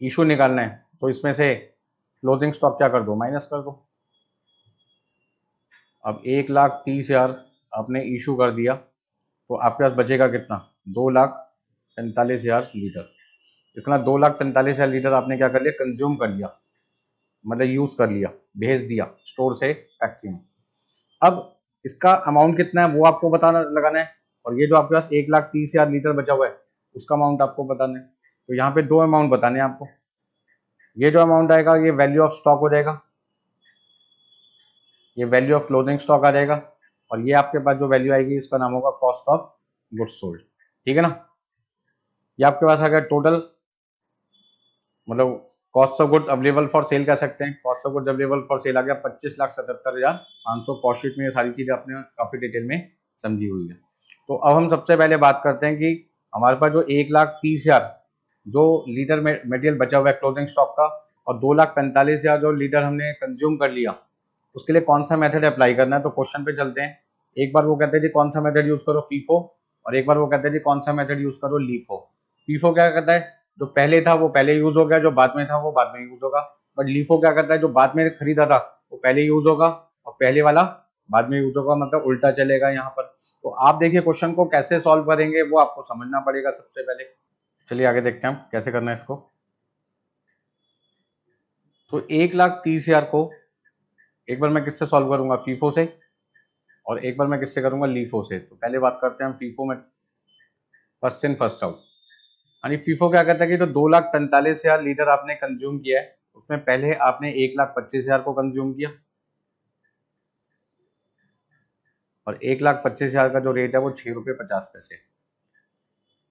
इशू निकालना है तो इसमें से क्लोजिंग स्टॉक क्या कर दो, माइनस कर दो। अब 1,30,000 आपने इशू कर दिया तो आपके पास बचेगा कितना, 2,45,000 लीटर। इतना 2,45,000 लीटर आपने क्या कर लिया, कंज्यूम कर लिया, मतलब यूज कर लिया, भेज दिया स्टोर से फैक्ट्री में। अब इसका अमाउंट कितना है वो आपको बताना लगाना है, और ये जो आपके पास 1,30,000 लीटर बचा हुआ है उसका अमाउंट आपको बताना है। तो यहाँ पे 2 अमाउंट बताने हैं आपको। ये जो अमाउंट आएगा ये वैल्यू ऑफ स्टॉक हो जाएगा, ये वैल्यू ऑफ क्लोजिंग स्टॉक आ जाएगा, और ये आपके पास जो वैल्यू आएगी इसका नाम होगा कॉस्ट ऑफ गुड्स सोल्ड। ठीक है ना। ये आपके पास आ गया टोटल, मतलब cost of goods available for sale कह सकते हैं। Cost of goods available for sale आ गया 25,77,500। कॉस्ट शीट में ये सारी चीजें आपने काफी डिटेल में समझी हुई है। तो अब हम सबसे पहले बात करते हैं कि हमारे पास जो 1,30,000 जो लीटर मटेरियल बचा हुआ है क्लोजिंग स्टॉक का, और 2,45,000 जो लीटर हमने कंज्यूम कर लिया, उसके लिए कौन सा मेथड अप्लाई करना है। तो क्वेश्चन पे चलते हैं। एक बार वो कहते हैं जी कौन सा मेथड यूज करो, फीफो, और एक बार वो कहते हैं जी कौन सा मेथड यूज करो, लीफो। फीफो क्या कहता है, जो पहले था वो पहले यूज हो गया, जो बाद में था वो बाद में यूज होगा। बट लीफो क्या करता है, जो बाद में खरीदा था वो पहले यूज होगा और पहले वाला बाद में यूज होगा, मतलब उल्टा चलेगा यहाँ पर। तो आप देखिए क्वेश्चन को कैसे सॉल्व करेंगे वो आपको समझना पड़ेगा सबसे पहले। चलिए आगे देखते हैं हम कैसे करना है इसको। तो 1,30,000 को एक बार मैं किससे सॉल्व करूंगा, फीफो से, और एक बार मैं किससे करूंगा, लीफो से। तो पहले बात करते हैं हम फीफो में, फर्स्ट इन फर्स्ट आउट। यानी फीफो क्या कहता है कि जो 2,45,000 लीटर आपने कंज्यूम किया है उसमें पहले आपने 1,25,000 को कंज्यूम किया, और 1,25,000 का जो रेट है वो 6 रुपये 50 पैसे।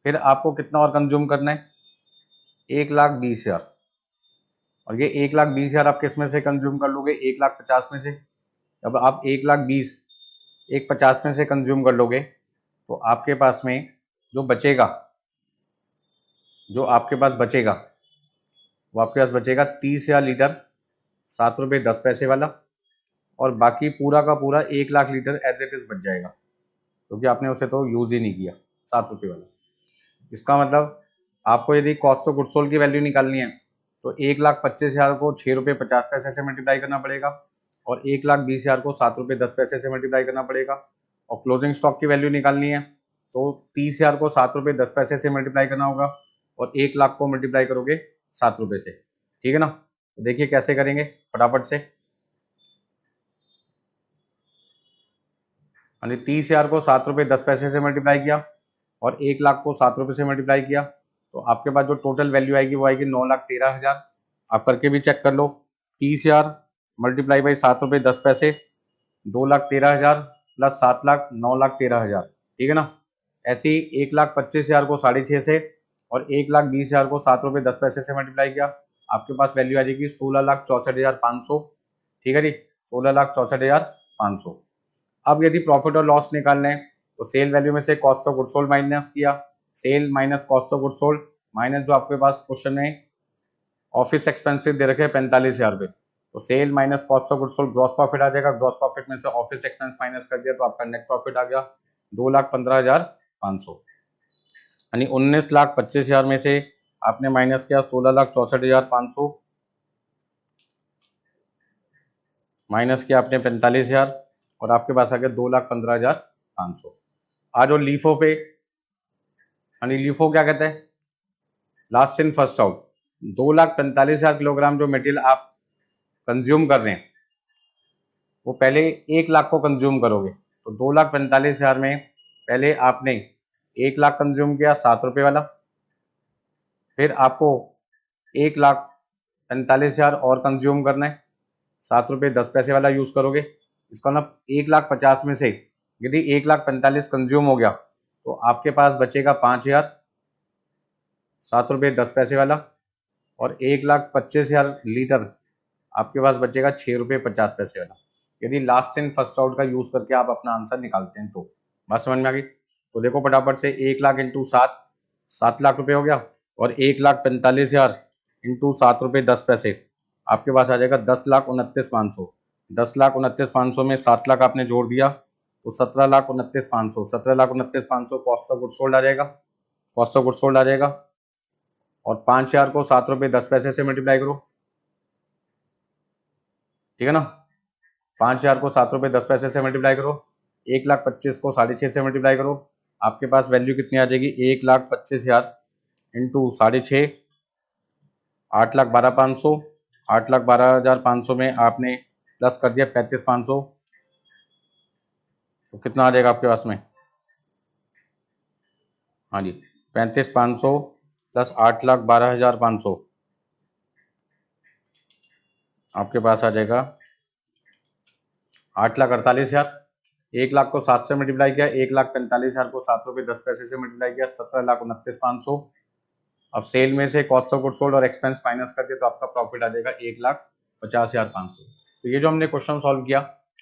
फिर आपको कितना और कंज्यूम करना है, 1,20,000, और ये 1,20,000 आप किस में से कंज्यूम कर लोगे, 1,50,000 में से। अब आप 1,20,000 1,50,000 में से कंज्यूम कर लोगे तो आपके पास में जो बचेगा, जो आपके पास बचेगा वो आपके पास बचेगा 30,000 लीटर 7 रुपये 10 पैसे वाला, और बाकी पूरा का पूरा 1,00,000 लीटर एज इट इज बच जाएगा, क्योंकि आपने उसे तो यूज ही नहीं किया 7 रुपये वाला। इसका मतलब आपको यदि कॉस्ट ऑफ गुड्स सोल्ड की वैल्यू निकालनी है तो 1,25,000 को 6 रुपये 50 पैसे से मल्टीप्लाई करना पड़ेगा, और 1,20,000 को 7 रुपये 10 पैसे से मल्टीप्लाई करना पड़ेगा। और क्लोजिंग स्टॉक की वैल्यू निकालनी है तो 30,000 को 7 रुपये 10 पैसे से मल्टीप्लाई करना होगा, और 1,00,000 को मल्टीप्लाई करोगे 7 रुपये से। ठीक है ना। तो देखिए कैसे करेंगे फटाफट से। यानी 30,000 को 7 रुपये 10 पैसे से मल्टीप्लाई किया और 1,00,000 को 7 रुपये से मल्टीप्लाई किया, तो आपके पास जो टोटल वैल्यू आएगी वो आएगी 9,13,000। आप करके भी चेक कर लो, 30,000 मल्टीप्लाई बाई 7 रुपये 10 पैसे, 2,13,000 प्लस 7 लाख 9,13,000। ठीक है ना। ऐसे ही 1,25,000 को 6.5 से और 1,20,000 को 7 रुपये 10 पैसे से मल्टीप्लाई किया, आपके पास वैल्यू आ जाएगी 16,64,500। ठीक है जी, 16,64,500। अब यदि प्रॉफिट और लॉस निकालना है तो सेल वैल्यू में से cost of good sold minus किया, sale minus cost of good sold minus जो आपके पास क्वेश्चन में ऑफिस एक्सपेंसेस दे रखे हैं 45,000 रुपये, तो sale minus cost of good sold gross profit आ जाएगा, ग्रॉस प्रॉफिट में से ऑफिस एक्सपेंस माइनस कर दिया तो आपका नेट प्रॉफिट आ गया 2,15,500। यानी 19,25,000 में से आपने माइनस किया 16,64,500, माइनस किया आपने 45,000 और आपके पास आ गया 2,15,500। आज और लीफो पे, यानी लीफो क्या कहते हैं, last in first out. 2,45,000 kilogram जो मटेरियल आप कंज्यूम कर रहे हैं वो पहले 1 लाख को कंज्यूम करोगे, तो 2,45,000 में पहले आपने 1 लाख कंज्यूम किया 7 रुपये वाला, फिर आपको 1,45,000 और कंज्यूम करना है, 7 रुपये 10 पैसे वाला यूज करोगे। इसका मतलब 1,50,000 में से यदि 1,45,000 कंज्यूम हो गया तो आपके पास बचेगा 5,000, 7 रुपये 10 पैसे वाला, और 1,25,000 लीटर आपके पास बचेगा 6 रुपये 50 पैसे वाला। यदि लास्ट इन फर्स्ट आउट का यूज करके आप अपना आंसर निकालते हैं तो बात समझ में आ गई। तो देखो फटाफट से 1 लाख इंटू 7 लाख रुपए हो गया, और 1,45,000 इंटू 7 रुपये 10 पैसे आपके पास आ जाएगा 10,29,500। 10,29,500 में 7 लाख आपने जोड़ दिया तो 17,29,500, 17,29,500 कॉस्ट ऑफ गुड सोल्ड आ जाएगा, कॉस्ट ऑफ गुड सोल्ड आ जाएगा। और 5,000 को 7 रुपये 10 पैसे से मल्टीप्लाई करो, ठीक है ना। 5,000 को 7 रुपये 10 पैसे से मल्टीप्लाई करो, 1,25,000 को 6.5 से मल्टीप्लाई करो, आपके पास वैल्यू कितनी आ जाएगी 1,25,000 इंटू 6.5, 8,12,500। 8,12,500 में आपने प्लस कर दिया 35,500, तो कितना आ जाएगा आपके पास में, हाँ जी 35,500 प्लस 8,12,500 आपके पास आ जाएगा 8,48,000। 1 लाख को 7 से मल्टीप्लाई किया, 1,45,000 को 7 रुपये 10 पैसे से मल्टीप्लाई किया, 17,29,500। अब सेल में से कॉस्ट ऑफ गुड सोल्ड और एक्सपेंस माइनस कर दिया तो आपका प्रॉफिट आ जाएगा 1,50,500। तो ये जो हमने क्वेश्चन सॉल्व किया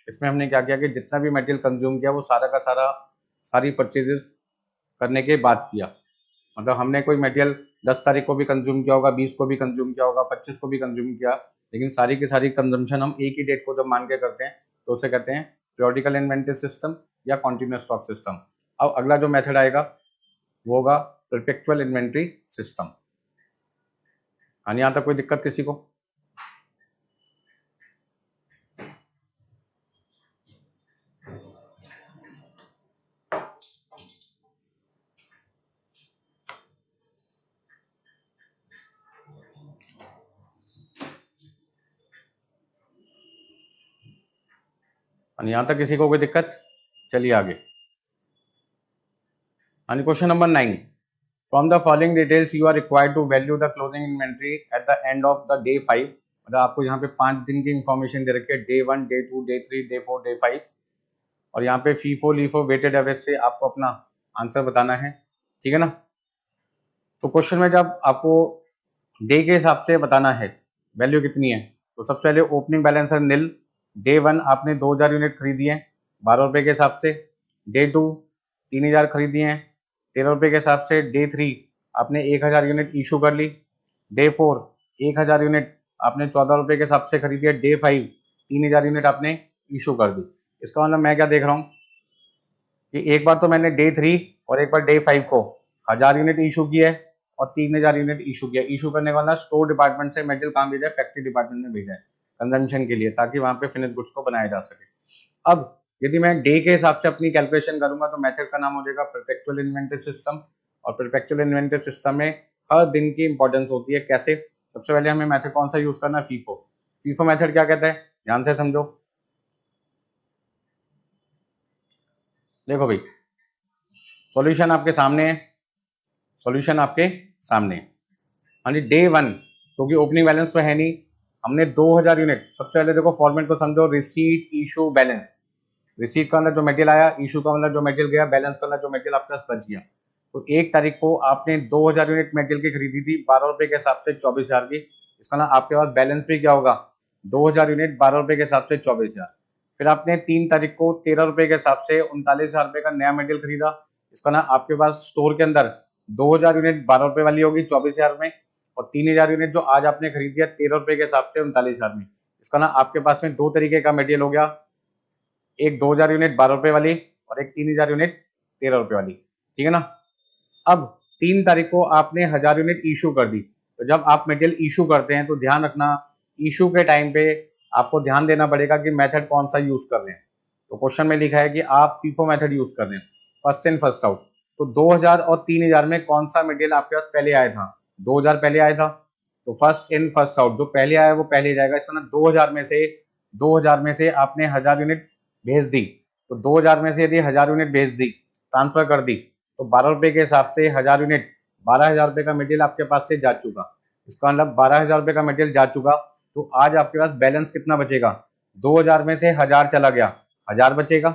इसमें हमने क्या किया कि जितना भी मटेरियल कंज्यूम किया वो सारा का सारा सारी परचेजेस करने के बाद किया। मतलब हमने कोई मटेरियल 10 तारीख को भी कंज्यूम किया होगा, 20 को भी कंज्यूम किया होगा, 25 को भी कंज्यूम किया, लेकिन सारी की सारी कंजम्पशन हम एक ही डेट को जब मान के करते हैं तो उसे कहते हैं पीरियोडिकल इन्वेंटरी सिस्टम या कॉन्टिन्यूअस स्टॉक सिस्टम। अब अगला जो मेथड आएगा वो होगा परपेचुअल इन्वेंटरी सिस्टम। हाँ, यहाँ तक कोई दिक्कत किसी को? यहाँ तक किसी को कोई दिक्कत? चलिए आगे। Question number 9, from the following details you are required to value the closing inventory at the end of the day 5। मतलब आपको यहाँ पे 5 दिन की इंफॉर्मेशन दे रखी है, day 1, day 2, day 3, day 4, day 5, और यहाँ पे फीफो लीफो वेटेड एवरेज से आपको अपना आंसर बताना है, ठीक है ना। तो क्वेश्चन में जब आपको डे के हिसाब से बताना है वैल्यू कितनी है, तो सबसे पहले ओपनिंग बैलेंस है निल। डे 1 आपने 2,000 यूनिट खरीदी है 12 रुपए के हिसाब से, डे 2 3,000 खरीदी है 13 रुपए के हिसाब से, डे 3 आपने 1,000 यूनिट इशू कर ली, डे 4 1,000 यूनिट आपने 14 रुपए के हिसाब से खरीदी है, डे 5 3,000 यूनिट आपने इशू कर दी। इसका मतलब मैं क्या देख रहा हूँ कि एक बार तो मैंने डे 3 और एक बार डे 5 को 1,000 यूनिट इशू किया है और 3,000 यूनिट इशू किया। इशू करने वाला स्टोर डिपार्टमेंट से मटेरियल कहाँ भेजा है, फैक्ट्री डिपार्टमेंट में भेजा है कंजम्पशन के लिए, ताकि वहां पे फिनिश गुड्स को बनाया जा सके। अब यदि मैं डे के हिसाब से अपनी कैलकुलेशन करूंगा तो मेथड का नाम हो जाएगा परपेचुअल इन्वेंटरी सिस्टम। और परपेचुअल इन्वेंटरी सिस्टम में हर दिन की इंपॉर्टेंस होती है। कैसे? सबसे पहले हमें मेथड कौन सा यूज करना है, फीफो। फीफो मेथड क्या कहता है, ध्यान से समझो। देखो भाई, सॉल्यूशन आपके सामने है, सॉल्यूशन आपके सामने है। हाँ जी, डे 1 क्योंकि ओपनिंग बैलेंस तो है नहीं, हमने 2,000 यूनिट, सबसे पहले देखो फॉर्मेट को समझो, रिसीट इशू बैलेंस। रिसीट का अंदर जो मटेरियल आया, इशू का अंदर जो मटेरियल गया, बैलेंस का अंदर जो मटेरियल आपके पास बच गया। तो 1 तारीख को आपने 2000 यूनिट मटेरियल की खरीदी थी 12 रुपए के हिसाब से 24,000 की। इसका ना आपके पास बैलेंस भी क्या होगा, 2000 यूनिट 12 रुपए के हिसाब से 24,000। फिर आपने 3 तारीख को 13 रुपए के हिसाब से 39,000 रुपए का नया मटेरियल खरीदा। इसका ना आपके पास स्टोर के अंदर 2000 यूनिट 12 रुपए वाली होगी 24,000 में, और 3000 यूनिट जो आज आपने खरीदी है 13 रुपए के हिसाब से 39,000 में। इसका ना आपके पास में 2 तरीके का मटेरियल हो गया, एक 2000 यूनिट 12 रुपए वाली और एक 3000 यूनिट 13 रुपए वाली, ठीक है ना। अब 3 तारीख को आपने 1000 यूनिट इशू कर दी। तो जब आप मटेरियल इशू करते हैं तो ध्यान रखना, इशू के टाइम पे आपको ध्यान देना पड़ेगा कि मेथड कौन सा यूज कर रहे हैं। तो क्वेश्चन में लिखा है कि आप फीफो मेथड यूज कर रहे हैं, फर्स्ट इन फर्स्ट आउट। तो 2000 और 3000 में कौन सा मटेरियल आपके पास पहले आया था, 2000 पहले आया था, तो फर्स्ट इन फर्स्ट आउट, जो पहले आया वो पहले जाएगा। इसका ना 2000 में से आपने 1000 यूनिट भेज दी, तो 2000 में से यदि 1000 यूनिट भेज दी, ट्रांसफर कर दी, तो 12 रुपए के हिसाब से 1000 यूनिट 12,000 रुपए का मटेरियल आपके पास से जा चुका। इसका मतलब 12,000 रुपए का मटेरियल जा चुका। तो आज आपके पास बैलेंस कितना बचेगा, 2000 में से 1000 चला गया, 1000 बचेगा,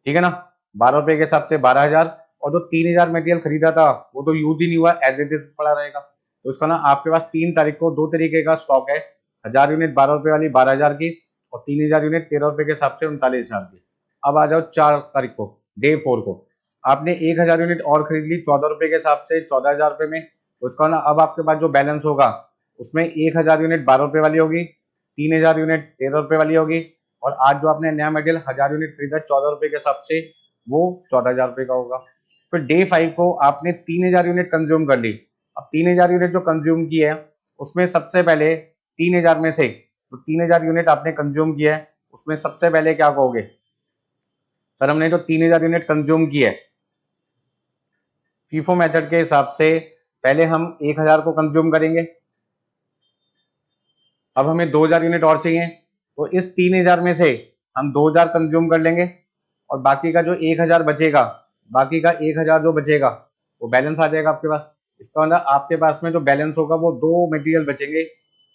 ठीक है ना। 12 रुपए के हिसाब से 12,000, और जो 3000 मटेरियल खरीदा था वो तो यूज ही नहीं हुआ, एज इट इज पड़ा रहेगा। तो इसका ना आपके पास 3 तारीख को 2 तरीके का स्टॉक है, 1000 यूनिट 12 रुपए वाली 12,000 की, और 3000 यूनिट 13 रुपए के हिसाब से 39,000 की। अब आ जाओ 4 तारीख को, डे 4 को, आपने 1000 यूनिट और खरीद ली 14 रुपए के हिसाब से 14,000 रुपए में। तो इसका ना अब आपके पास जो बैलेंस होगा उसमें 1000 यूनिट 12 रुपए वाली होगी, 3000 यूनिट 13 रुपए वाली होगी, और आज जो आपने नया मटेरियल 1000 यूनिट खरीदा 14 रुपए के हिसाब से वो 14,000 रुपए का होगा। फिर डे 5 को आपने 3000 यूनिट कंज्यूम कर ली। अब 3000 यूनिट जो कंज्यूम की है उसमें सबसे पहले 3000 में से, तो 3000 यूनिट आपने कंज्यूम किया है उसमें सबसे पहले क्या कहोगे, सर हमने जो 3000 यूनिट कंज्यूम की है फीफो मेथड के हिसाब से पहले हम 1000 को कंज्यूम करेंगे। अब हमें 2000 यूनिट और चाहिए, तो इस 3000 में से हम 2000 कंज्यूम कर लेंगे, और बाकी का जो 1000 बचेगा, बाकी का 1000 जो बचेगा वो बैलेंस आ जाएगा आपके पास। इसका मतलब आपके पास में जो बैलेंस होगा वो 2 मटेरियल बचेंगे।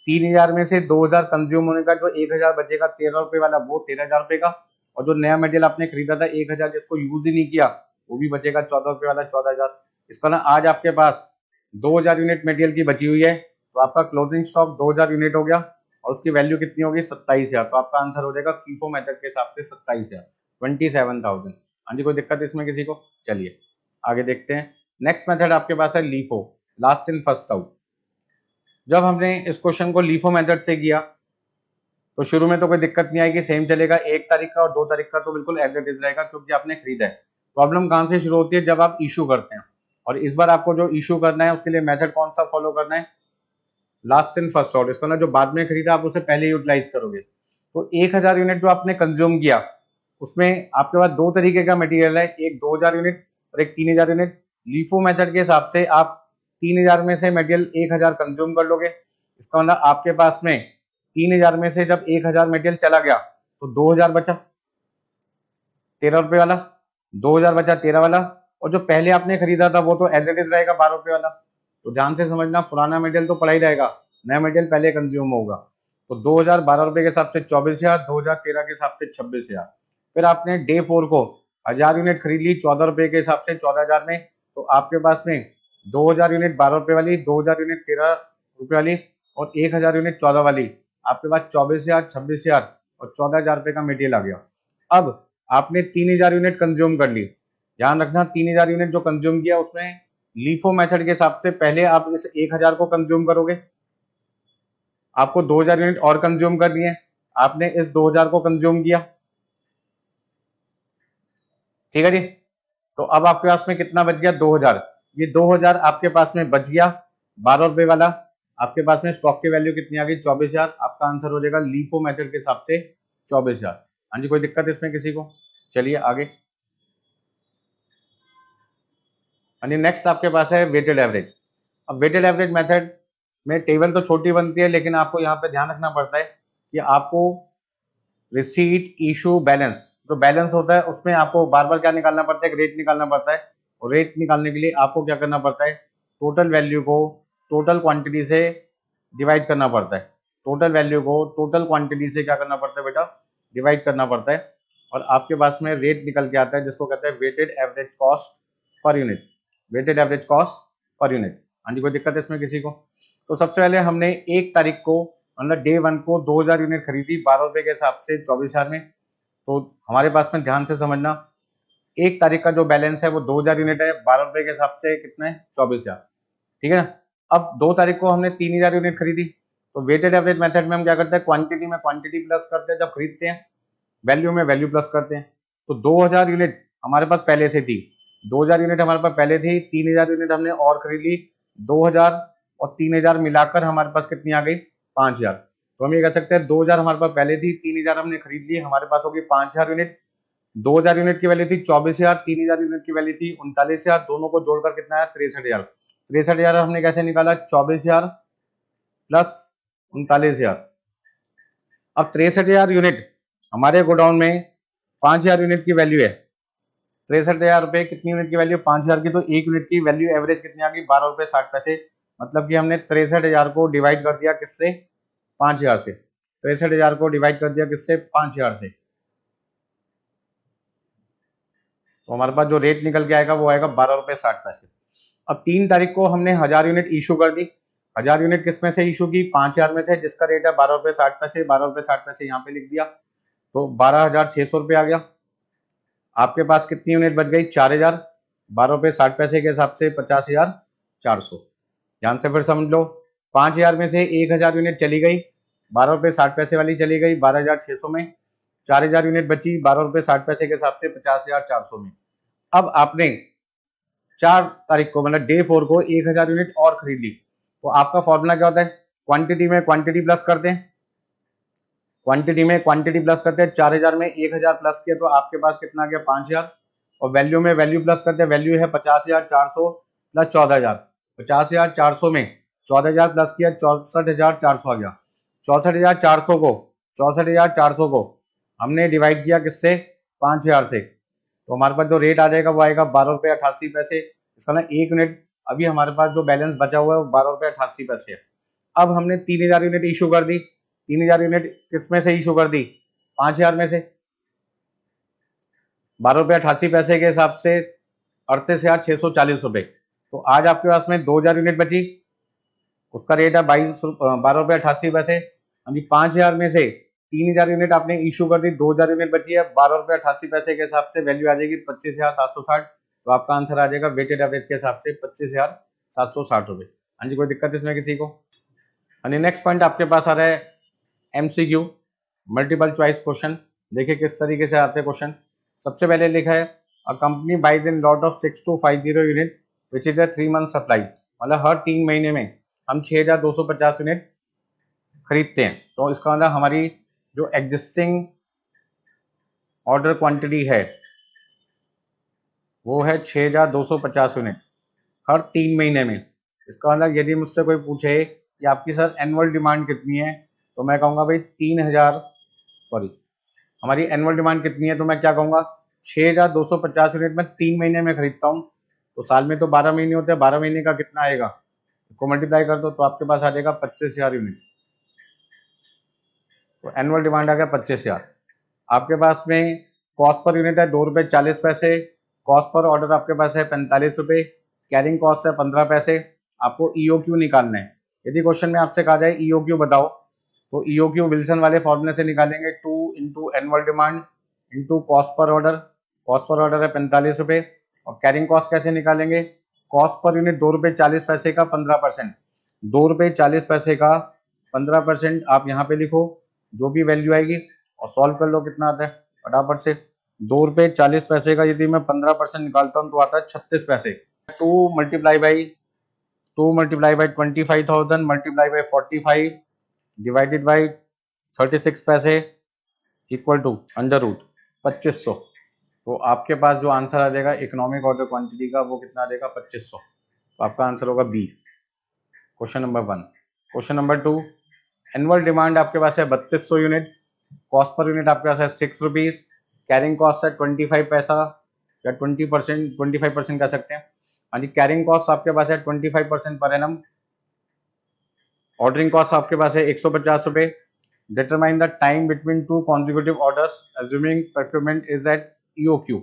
3000 में से 2000 कंज्यूम होने का जो 1000 बचेगा 13 रुपए वाला, वो 13,000 रुपए का, और जो नया मटेरियल आपने खरीदा था 1000 जिसको यूज ही नहीं किया वो भी बचेगा 14 रुपए वाला 14,000। इसका ना आज आपके पास 2000 यूनिट मटेरियल की बची हुई है, तो आपका क्लोजिंग स्टॉक 2000 यूनिट हो गया, और उसकी वैल्यू कितनी होगी 27,000। तो आपका आंसर हो जाएगा फीफो मेथड के हिसाब से 27,000, 27,000। हाँ जी, कोई दिक्कत इसमें किसी को? चलिए आगे देखते हैं। नेक्स्ट मेथड आपके पास है LIFO, last in first out. जब हमने इस क्वेश्चन को लीफो मेथड से किया तो शुरू में तो कोई दिक्कत नहीं आएगी, सेम चलेगा। 1 तारीख का और 2 तारीख का तो बिल्कुल एज इट इज रहेगा क्योंकि आपने खरीदा है। प्रॉब्लम कहां से शुरू होती है, जब आप इशू करते हैं, और इस बार आपको जो इशू करना है उसके लिए मेथड कौन सा फॉलो करना है, लास्ट इन फर्स्ट आउट। इसका ना जो बाद में खरीदा आप उसे पहले यूटिलाइज करोगे। तो 1000 यूनिट जो आपने कंज्यूम किया उसमें आपके पास 2 तरीके का मटेरियल है, एक 2000 यूनिट और एक 3000 यूनिट। लीफो मेथड के हिसाब से आप 3000 में से मटेरियल 1000 कंज्यूम कर लोगे। इसका मतलब आपके पास में 3000 में से जब 1000 मटेरियल चला गया तो 2000 बचा 13 रुपए वाला, 2000 बचा 13 वाला, और जो पहले आपने खरीदा था वो तो एज इट इज रहेगा 12 रुपए वाला। तो ध्यान से समझना, पुराना मटेरियल तो पड़ा ही रहेगा, नया मटेरियल पहले कंज्यूम होगा। तो 2000 12 रुपए के हिसाब से 24,000, 2013 के हिसाब से 26,000। फिर आपने डे 4 को 1000 यूनिट खरीद ली 14 रुपए के हिसाब से 14,000 में। तो आपके पास में 2000 यूनिट 12 रुपए वाली, 2000 यूनिट 13 रुपए वाली, और 1000 यूनिट 14 वाली, आपके पास 24,000, 26,000 और 14,000 रुपए का मटेरियल आ गया। अब आपने 3000 यूनिट कंज्यूम कर ली। ध्यान रखना 3000 यूनिट जो कंज्यूम किया उसमें लीफो मेथड के हिसाब से पहले आप इस 1000 को कंज्यूम करोगे, आपको 2000 यूनिट और कंज्यूम कर दिए, आपने इस 2000 को कंज्यूम किया, ठीक है जी। तो अब आपके पास में कितना बच गया 2000। ये 2000 आपके पास में बच गया 12 रुपए वाला, आपके पास में स्टॉक की वैल्यू कितनी आ गई 24,000। आपका आंसर हो जाएगा लीफो मेथड के हिसाब से 24,000। हाँ जी, कोई दिक्कत इसमें किसी को? चलिए आगे। हाँ जी, नेक्स्ट आपके पास है वेटेड एवरेज। अब वेटेड एवरेज मेथड में टेबल तो छोटी बनती है, लेकिन आपको यहाँ पे ध्यान रखना पड़ता है कि आपको रिसीट, इशू, बैलेंस, जो बैलेंस होता है उसमें आपको बार बार क्या निकालना पड़ता है, रेट निकालना पड़ता है। और रेट निकालने के लिए आपको क्या करना पड़ता है, टोटल वैल्यू को टोटल क्वांटिटी से डिवाइड करना पड़ता है। टोटल वैल्यू को टोटल क्वांटिटी से क्या करना पड़ता है बेटा, डिवाइड करना पड़ता है और आपके पास में रेट निकल के आता है जिसको कहते हैं weighted average cost per unit. Weighted average cost per unit. हाँ जी, कोई दिक्कत है इसमें किसी को? तो सबसे पहले हमने 1 तारीख को मतलब डे 1 को 2000 यूनिट खरीदी 12 रुपए के हिसाब से 24,000 में। तो हमारे पास में ध्यान से समझना, 1 तारीख का जो बैलेंस है वो 2000 यूनिट है, 12 रुपए के हिसाब से कितना है? 24,000। ठीक है ना? अब 2 तारीख को हमने 3000 यूनिट खरीदी। तो वेटेड एवरेज मेथड में हम क्या करते हैं? क्वांटिटी में क्वांटिटी प्लस करते हैं जब खरीदते हैं, वैल्यू में वैल्यू प्लस करते हैं। तो 2000 यूनिट हमारे पास पहले से थी, 2000 यूनिट हमारे पास पहले थी, 3000 यूनिट हमने और खरीद ली। 2000 और 3000 मिलाकर हमारे पास कितनी आ गई? 5000। तो हम ये कह सकते हैं 2000 हमारे पास पहले थी, 3000 हमने खरीद ली, हमारे पास होगी 5000 यूनिट। 2000 यूनिट की वैल्यू थी 24,000, 3000 यूनिट की वैल्यू थी 39,000, दोनों को जोड़कर कितना आया? 63,000। 63,000 हमने कैसे निकाला? 24,000 प्लस 39,000। अब 63,000 यूनिट हमारे गोडाउन में 5000 यूनिट की वैल्यू है। 63,000 रुपए कितनी यूनिट की वैल्यू? 5000 की। तो एक यूनिट की वैल्यू एवरेज कितनी आ गई? 12 रुपए 60 पैसे। मतलब कि हमने 63,000 को डिवाइड कर दिया किससे? 5000 से। 63,000 को डिवाइड कर दिया किससे? 5000 से। तो हमारे पास जो रेट निकल के आएगा वो आएगा 12 रुपए 60 पैसे। अब 3 तारीख को हमने 1000 यूनिट इशू कर दी। 1000 यूनिट किस में से इशू की? 5000 में से, जिसका रेट है 12 रुपए 60 पैसे। 12 रुपए 60 पैसे यहाँ पे लिख दिया, तो 12,600 रुपये आ गया। आपके पास कितनी यूनिट बच गई? 4000। 12 रुपए 60 पैसे के हिसाब से 50,400। ध्यान से फिर समझ लो, 5000 में से 1000 यूनिट चली गई, 12 रुपए 60 पैसे वाली चली गई 12,600 में। 4000 यूनिट बची 12 रुपए 60 पैसे के हिसाब से 50,400 में। अब आपने 4 तारीख को मतलब डे 4 को 1000 यूनिट और खरीद ली। तो आपका फॉर्मूला क्या होता है? क्वांटिटी में क्वांटिटी प्लस करते हैं, क्वांटिटी में क्वांटिटी प्लस करते हैं। 4000 में 1000 प्लस किया तो आपके पास कितना आ गया? 5000। और वैल्यू में वैल्यू प्लस करते हैं, वैल्यू है 50,400 प्लस 14,000। 50,400 में 14,000 प्लस किया 64,400 आ गया। 64,400 को हमने डिवाइड किया किससे? 5000 से। तो हमारे पास जो रेट आ जाएगा वो आएगा 12 रुपए 88 पैसे। इसका ना एक यूनिट अभी हमारे पास जो बैलेंस बचा हुआ है वो 12 रुपए 88 पैसे है। अब हमने 3000 यूनिट इशू कर दी। 3000 यूनिट किस में से इशू कर दी? 5000 में से। 12 रुपए 88 पैसे के हिसाब से 38,640 रुपए। तो आज आपके पास में 2000 यूनिट बची, उसका रेट है 12 रुपए 88 पैसे। हाँ जी, 5000 में से 3000 यूनिट आपने इशू कर दी, 2000 यूनिट बची है, 12 रुपए 88 पैसे के हिसाब से वैल्यू आ जाएगी 25,760। तो आपका आंसर आ जाएगा वेटेड एवरेज के हिसाब से 25,760 रुपए। हाँ जी, कोई दिक्कत इसमें किसी को? हाँ जी, नेक्स्ट पॉइंट आपके पास आ रहा है एमसीक्यू, मल्टीपल चॉइस क्वेश्चन। देखिए किस तरीके से आते हैं क्वेश्चन। सबसे पहले लिखा है a company buys in lot of 6250 unit which is a 3 month supply. मतलब हर 3 महीने में हम 6250 यूनिट खरीदते हैं। तो इसका मतलब हमारी जो एग्जिस्टिंग ऑर्डर क्वांटिटी है वो है 6250 यूनिट हर 3 महीने में। इसका मतलब यदि मुझसे कोई पूछे कि आपकी सर एनुअल डिमांड कितनी है, तो मैं कहूँगा भाई 3000 हमारी एनुअल डिमांड कितनी है, तो मैं क्या कहूँगा 6250 यूनिट में 3 महीने में खरीदता हूँ। तो साल में तो 12 महीने होते हैं, 12 महीने का कितना आएगा को मल्टीप्लाई कर दो तो आपके पास आ जाएगा 25,000 यूनिट। तो एनुअल डिमांड आ गया 25,000। आपके पास में कॉस्ट पर यूनिट है 2 रुपये 40 पैसे। कॉस्ट पर ऑर्डर आपके पास है 45 रुपये। कैरिंग कॉस्ट है 15 पैसे। आपको ईओक्यू निकालना है। यदि क्वेश्चन में आपसे कहा जाए ईओक्यू बताओ, तो ईओक्यू विल्सन वाले फॉर्मूले से निकालेंगे 2 into annual demand into cost per order. Cost per order है 45 रुपये। और कैरिंग कॉस्ट कैसे निकालेंगे? कॉस्ट पर यूनिट 2 रुपये 40 पैसे का 15%। 2 रुपये 40 पैसे का 15% आप यहाँ पे लिखो, जो भी वैल्यू आएगी और सॉल्व कर लो कितना आता है फटाफट से। 2 रुपये 40 पैसे का यदि मैं 15% निकालता हूँ तो आता है 36 पैसे। 2 multiply by 25,000 multiply by 45 divided by 36 पैसे इक्वल टू अंडर रूट 2500। तो आपके पास जो आंसर आ जाएगा इकोनॉमिक ऑर्डर क्वांटिटी का वो कितना आ जाएगा 2500। तो आपका आंसर होगा B, question number 1। Question number 2, annual demand आपके पास है 3200 यूनिट। कॉस्ट पर यूनिट आपके पास है 6 रुपीज। कैरिंग कॉस्ट है 25 पैसा या 25% कह सकते हैं। हाँ जी, कैरिंग कॉस्ट आपके पास है 25% पर एनम। ऑर्डरिंग कॉस्ट आपके पास है 150 रुपये। Determine the time between two consecutive orders assuming procurement is at EOQ।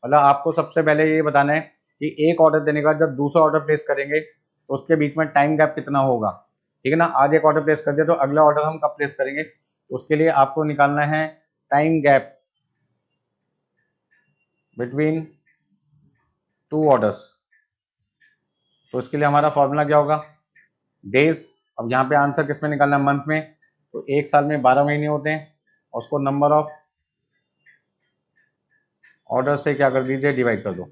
मतलब आपको सबसे पहले ये बताना है कि एक ऑर्डर देने के बाद जब दूसरा ऑर्डर प्लेस करेंगे तो उसके बीच में टाइम गैप कितना होगा। ठीक है ना, आज एक ऑर्डर प्लेस कर दिया तो अगला ऑर्डर हम कब प्लेस करेंगे, तो उसके लिए आपको निकालना है time gap between two orders. तो इसके लिए हमारा फॉर्मूला क्या होगा, डेज। अब यहाँ पे आंसर किस में निकालना है, मंथ में। तो एक साल में 12 महीने होते हैं और उसको नंबर ऑफ ऑर्डर से क्या कर दीजिए, डिवाइड कर दो।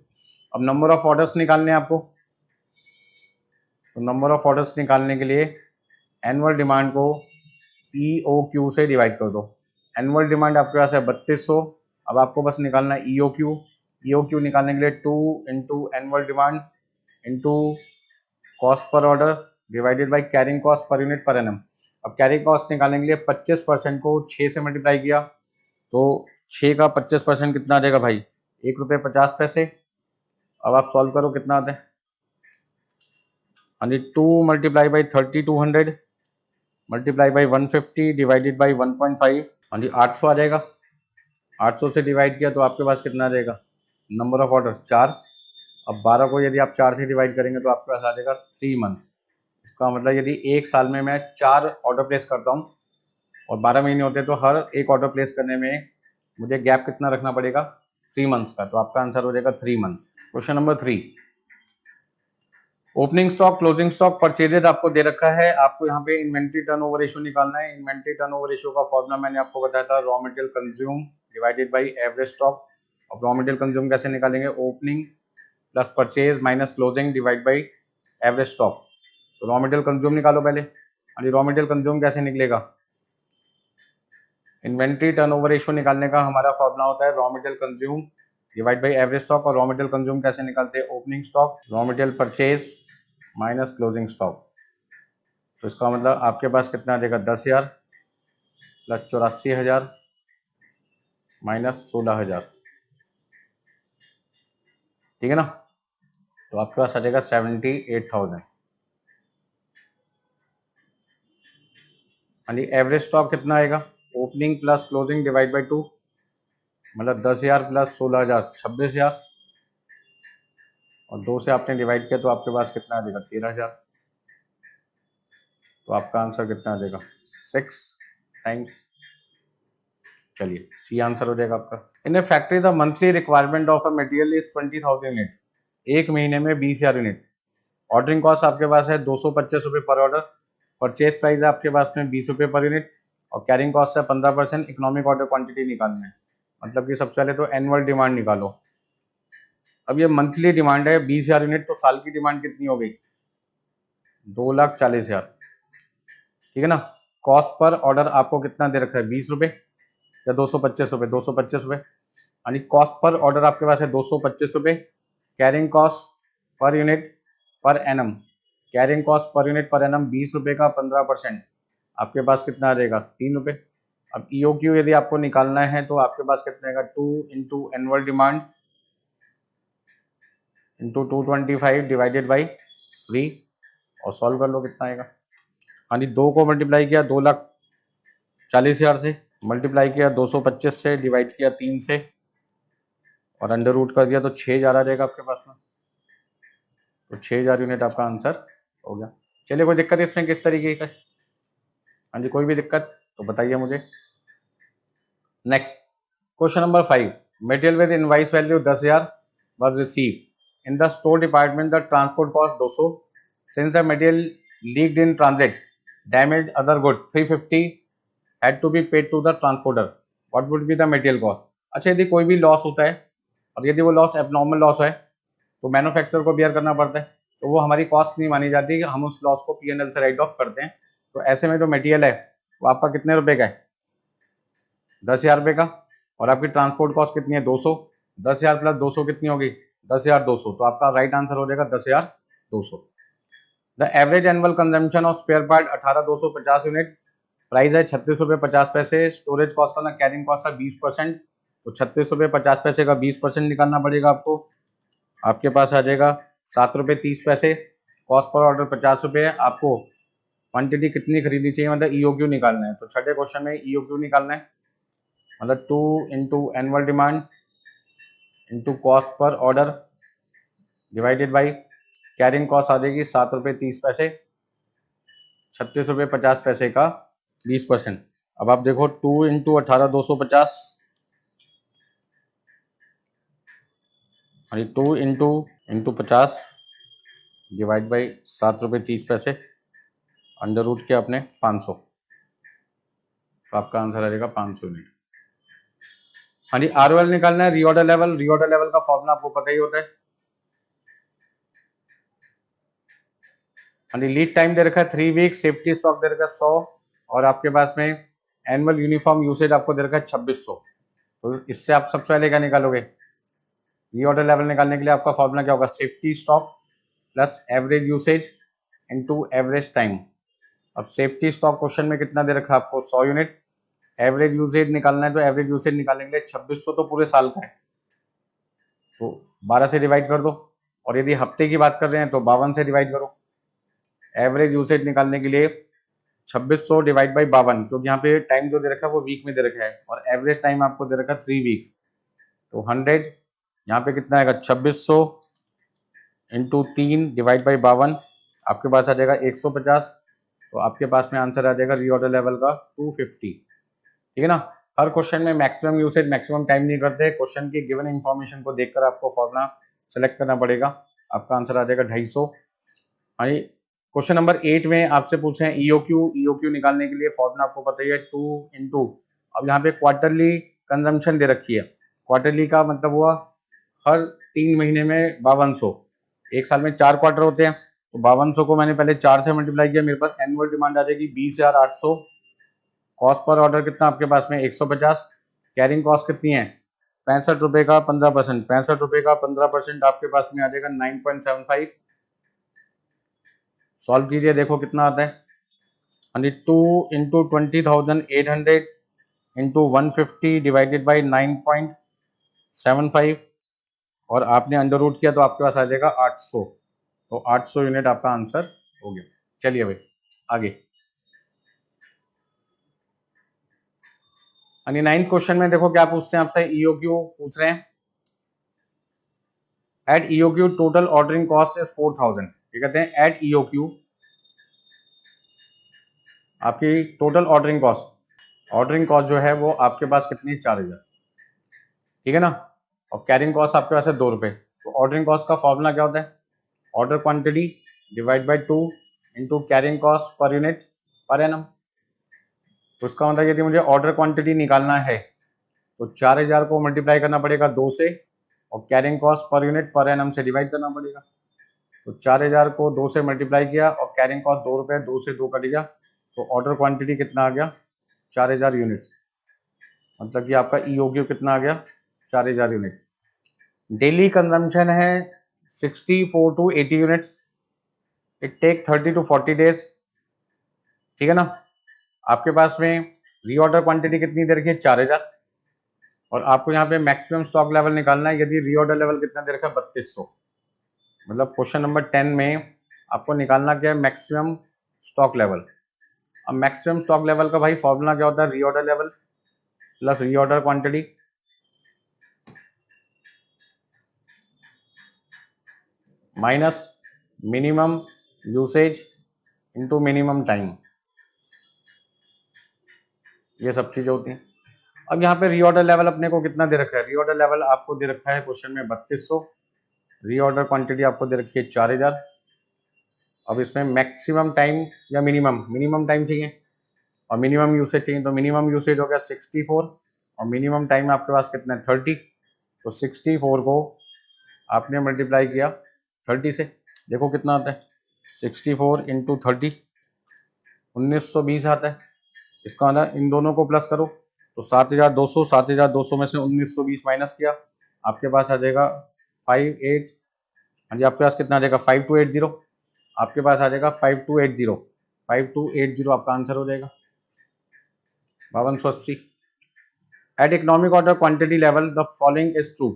अब नंबर ऑफ ऑर्डर्स निकालने हैं आपको, तो नंबर ऑफ ऑर्डर्स निकालने के लिए एनुअल डिमांड को EOQ से डिवाइड कर दो। एनुअल डिमांड आपके पास है 3200। अब आपको बस निकालना है EOQ निकालने के लिए 2 into annual demand into cost per order divided by carrying cost per unit per annum. अब कैरिंग कॉस्ट निकालने के लिए 25% को 6 से मल्टीप्लाई किया तो 6 का 25% कितना आ जाएगा भाई, ₹1.50। अब आप सॉल्व करो कितना आता है, हाँ जी 2 multiply by 3200 multiply by 150 divided by 1.5, हाँ जी 800 आ जाएगा। 800 से डिवाइड किया तो आपके पास कितना आ जाएगा, नंबर ऑफ ऑर्डर 4। अब 12 को यदि आप 4 से डिवाइड करेंगे तो आपके पास आ जाएगा 3 मंथ्स। इसका मतलब यदि एक साल में मैं 4 ऑर्डर प्लेस करता हूँ और 12 महीने होते हैं तो हर एक ऑर्डर प्लेस करने में मुझे गैप कितना रखना पड़ेगा, 3 मंथ्स का। तो आपका आंसर हो जाएगा 3 months. Question number 3, opening stock closing stock purchases आपको दे रखा है। आपको यहाँ पे इन्वेंट्री टर्नओवर रेशियो निकालना है। इन्वेंट्री टर्नओवर रेशियो का फॉर्मूला मैंने आपको बताया था, raw material consume divided by average stock. अब रॉ मटेरियल कंज्यूम कैसे निकालेंगे, opening plus purchase minus closing divide by average stock. तो रॉ मटेरियल कंज्यूम निकालो पहले। अभी रॉ मटेरियल कंज्यूम कैसे निकलेगा, इन्वेंट्री टर्नओवर रेशियो निकालने का हमारा फॉर्मूला होता है raw material consume divide by average stock. और रॉ मटेरियल कंज्यूम कैसे निकालते हैं, opening stock raw material purchase minus closing stock. तो इसका मतलब आपके पास कितना आ जाएगा, 10,000 प्लस 84,000 माइनस 16,000। ठीक है ना, तो आपके पास आ जाएगा 78,000। यानी एवरेज स्टॉक कितना आएगा, opening plus closing divide by 2, मतलब 10,000 प्लस 16,000 26,000 और 2 से आपने डिवाइड किया तो आपके पास कितना आ जाएगा, 13,000। तो आपका आंसर कितना आ जाएगा, 6 टाइम्स। चलिए सी आंसर हो जाएगा आपका। In a factory the monthly requirement of a material is 20,000 unit. एक महीने में 20,000 यूनिट। ऑर्डरिंग कॉस्ट आपके पास है 225 रुपये पर ऑर्डर। परचेज प्राइस है आपके पास में 20 रुपये पर यूनिट और कैरिंग कॉस्ट है 15%। इकोनॉमिक ऑर्डर क्वांटिटी निकालना है, मतलब कि सबसे पहले तो एनुअल डिमांड निकालो। अब ये मंथली डिमांड है 20,000 यूनिट, तो साल की डिमांड कितनी हो गई, 2,40,000। ठीक है ना, कॉस्ट पर ऑर्डर आपको कितना दे रखा है, 20 रुपये या 225 रुपये, 225 रुपये। यानी कॉस्ट पर ऑर्डर आपके पास है 225 रुपये। Carrying cost per unit per annum, carrying cost per unit per annum 20 रुपये का 15%, आपके पास कितना आ जाएगा, 3 रुपये। अब EOQ यदि आपको निकालना है तो आपके पास कितना आएगा, 2 into annual demand into 225 divided by 3 और सॉल्व कर लो कितना आएगा। यानी 2 को मल्टीप्लाई किया 2,40,000 से, मल्टीप्लाई किया 225 से, डिवाइड किया 3 से और अंडर रूट कर दिया तो 6,000 आ जाएगा आपके पास में। तो 6,000 यूनिट आपका आंसर हो गया। चलिए कोई दिक्कत इसमें किस तरीके का, हाँ जी कोई भी दिक्कत तो बताइए मुझे। Next question number 5, material with invoice value 10,000 was received. In the store department, the transport cost 200. Since the material leaked in transit, damaged other goods 350 had to be paid to the transporter. What would be the material cost? अच्छा, यदि कोई भी loss होता है और यदि वो loss abnormal loss है तो मैन्युफैक्चरर को बियर करना पड़ता है, तो वो हमारी कॉस्ट नहीं मानी जाती, हम उस लॉस को P&L से राइट ऑफ करते हैं। तो ऐसे में जो मटेरियल है वो आपका कितने रुपए का है, 10,000 रुपये का, और आपकी ट्रांसपोर्ट कॉस्ट कितनी है, 200। 10,000 प्लस 200 कितनी होगी, 10,200। तो आपका राइट आंसर हो जाएगा 10,200। The average annual consumption of spare part 18,250 unit. Price है 36 रुपये 50 पैसे। स्टोरेज कॉस्ट का ना कैरिंग कॉस्ट है 20%, तो 36 रुपये 50 पैसे का 20% निकालना पड़ेगा आपको। आपके पास आ जाएगा 7 रुपये 30 पैसे। कॉस्ट पर ऑर्डर 50 रुपये, आपको क्वांटिटी कितनी खरीदनी चाहिए, मतलब ईओक्यू निकालना है। तो छठे क्वेश्चन में ईओक्यू निकालना है, मतलब 2 into annual demand into cost per order divided by carrying cost आ जाएगी 7 रुपये 30 पैसे, 36 रुपये 50 पैसे का 20%। अब आप देखो 2 इंटू 18 250, 2 इंटू 50 डिवाइड बाई 7 रुपये 30 पैसे, अंडर रूट किया अपने 500, तो आपका आंसर आ जाएगा 500 यूनिट। हाँ जी, आरओएल निकालना है, रीऑर्डर लेवल। रीऑर्डर लेवल का फॉर्मूला आपको पता ही होता है। हाँ जी, लीड टाइम दे रखा है 3 वीक, सेफ्टी स्टॉक दे रखा है 100, और आपके पास में एनुअल यूनिफॉर्म यूसेज आपको दे रखा है 2600। तो इससे आप सबसे पहले क्या निकालोगे, रीऑर्डर लेवल निकालने के लिए आपका फॉर्मूला क्या होगा, safety stock plus average usage into average time. अब सेफ्टी स्टॉक क्वेश्चन में कितना दे रखा है आपको, 100 यूनिट। एवरेज यूसेज निकालना है, तो एवरेज यूसेज निकालने के लिए 2600 तो पूरे साल का है, तो 12 से डिवाइड कर दो, और यदि हफ्ते की बात कर रहे हैं तो 52 से डिवाइड करो। एवरेज यूसेज निकालने के लिए 2600 डिवाइड बाई 52, क्योंकि यहाँ पे टाइम जो दे रखा है वो वीक में दे रखा है, और एवरेज टाइम आपको दे रखा है 3 वीक्स। तो 100 यहाँ पे कितना आएगा, 2600 इंटू 3 डिवाइड बाई 52, आपके पास आ जाएगा 150। तो आपके पास में आंसर आ जाएगा रीऑर्डर लेवल का 250। ठीक है ना। हर क्वेश्चन में मैक्सिमम यूसेज मैक्सिमम टाइम नहीं करते, क्वेश्चन की गिवन इंफॉर्मेशन को देखकर आपको फॉर्मूला सेलेक्ट करना पड़ेगा। आपका आंसर आ जाएगा 250। हाँ जी, क्वेश्चन नंबर 8 में आपसे पूछे हैं ईओक्यू निकालने के लिए फॉर्मूला आपको पता ही है, 2 इंटू, अब यहाँ पे क्वार्टरली कंजम्पशन दे रखी है। क्वार्टरली का मतलब हुआ हर 3 महीने में 5200, एक साल में 4 क्वार्टर होते हैं, तो 5200 को मैंने पहले 4 से मल्टीप्लाई किया, मेरे पास एनुअल डिमांड आ जाएगी 20,800। कॉस्ट पर ऑर्डर कितना आपके पास में 150। कैरिंग कॉस्ट कितनी है 65 रुपए का 15%, 65 रुपए का 15% आपके पास में आ जाएगा 9.75। सॉल्व कीजिए, देखो कितना आता है। 2 इंटू 20,800 इंटू 150 डिवाइडेड बाई 9.75, और आपने अंडर रूट किया तो आपके पास आ जाएगा 800। तो 800 यूनिट आपका आंसर हो गया। चलिए भाई आगे। 9th क्वेश्चन में देखो क्या पूछते हैं आपसे, ईओक्यू पूछ रहे हैं। Eight EOQ total ordering cost is 4000। ये कहते हैं एट ईओक्यू आपकी टोटल ऑर्डरिंग कॉस्ट जो है वो आपके पास कितनी है, 4000। ठीक है ना। और कैरिंग कॉस्ट आपके पास है 2 रुपए। तो ऑर्डरिंग कॉस्ट का फॉर्मूला क्या होता है, order quantity divide by 2 into carrying cost per unit per annum. तो इसका मतलब यदि मुझे ऑर्डर क्वांटिटी निकालना है तो 4000 को मल्टीप्लाई करना पड़ेगा 2 से, और carrying cost per unit per annum से डिवाइड करना पड़ेगा। तो 4000 को 2 से मल्टीप्लाई किया, और कैरिंग कॉस्ट 2 रुपए, 2 से 2 कट गया, तो ऑर्डर क्वांटिटी कितना आ गया 4000 यूनिट्स। मतलब कि आपका ईओक्यू कितना आ गया 4000 यूनिट। डेली कंजम्पशन है 64 to 80 units. It take 30 to 40 days. ठीक है ना। आपके पास में रीऑर्डर क्वांटिटी कितनी दे रखी है 4000, और आपको यहाँ पे मैक्सिमम स्टॉक लेवल निकालना है। यदि रीऑर्डर लेवल कितना दे रखा है 3200, मतलब क्वेश्चन नंबर 10 में आपको निकालना क्या है, मैक्सिमम स्टॉक लेवल। अब मैक्सिमम स्टॉक लेवल का भाई फॉर्मूला क्या होता है, reorder level plus reorder quantity minus minimum usage into minimum time. ये सब चीजें होती हैं। अब यहाँ पे रीऑर्डर लेवल अपने को कितना दे रखा है, रीऑर्डर लेवल आपको दे रखा है क्वेश्चन में 3200। रीऑर्डर क्वांटिटी आपको दे रखी है 4000। अब इसमें मैक्सिमम टाइम या मिनिमम टाइम चाहिए और मिनिमम यूसेज चाहिए, तो मिनिमम यूसेज हो गया 64, और मिनिमम टाइम आपके पास कितना है 30। तो 64 को आपने मल्टीप्लाई किया 30 से, देखो कितना आता है 64 इंटू 30, 1920 आता है। इसका मतलब इन दोनों को प्लस करो तो 7200, 7200 में से 1920 माइनस किया, आपके पास आ जाएगा 58। हाँ जी, आपके पास कितना आ जाएगा 5280, आपके पास आ जाएगा 5280, 5280 आपका आंसर हो जाएगा 5280। At economic order quantity level the following is true.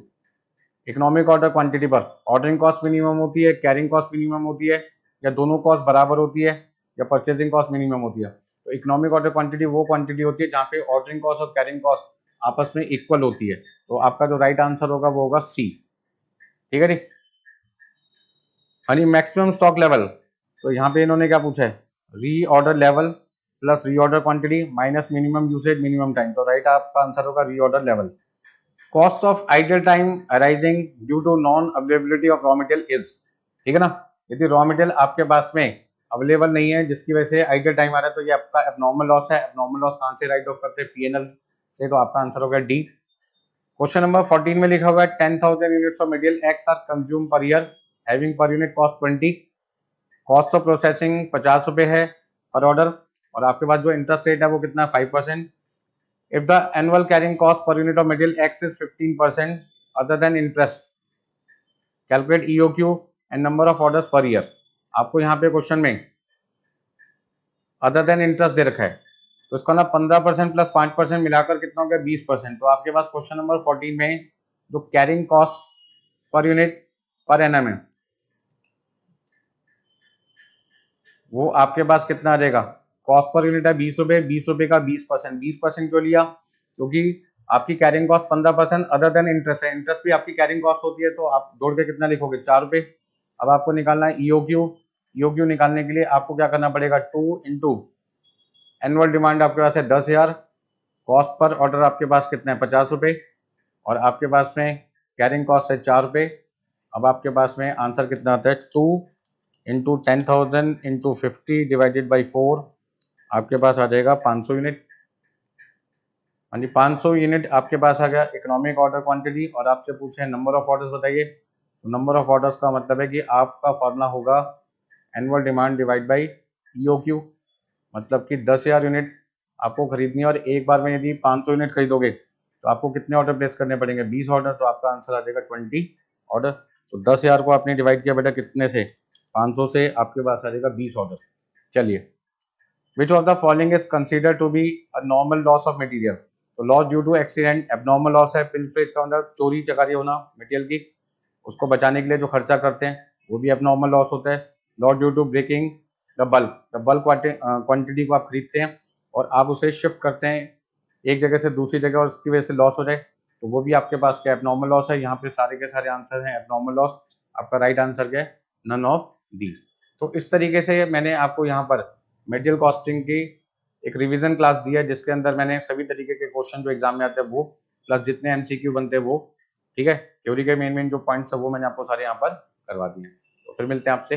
Economic order quantity पर ऑर्डरिंग कॉस्ट मिनिमम होती है, कैरिंग कॉस्ट मिनिमम होती है, या दोनों कॉस्ट बराबर होती है, या परचेजिंग कॉस्ट मिनिमम होती है। तो इकोनॉमिक ऑर्डर क्वांटिटी वो क्वांटिटी होती है जहाँ पे ऑर्डरिंग कॉस्ट और कैरिंग कॉस्ट आपस में इक्वल होती है। तो आपका जो राइट आंसर होगा वो होगा सी। ठीक है जी। हाँ जी, मैक्सिमम स्टॉक लेवल, तो यहाँ पे इन्होंने क्या पूछा है, reorder level plus reorder quantity minus minimum usage minimum time, तो राइट आपका आंसर होगा reorder level. Cost of idle time arising due to non availability of raw material is, ठीक है ना, यदि रॉ मटेरियल आपके पास में available नहीं है जिसकी वजह से आइडल टाइम आ रहा है तो ये आपका एबनॉर्मल लॉस है। एबनॉर्मल लॉस कहां से राइट ऑफ करते हैं, पीएनएल से, तो आपका आंसर होगा डी। क्वेश्चन नंबर 14 में लिखा हुआ है 10,000 units of material X are consume per year having per unit cost 20, cost of processing 50 रुपए है पर ऑर्डर, और आपके पास जो इंटरेस्ट रेट है वो कितना है 5%। If the annual carrying cost per unit of material x is 15% other than interest, calculate EOQ and number of orders per year. आपको यहाँ पे क्वेश्चन में अदर देन इंटरेस्ट दे रखा है, तो इसका ना 15% प्लस 5% मिलाकर कितना हो गया 20%। तो आपके पास क्वेश्चन नंबर 14 में जो कैरिंग कॉस्ट पर यूनिट पर एनएम है वो आपके पास कितना आ जाएगा, कॉस्ट पर यूनिट है 20 रुपए, 20 रुपए का 20%, 20% क्यों लिया, क्योंकि आपकी carrying cost 15% other than interest है, इंटरेस्ट भी आपकी कैरिंग कॉस्ट होती है, तो आप जोड़ के कितना लिखोगे 4 रुपए। अब आपको निकालना है ईओक्यू, ईओक्यू निकालने के लिए आपको क्या करना पड़ेगा 2 इंटू एनुअल डिमांड आपके पास है 10,000, कॉस्ट पर ऑर्डर आपके पास कितना है 50 रुपए, और आपके पास में कैरिंग कॉस्ट है 4 रुपए। अब आपके पास में आंसर कितना आता है 2 इंटू 10,000 इंटू 50 डिवाइडेड बाई 4, आपके पास आ जाएगा 500 यूनिट। हाँ जी, 500 यूनिट आपके पास आ गया इकोनॉमिक ऑर्डर क्वांटिटी, और आपसे पूछे नंबर ऑफ ऑर्डर्स बताइए, तो नंबर ऑफ ऑर्डर्स का मतलब है कि आपका फॉर्मूला होगा annual demand divide by EOQ, मतलब कि 10,000 यूनिट आपको खरीदनी है, और एक बार में यदि 500 यूनिट खरीदोगे तो आपको कितने ऑर्डर प्लेस करने पड़ेंगे 20 ऑर्डर, तो आपका आंसर आ जाएगा 20 ऑर्डर। तो 10,000 को आपने डिवाइड किया बेटा कितने से 500 से, आपके पास आ जाएगा 20 ऑर्डर। चलिए, which of the following is consider to be a normal loss of material, तो loss due to accident abnormal loss है, पिलफरेज का मतलब चोरी चकारी होना मटेरियल की, उसको बचाने के लिए जो खर्चा करते हैं वो भी एबनॉर्मल लॉस होता है। Loss due to breaking the bulk quantity को आप खरीदते हैं और आप उसे शिफ्ट करते हैं एक जगह से दूसरी जगह और उसकी वजह से लॉस हो जाए, तो वो भी आपके पास क्या एबनॉर्मल लॉस है। यहाँ पे सारे के सारे आंसर हैं एबनॉर्मल लॉस, आपका राइट आंसर क्या है नन ऑफ दीज। तो इस तरीके से मैंने आपको यहाँ पर मटेरियल कॉस्टिंग की एक रिवीजन क्लास दी है जिसके अंदर मैंने सभी तरीके के क्वेश्चन जो एग्जाम में आते हैं वो प्लस जितने एमसीक्यू बनते हैं वो, ठीक है, थ्योरी के मेन जो पॉइंट्स है वो मैंने आपको सारे यहाँ पर करवा दिए हैं। तो फिर मिलते हैं आपसे